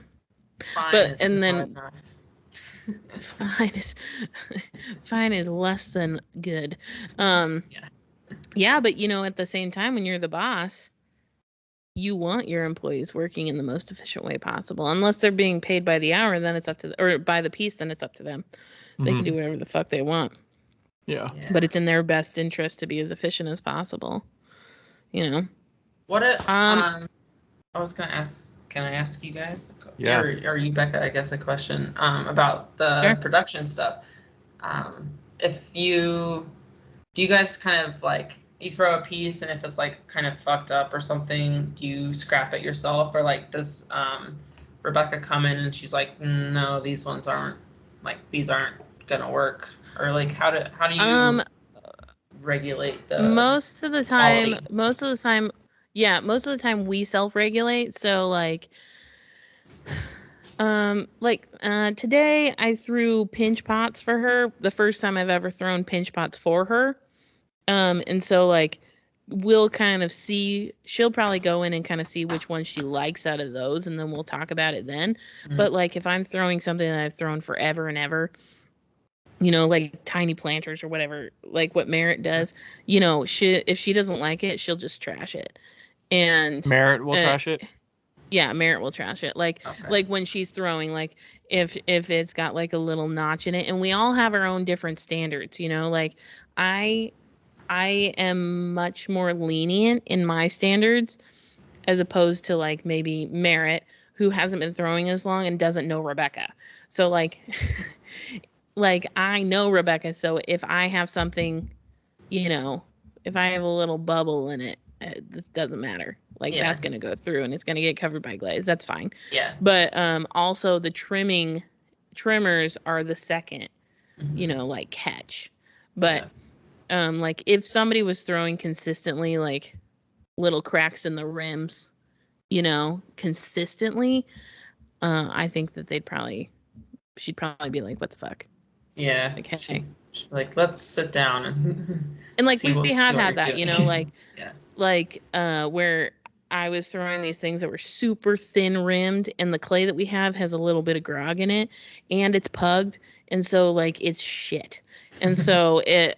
Fine, but and then fine is less than good. Yeah, but you know, at the same time, when you're the boss, you want your employees working in the most efficient way possible. Unless they're being paid by the hour, then it's up to or by the piece, then it's up to them. They can do whatever the fuck they want. Yeah. But it's in their best interest to be as efficient as possible. You know. What I was gonna ask. Can I ask you guys? Yeah. Or you, Becca? I guess a question about the production stuff. If do you guys kind of like, you throw a piece and if it's like kind of fucked up or something, do you scrap it yourself, or like does Rebecca come in and she's like, no, these ones aren't, like these aren't gonna work, or like how do you regulate the most of the time quality? most of the time we self-regulate. So like today I threw pinch pots for her, the first time I've ever thrown pinch pots for her. And so like we'll kind of see, she'll probably go in and kind of see which ones she likes out of those, and then we'll talk about it then. But like if I'm throwing something that I've thrown forever and ever, you know, like tiny planters or whatever, like what Merritt does, you know, if she doesn't like it, she'll just trash it. And Merritt will trash it? Yeah, Merritt will trash it. Like like when she's throwing, like if it's got like a little notch in it, and we all have our own different standards, you know, like I am much more lenient in my standards as opposed to like maybe Merritt, who hasn't been throwing as long and doesn't know Rebecca. So like like I know Rebecca, so if I have something, you know, if I have a little bubble in it, it doesn't matter. Like that's going to go through and it's going to get covered by glaze. That's fine. Yeah. But also the trimmers are the second, you know, like catch. But like if somebody was throwing consistently like little cracks in the rims, you know, consistently, I think that she'd probably be like, what the fuck? Yeah. Like, hey. Like, let's sit down and like we have had that, you know, like like where I was throwing these things that were super thin rimmed, and the clay that we have has a little bit of grog in it, and it's pugged, and so like it's shit. And so it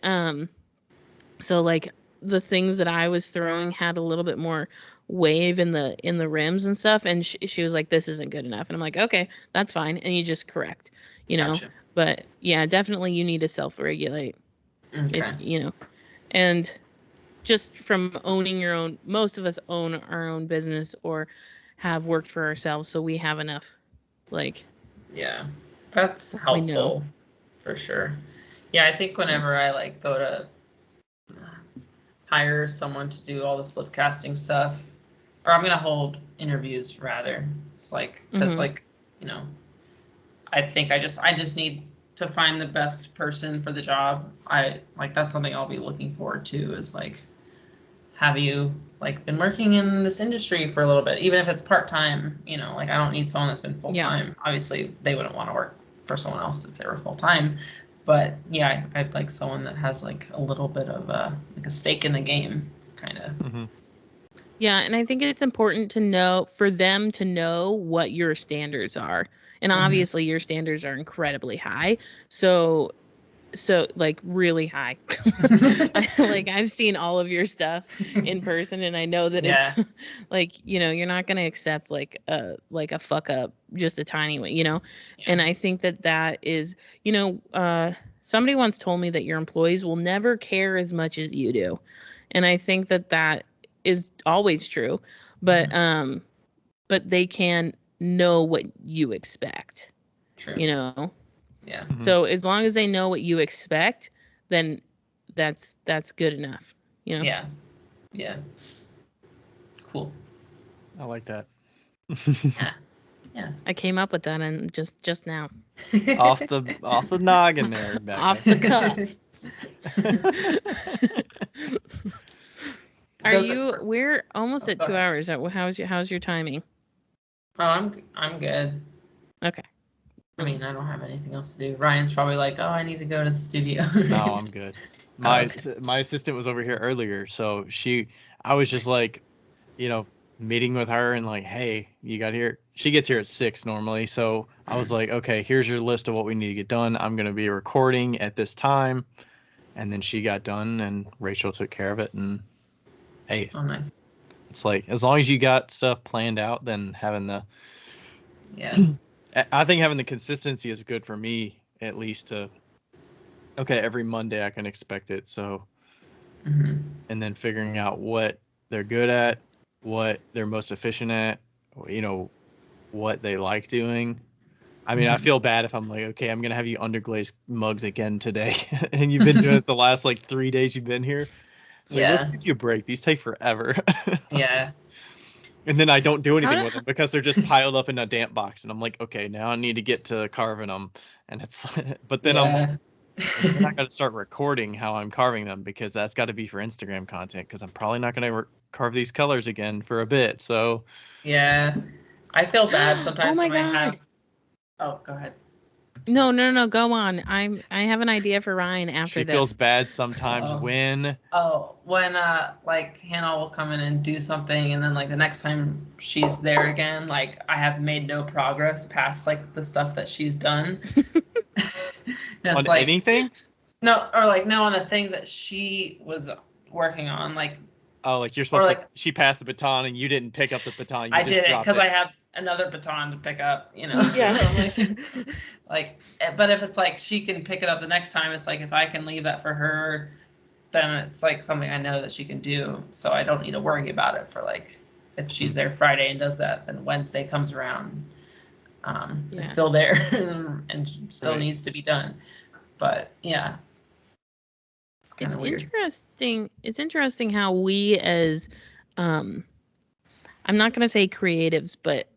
so like the things that I was throwing had a little bit more wave in the rims and stuff, and she was like, this isn't good enough, and I'm like, okay, that's fine, and you just correct, you know. Gotcha. But yeah, definitely you need to self-regulate. If you know, and just from owning your own, most of us own our own business or have worked for ourselves, so we have enough, like, yeah, that's helpful for sure. Yeah, I think whenever I like go to hire someone to do all the slip casting stuff, or I'm gonna hold interviews rather, it's like because like, you know, I think I just need to find the best person for the job. That's something I'll be looking forward to, is like, have you like been working in this industry for a little bit, even if it's part-time, like I don't need someone that's been full-time. Obviously they wouldn't want to work for someone else if they were full-time, but yeah, I'd like someone that has like a little bit of a stake in the game, kind of. Mm-hmm. Yeah, and I think it's important for them to know what your standards are. And obviously your standards are incredibly high. So like really high. Like I've seen all of your stuff in person, and I know that it's like, you're not going to accept like a fuck up just a tiny way, And I think that is, somebody once told me that your employees will never care as much as you do. And I think that is always true, but they can know what you expect. True. Yeah. Mm-hmm. So as long as they know what you expect, then that's good enough. Yeah. Cool. I like that. Yeah. I came up with that and just now. off the noggin there, Becca. Off the cuff. We're almost at 2 hours. How's your timing? Oh, I'm good. Okay. I mean, I don't have anything else to do. Ryan's probably like, oh, I need to go to the studio. No, I'm good. My assistant was over here earlier, so I was just like, meeting with her and like, hey, you got here. She gets here at 6 normally, so I was like, okay, here's your list of what we need to get done. I'm gonna be recording at this time, and then she got done, and Rachel took care of it. And hey, oh, nice. It's like, as long as you got stuff planned out, then having the I think having the consistency is good for me, at least, to every Monday I can expect it. So, and then figuring out what they're good at, what they're most efficient at, what they like doing. I mean, I feel bad if I'm like, okay, I'm going to have you underglaze mugs again today. And you've been doing it the last like 3 days you've been here. It's like, let's give you a break. These take forever. Yeah. And then I don't do anything with them because they're just piled up in a damp box. And I'm like, okay, now I need to get to carving them. And it's, but then I'm like, I'm not going to start recording how I'm carving them, because that's got to be for Instagram content, because I'm probably not going to carve these colors again for a bit. So yeah, I feel bad sometimes when I have. Oh, go ahead. No, go on. I have an idea for Ryan after this. She feels bad sometimes when like Hannah will come in and do something, and then like the next time she's there again, like I have made no progress past like the stuff that she's done. On like, anything? No, or like no, on the things that she was working on, like. Oh, like you're supposed to. She passed the baton and you didn't pick up the baton. I didn't, because I have another baton to pick up. Yeah. So like, but if it's like she can pick it up the next time, it's like if I can leave that for her, then it's like something I know that she can do. So I don't need to worry about it for like, if she's there Friday and does that, then Wednesday comes around, it's still there and still needs to be done. But yeah. It's interesting. It's interesting how we as, I'm not going to say creatives, but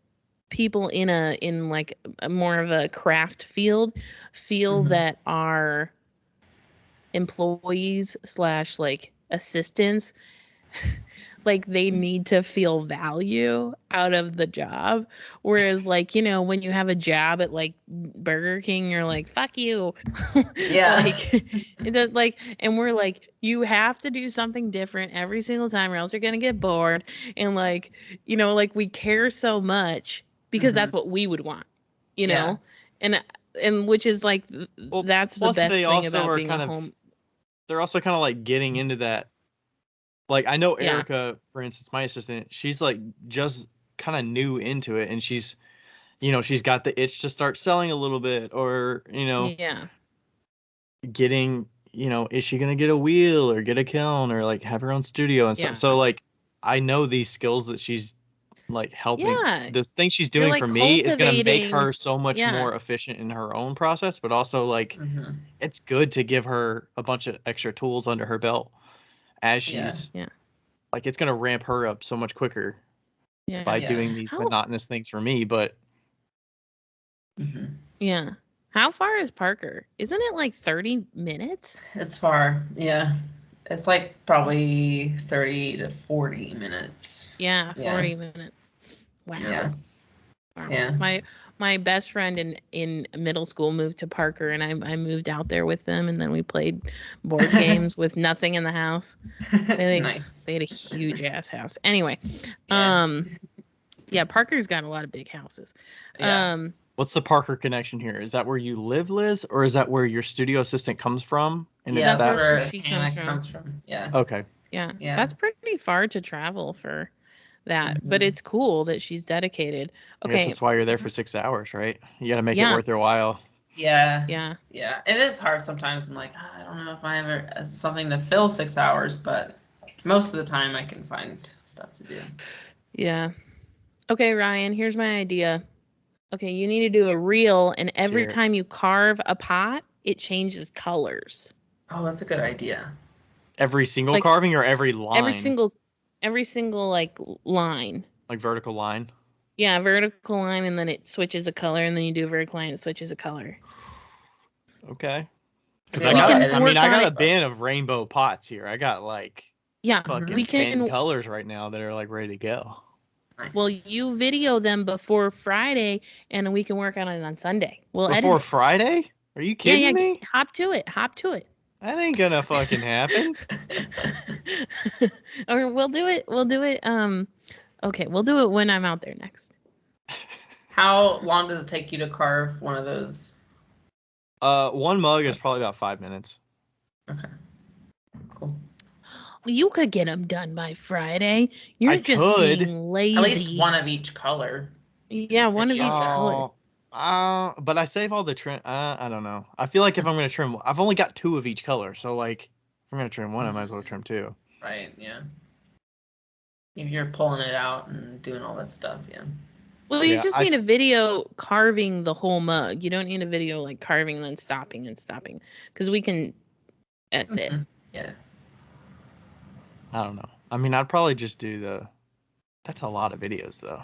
people in like a more of a craft field feel that our employees / like assistants, like they need to feel value out of the job. Whereas like, when you have a job at like Burger King, you're like, fuck you. Yeah. And we're like, you have to do something different every single time or else you're going to get bored. And like, like we care so much because that's what we would want, and which is like, that's the best thing about being a home. They're also kind of like getting into that. Like, I know Erica, for instance, my assistant, she's like just kind of new into it, and she's got the itch to start selling a little bit, or, getting, is she going to get a wheel or get a kiln or like have her own studio and stuff. So like, I know these skills that she's like helping. The thing she's doing for me is going to make her so much more efficient in her own process, but also like, it's good to give her a bunch of extra tools under her belt as she's like, it's going to ramp her up so much quicker by doing these monotonous things for me. But Yeah. How far is Parker? Isn't it like 30 minutes? It's far. Yeah. It's like probably 30 to 40 minutes. Yeah, 40 minutes. Wow. Yeah. Wow. Yeah. My best friend in middle school moved to Parker, and I moved out there with them, and then we played board games with nothing in the house. Nice. They had a huge ass house. Anyway, Yeah. yeah, Parker's got a lot of big houses. Yeah. What's the Parker connection here? Is that where you live, Liz, or is that where your studio assistant comes from? And yeah, that's where she comes from. Yeah. Okay. Yeah. That's pretty far to travel for that, but it's cool that she's dedicated. Okay. I guess that's why you're there for 6 hours, right? You got to make it worth your while. Yeah. Yeah. Yeah. It is hard sometimes. I'm like, I don't know if I ever something to fill 6 hours, but most of the time I can find stuff to do. Yeah. Okay, Ryan, here's my idea. Okay, you need to do a reel, and every time you carve a pot, it changes colors. Oh, that's a good idea. Every single carving or every line? Every single like line. Like vertical line? Yeah, vertical line, and then it switches a color, and then you do a vertical line, it switches a color. Okay. Because I got a bin of rainbow pots here. I got like fucking 10 colors right now that are like ready to go. Nice. Well, you video them before Friday, and we can work on it on Sunday. Before Friday? Are you kidding me? Hop to it. That ain't gonna fucking happen. Or we'll do it. Okay, we'll do it when I'm out there next. How long does it take you to carve one of those? One mug is probably about 5 minutes. Okay. Cool. Well, you could get them done by Friday. You're just being lazy. At least one of each color. Yeah, one of each color. But I save all the trim. I don't know. I feel like if I'm gonna trim, I've only got 2 of each color. So like, if I'm gonna trim one, I might as well trim 2. Right. Yeah. If you're pulling it out and doing all that stuff, yeah. Well, you just need a video carving the whole mug. You don't need a video like carving and then stopping, because we can edit it. Yeah. I don't know. I mean, I'd probably just do that's a lot of videos, though.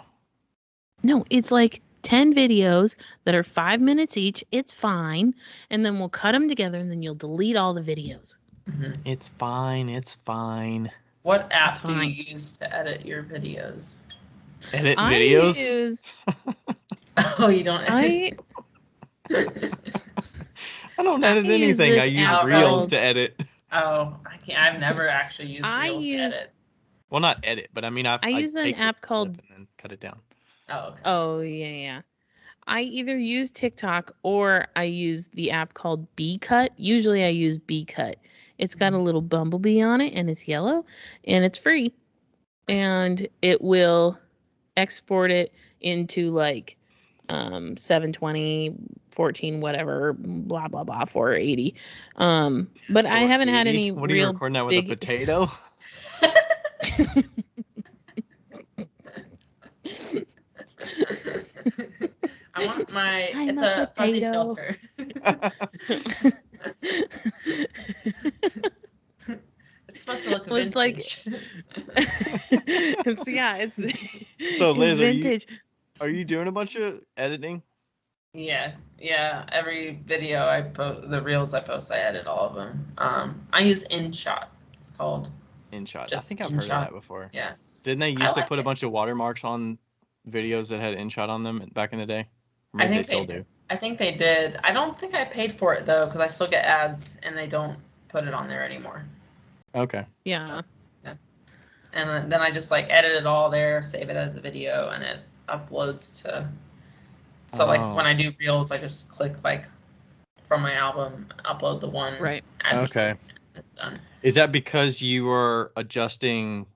No, it's like 10 videos that are 5 minutes each. It's fine. And then we'll cut them together, and then you'll delete all the videos. Mm-hmm. It's fine. What app do you use to edit your videos? Edit videos? Oh, you don't edit? I don't edit anything. I use Reels to edit. Oh, I can't. I've never actually used Reels to edit. Well, not edit, but I mean, I use an app called and then cut it down. Oh, okay. Oh, yeah. I either use TikTok or I use the app called Cut. Usually I use Cut. It's got a little bumblebee on it, and it's yellow, and it's free. And it will export it into like 720, 14, whatever, blah, blah, blah, 480. But I haven't had any What are you recording that with, a potato? I want it's a fuzzy filter. It's supposed to look vintage. It's so Liz, vintage. Are you doing a bunch of editing? Yeah. Every video I post, the reels I post, I edit all of them. I use InShot. It's called InShot. I think I've heard of that before. Yeah. Didn't they used to put a bunch of watermarks on videos that had InShot on them back in the day? Or maybe they still do. I think they did. I don't think I paid for it though, because I still get ads, and they don't put it on there anymore. Okay. Yeah. And then I just like edit it all there, save it as a video, and it uploads to. So like when I do reels, I just click like from my album, upload the one. Right. Okay. It's done. Is that because you are adjusting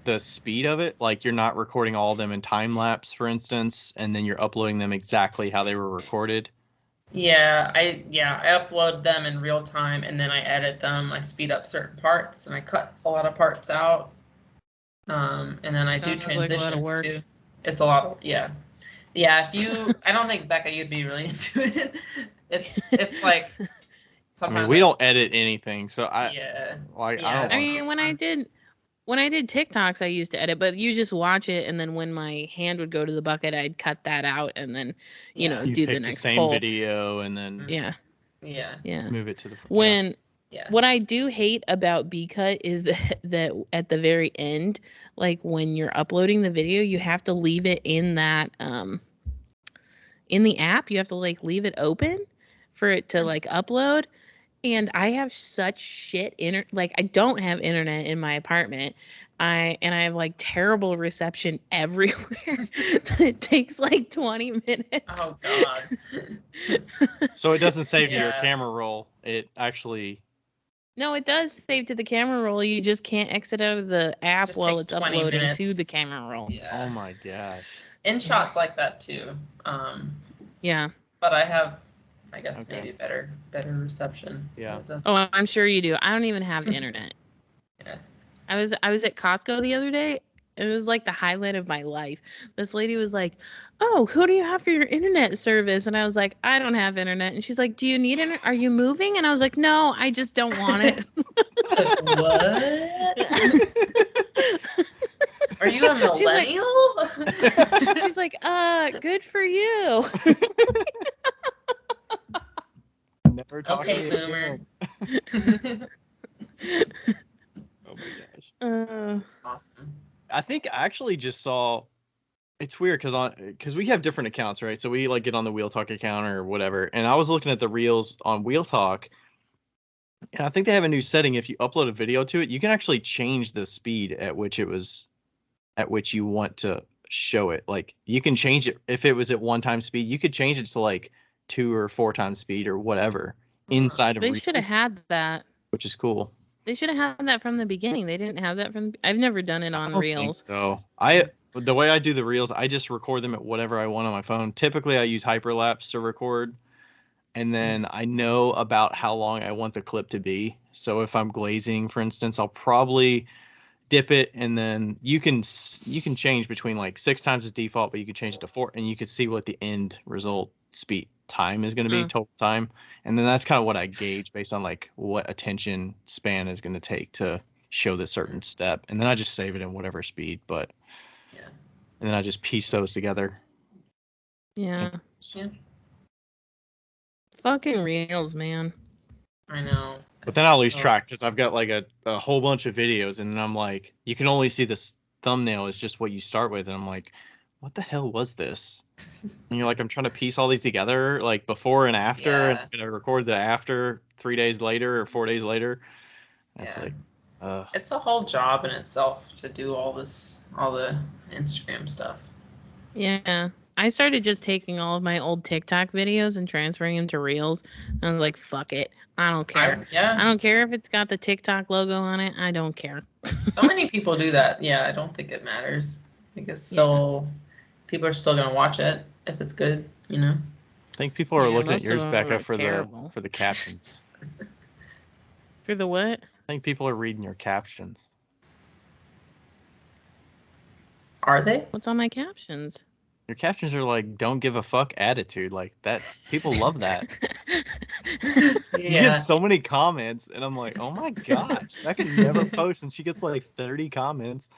the speed of it? Like you're not recording all of them in time lapse, for instance, and then you're uploading them exactly how they were recorded? Yeah, I upload them in real time, and then I edit them. I speed up certain parts, and I cut a lot of parts out. And then I do transitions too. It's a lot of Yeah. If you, I don't think Becca, you'd be really into it. It's like. I mean, we don't edit anything, so I don't. I mean, when I did when I did TikToks, I used to edit, but you just watch it, and then when my hand would go to the bucket, I'd cut that out, and then Yeah. know You do pick the next same poll. video and then Yeah, Yeah. move it to the front. when Yeah. what I do hate about B-Cut is that at the very end, like when you're uploading the video, you have to leave it in that in the app. You have to like leave it open for it to like upload. And I have such shit like I don't have internet in my apartment. I have like terrible reception everywhere. It takes like 20 minutes. Oh God. So it doesn't save to your camera roll. It actually. No, it does save to the camera roll. You just can't exit out of the app Just while takes it's 20 uploading minutes. to the camera roll. Yeah. Oh my gosh. InShot's like that too. Yeah. But I have, I guess, maybe better reception. Yeah. Oh, I'm sure you do. I don't even have internet. Yeah. I was at Costco the other day. It was like the highlight of my life. This lady was like, "Oh, who do you have for your internet service?" And I was like, "I don't have internet." And she's like, "Do you need internet? Are you moving?" And I was like, "No, I just don't want it." Like, what? Are you a millennial? She's like, good for you. Never talk Okay, to boomer. Oh my gosh. Awesome. I think I actually just saw. It's weird because we have different accounts, right? So we like get on the Wheel Talk account or whatever, and I was looking at the reels on Wheel Talk, and I think they have a new setting. If you upload a video to it, you can actually change the speed at which you want to show it. Like you can change it if it was at 1 time speed, you could change it to like 2 or 4 times speed or whatever inside of They reels, should have had that. which is cool. They should have had that from the beginning. They didn't have that from. I've never done it on reels. So the way I do the reels, I just record them at whatever I want on my phone. Typically, I use Hyperlapse to record, and then I know about how long I want the clip to be. So if I'm glazing, for instance, I'll probably dip it, and then you can change between like 6 times as default, but you can change it to 4, and you can see what the end result speed time is going to be, total time. And then that's kind of what I gauge based on like what attention span is going to take to show this certain step, and then I just save it in whatever speed. But and then I just piece those together. Yeah. Fucking reels, man. I know. But then I'll lose track because I've got like a whole bunch of videos, and then I'm like, you can only see this thumbnail is just what you start with, and I'm like, what the hell was this? And you're like, I'm trying to piece all these together, like before and after, and I'm gonna record the after 3 days later or 4 days later. It's like, it's a whole job in itself to do all the Instagram stuff. Yeah. I started just taking all of my old TikTok videos and transferring them to reels. I was like, fuck it. I don't care. I don't care if it's got the TikTok logo on it. I don't care. So many people do that. Yeah, I don't think it matters. I think it's still, people are still going to watch it if it's good, you know? I think people are looking at yours, Becca, for the captions. For the what? I think people are reading your captions. Are they? What's on my captions? Your captions are like, don't give a fuck attitude. Like that. People love that. You get so many comments, and I'm like, oh my gosh, Becca never posts, and she gets like 30 comments.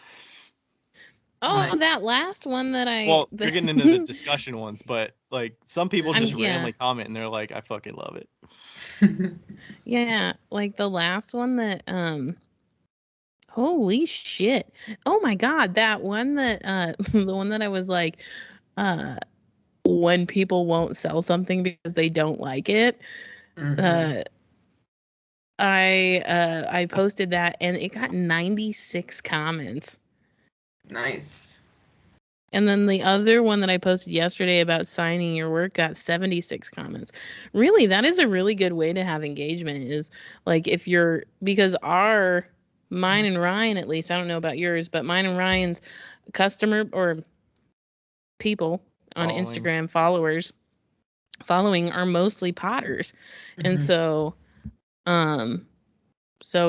Oh, that last one that I... Well, you're getting into the discussion ones, but like some people just randomly comment, and they're like, I fucking love it. Yeah, like the last one that... Holy shit. Oh my God, that one that... the one that I was like... when people won't sell something because they don't like it. I posted that, and it got 96 comments. Nice. And then the other one that I posted yesterday about signing your work got 76 comments. Really, that is a really good way to have engagement, is like if you're, because mine and Ryan, at least, I don't know about yours, but mine and Ryan's customer or people on Instagram following are mostly potters. And so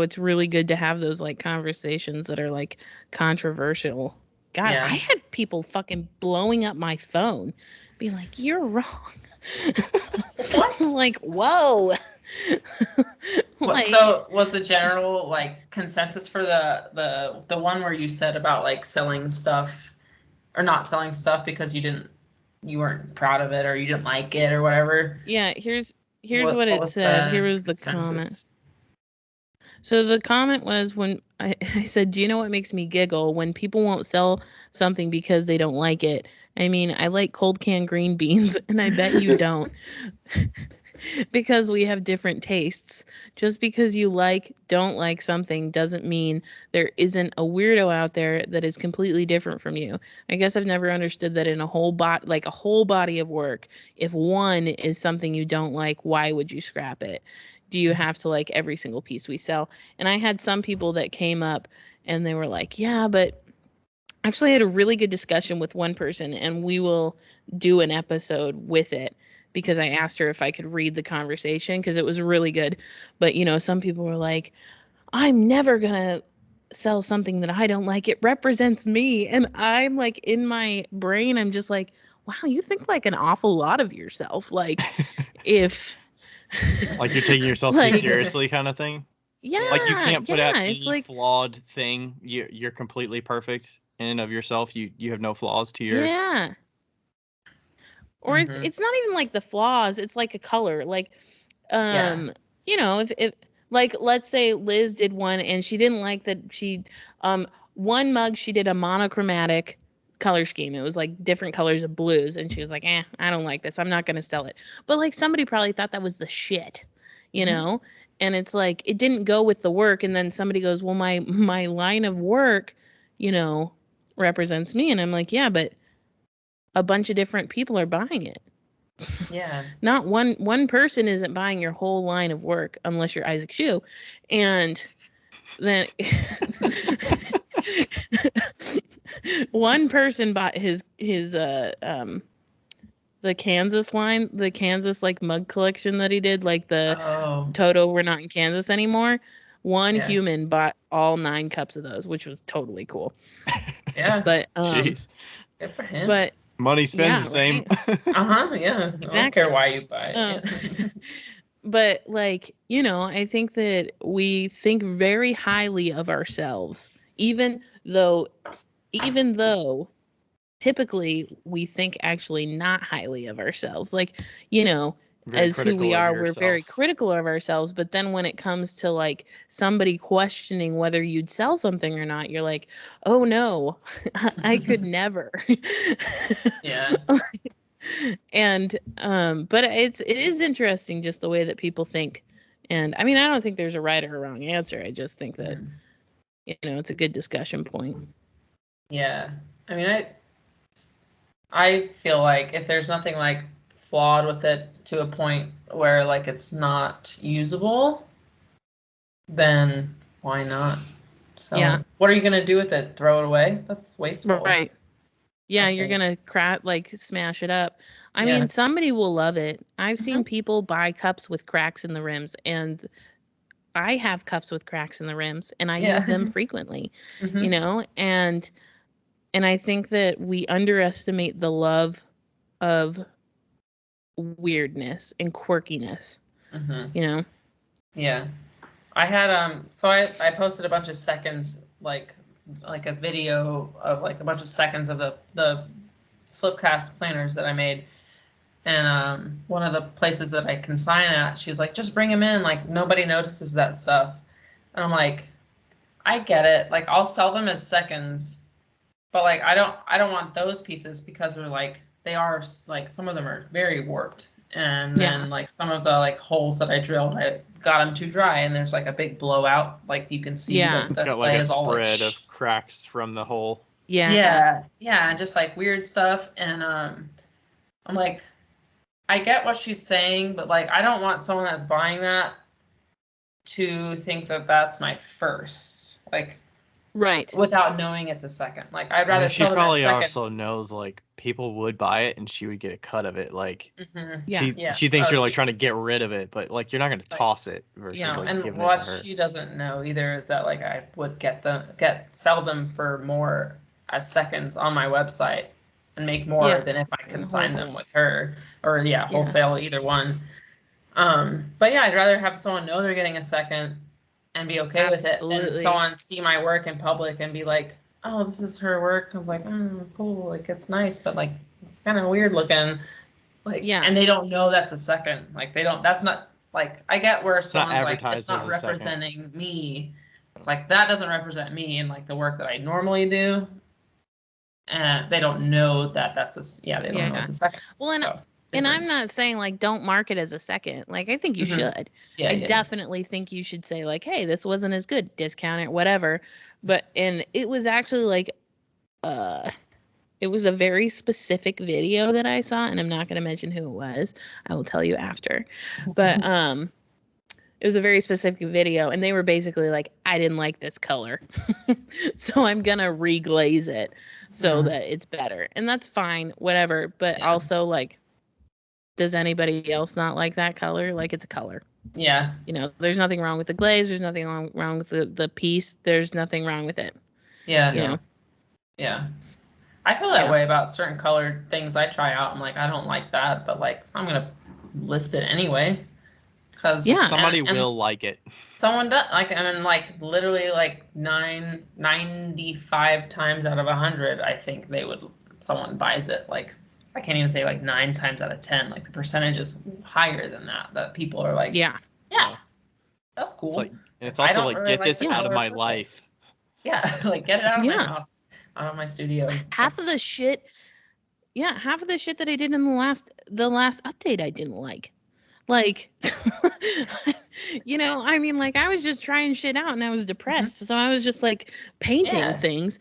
it's really good to have those like conversations that are like controversial. God, I had people fucking blowing up my phone, being like, "You're wrong." What? I'm like, whoa. So was the general like consensus for the one where you said about like selling stuff or not selling stuff because you weren't proud of it or you didn't like it or whatever? Yeah, here's what it said. Here was the comment. So the comment was when I said, do you know what makes me giggle? When people won't sell something because they don't like it. I mean, I like cold canned green beans, and I bet you don't. Because we have different tastes. Just because you don't like something doesn't mean there isn't a weirdo out there that is completely different from you. I guess I've never understood that in a whole body of work, if one is something you don't like, why would you scrap it? Do you have to like every single piece we sell? And I had some people that came up and they were like, yeah, but actually I had a really good discussion with one person, and we will do an episode with it because I asked her if I could read the conversation because it was really good. But, some people were like, I'm never going to sell something that I don't like. It represents me. And I'm like, in my brain, I'm just like, wow, you think like an awful lot of yourself. Like if like you're taking yourself too seriously kind of thing. Yeah. Like you can't put out any flawed thing. You're completely perfect in and of yourself. You have no flaws to your. Yeah. Or it's not even like the flaws. It's like a color. Like, if like, let's say Liz did one and she didn't like that one mug, she did a monochromatic color scheme. It was like different colors of blues. And she was like, I don't like this. I'm not going to sell it. But like somebody probably thought that was the shit, you know? And it's like, it didn't go with the work. And then somebody goes, well, my line of work, represents me. And I'm like, yeah, but a bunch of different people are buying it. Yeah. Not one person isn't buying your whole line of work unless you're Isaac Shue. And then one person bought his the Kansas line, the Kansas like mug collection that he did, like the Toto, we're not in Kansas anymore. One human bought all 9 cups of those, which was totally cool. Yeah. But jeez. Good for him. But money spends the same. Right? Yeah. Exactly. I don't care why you buy it. But like, I think that we think very highly of ourselves, even though typically we think actually not highly of ourselves. Like, as who we are, we're very critical of ourselves. But then when it comes to like somebody questioning whether you'd sell something or not, you're like, oh no, I could never. Yeah. And but it is interesting just the way that people think. And I mean, I don't think there's a right or a wrong answer. I just think that it's a good discussion point. Yeah. I mean, I feel like if there's nothing like flawed with it to a point where like it's not usable, then why not? So what are you gonna do with it? Throw it away? That's wasteful. Right. Yeah, you're gonna smash it up. I mean, somebody will love it. I've seen people buy cups with cracks in the rims, and I have cups with cracks in the rims, and I use them frequently. And I think that we underestimate the love of weirdness and quirkiness. Yeah. I had so I posted a bunch of seconds like a video of like a bunch of seconds of the slipcast planners that I made. And one of the places that I consign at, she's like, just bring them in, like nobody notices that stuff. And I'm like, I get it. Like I'll sell them as seconds, but like I don't want those pieces because they are like some of them are very warped. And then like some of the like holes that I drilled, I got them too dry, and there's like a big blowout. Like you can see that it's got like a spread of cracks from the hole. Yeah, just like weird stuff. And I'm like, I get what she's saying, but like I don't want someone that's buying that to think that that's my first, like, right, without knowing it's a second. Like I'd rather sell them as seconds. She probably also knows like people would buy it and she would get a cut of it. Like she thinks you're like trying to get rid of it, but like you're not going to toss it versus like and giving what it to her. She doesn't know either is that like I would sell them for more as seconds on my website and make more than if I consign them with her or wholesale, either one. But yeah, I'd rather have someone know they're getting a second and be okay with it than someone see my work in public and be like, oh, this is her work. I'm like, oh, cool. Like, it's nice, but like, it's kind of weird looking. Like, and they don't know that's a second. Like, that's not, like, I get where someone's like, it's not representing me. It's like, that doesn't represent me and like the work that I normally do. And they don't know that that's they don't know it's a second. Well, and I'm not saying like don't mark it as a second. Like I think you should. I definitely think you should say like, hey, this wasn't as good, discount it, whatever. And it was actually like it was a very specific video that I saw, and I'm not going to mention who it was. I will tell you after. But it was a very specific video, and they were basically like, I didn't like this color. So I'm going to reglaze it so that it's better. And that's fine, whatever. But also, like, does anybody else not like that color? Like, it's a color. Yeah. You know, there's nothing wrong with the glaze. There's nothing wrong with the piece. There's nothing wrong with it. Yeah. You know? Yeah. I feel that way about certain colored things I try out. I'm like, I don't like that, but like, I'm going to list it anyway. Because somebody will like it. Someone does. Like, I mean, like, literally, like, 95 times out of 100, I think someone buys it. Like, I can't even say, like, 9 times out of 10. Like, the percentage is higher than that people are like, yeah, that's cool. It's also like, get this out of my life. Yeah, like, get it out of my house, out of my studio. Half of the shit that I did in the last update I didn't like. Like, you know, I mean, like, I was just trying shit out and I was depressed. So I was just, like, painting things.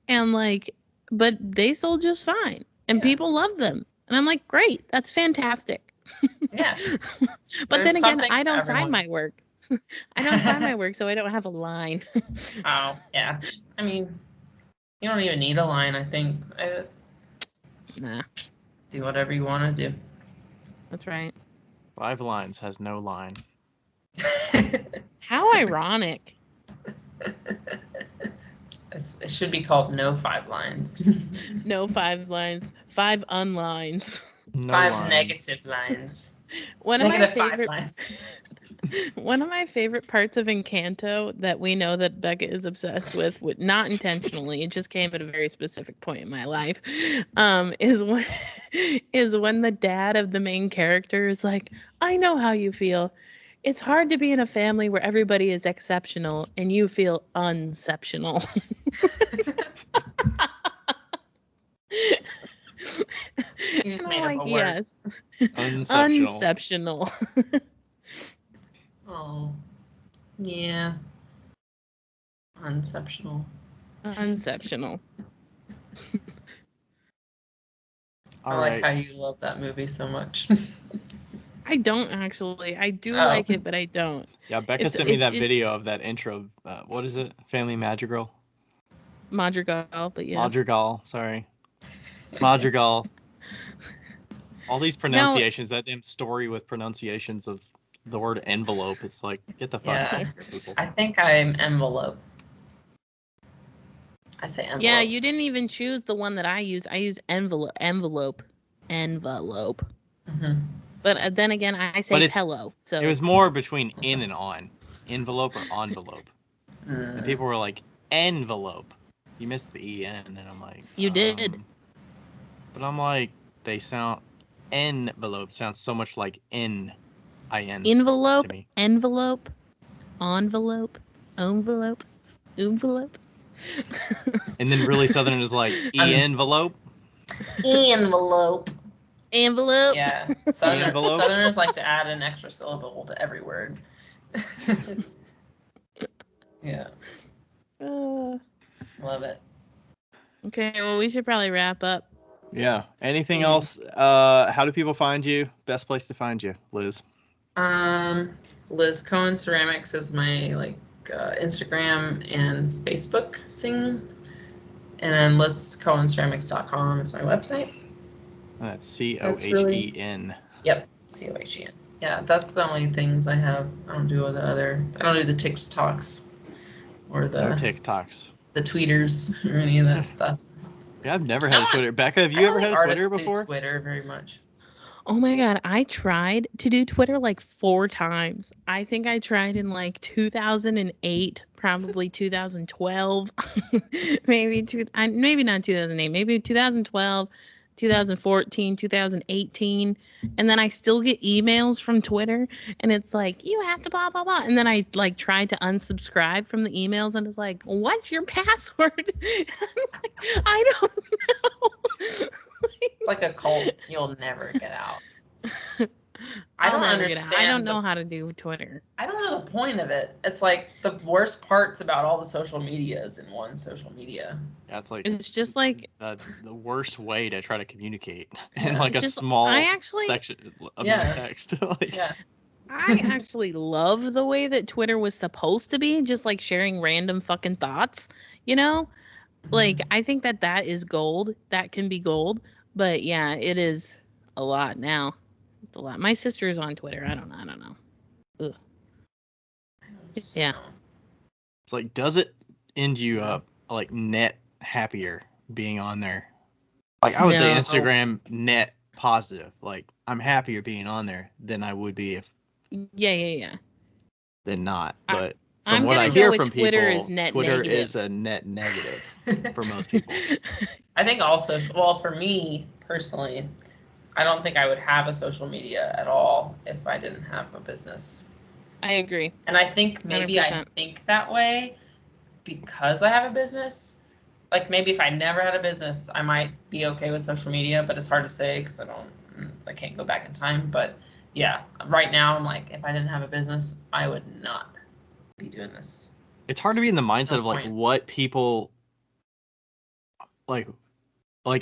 And, like, but they sold just fine. And people love them. And I'm like, great. That's fantastic. Yeah. But then again, I don't sign my work. I don't sign my work, so I don't have a line. Oh, yeah. I mean, you don't even need a line, I think. Nah. Do whatever you want to do. That's right. 5 lines has no line. How ironic. It should be called No 5 Lines. No 5 lines. 5 unlines. No 5 lines. negative lines. One of my favorite parts of Encanto that we know that Becca is obsessed with not intentionally, it just came at a very specific point in my life, is when the dad of the main character is like, I know how you feel. It's hard to be in a family where everybody is exceptional and you feel unceptional. You just made up a word. Yes. Unceptional. Oh, yeah. Unceptional. Unceptional. I like how you love that movie so much. I don't actually. I do like it, but I don't. Yeah, Becca sent me that video of that intro. What is it? Family Madrigal? Madrigal, but yes. Madrigal, sorry. Madrigal. All these pronunciations, that damn story with pronunciations of the word envelope. It's like, get the fuck out of here, people. I think I'm envelope. I say envelope. Yeah, you didn't even choose the one that I use. I use envelope. Mm-hmm. But then again, I say pillow. So it was more between in and on. Envelope or envelope. And people were like, envelope. You missed the EN. And I'm like, you did. But I'm like, they sound, envelope sounds so much like N-I-N. Envelope, envelope, envelope, envelope, envelope. And then really Southern is like, envelope. Envelope. Envelope. Yeah. Southerners like to add an extra syllable to every word. Yeah. Love it. Okay, well, we should probably wrap up. Yeah. Anything else? How do people find you? Best place to find you, Liz? Liz Cohen Ceramics is my Instagram and Facebook thing. And then LizCohenCeramics.com is my website. That's C-O-H-E-N. Yep, C-O-H-E-N. Yeah, that's the only things I have. I don't do the TikToks or the TikToks, the tweeters or any of that stuff. Yeah, I've never had a Twitter. Becca, have you ever had a Twitter before? Twitter very much. Oh my God, I tried to do Twitter like 4 times. I think I tried in like 2008, probably 2012, maybe not 2008, maybe 2012, 2014, 2018. And then I still get emails from Twitter and it's like, you have to blah, blah, blah. And then I like tried to unsubscribe from the emails and it's like, what's your password? I don't know. It's like a cult you'll never get out. I I'll don't never get out. understand. I don't know how to do Twitter. I don't know the point of it. It's like the worst parts about all the social media is in one social media. Yeah, it's like It's just like the worst way to try to communicate in Yeah. like a Just- small I actually- section of Yeah. text. Like, Yeah. I actually love the way that Twitter was supposed to be, just like sharing random fucking thoughts, you know? Like I think that is gold. That can be gold. But yeah, it is a lot now. It's a lot. My sister is on Twitter. I don't know. Ugh. Yeah. it's like, does it end you up like net happier being on there? Like I would say No. Instagram net positive. Like I'm happier being on there than I would be if Yeah. than not. But I'm from what gonna I go hear with from Twitter people, is net Twitter negative. is a net negative for most people. I think also, well, for me personally, I don't think I would have a social media at all if I didn't have a business. I agree. And I think maybe 100%. I think that way because I have a business. Like maybe if I never had a business, I might be okay with social media, but it's hard to say because I can't go back in time. But yeah, right now I'm like, if I didn't have a business, I would not be doing this. It's hard to be in the mindset of like point. what people like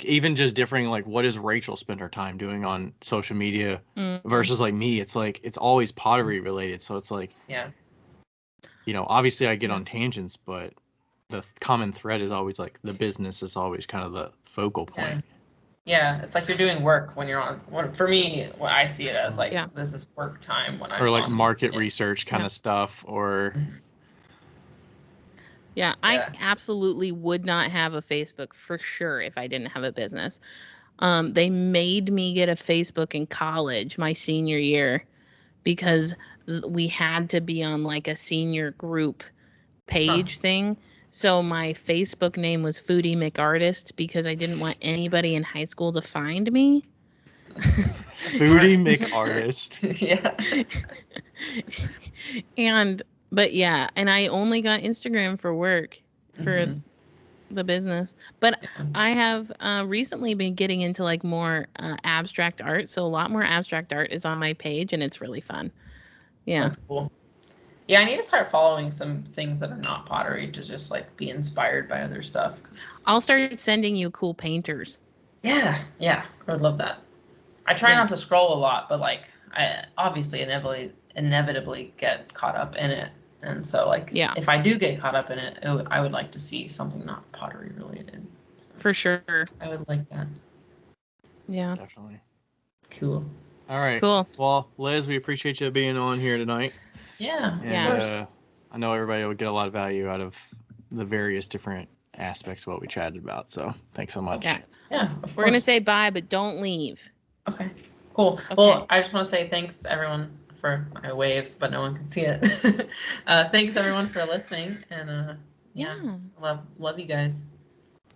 even just differing, like what does Rachel spend her time doing on social media versus like me. It's like it's always pottery related, so it's like, Yeah. you know, obviously I get on tangents, but the common thread is always like the business is always kind of the focal point. Yeah, it's like you're doing work when you're on. For me, what I see it as like Yeah. this is work time when I'm Or like on, market research kind of stuff, or Yeah, I absolutely would not have a Facebook for sure if I didn't have a business. They made me get a Facebook in college, my senior year, because we had to be on like a senior group page thing. So my Facebook name was Foodie McArtist because I didn't want anybody in high school to find me. Foodie McArtist. Yeah. But yeah, and I only got Instagram for work, for the business. But I have recently been getting into like more abstract art. So a lot more abstract art is on my page and it's really fun. Yeah. That's cool. Yeah, I need to start following some things that are not pottery to just like be inspired by other stuff. I'll start sending you cool painters. Yeah, I would love that. I try not to scroll a lot, but like I obviously inevitably get caught up in it. And so like if I do get caught up in it, I would like to see something not pottery related. For sure. I would like that. Yeah. Definitely. Cool. All right. Cool. Well, Liz, we appreciate you being on here tonight. Yeah, And, of course. I know everybody will get a lot of value out of the various different aspects of what we chatted about. So thanks so much. Yeah. We're going to say bye, but don't leave. Okay. Cool. Okay. Well, I just want to say thanks everyone for I wave, but no one can see it. Thanks everyone for listening, and love you guys.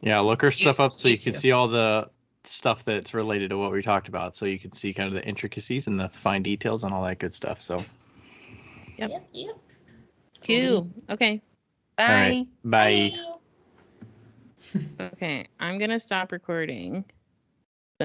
Yeah, look her stuff up so you can see all the stuff that's related to what we talked about, so you can see kind of the intricacies and the fine details and all that good stuff. So. Yep. Cool. Okay. Bye. All right. Bye. Okay, I'm gonna stop recording.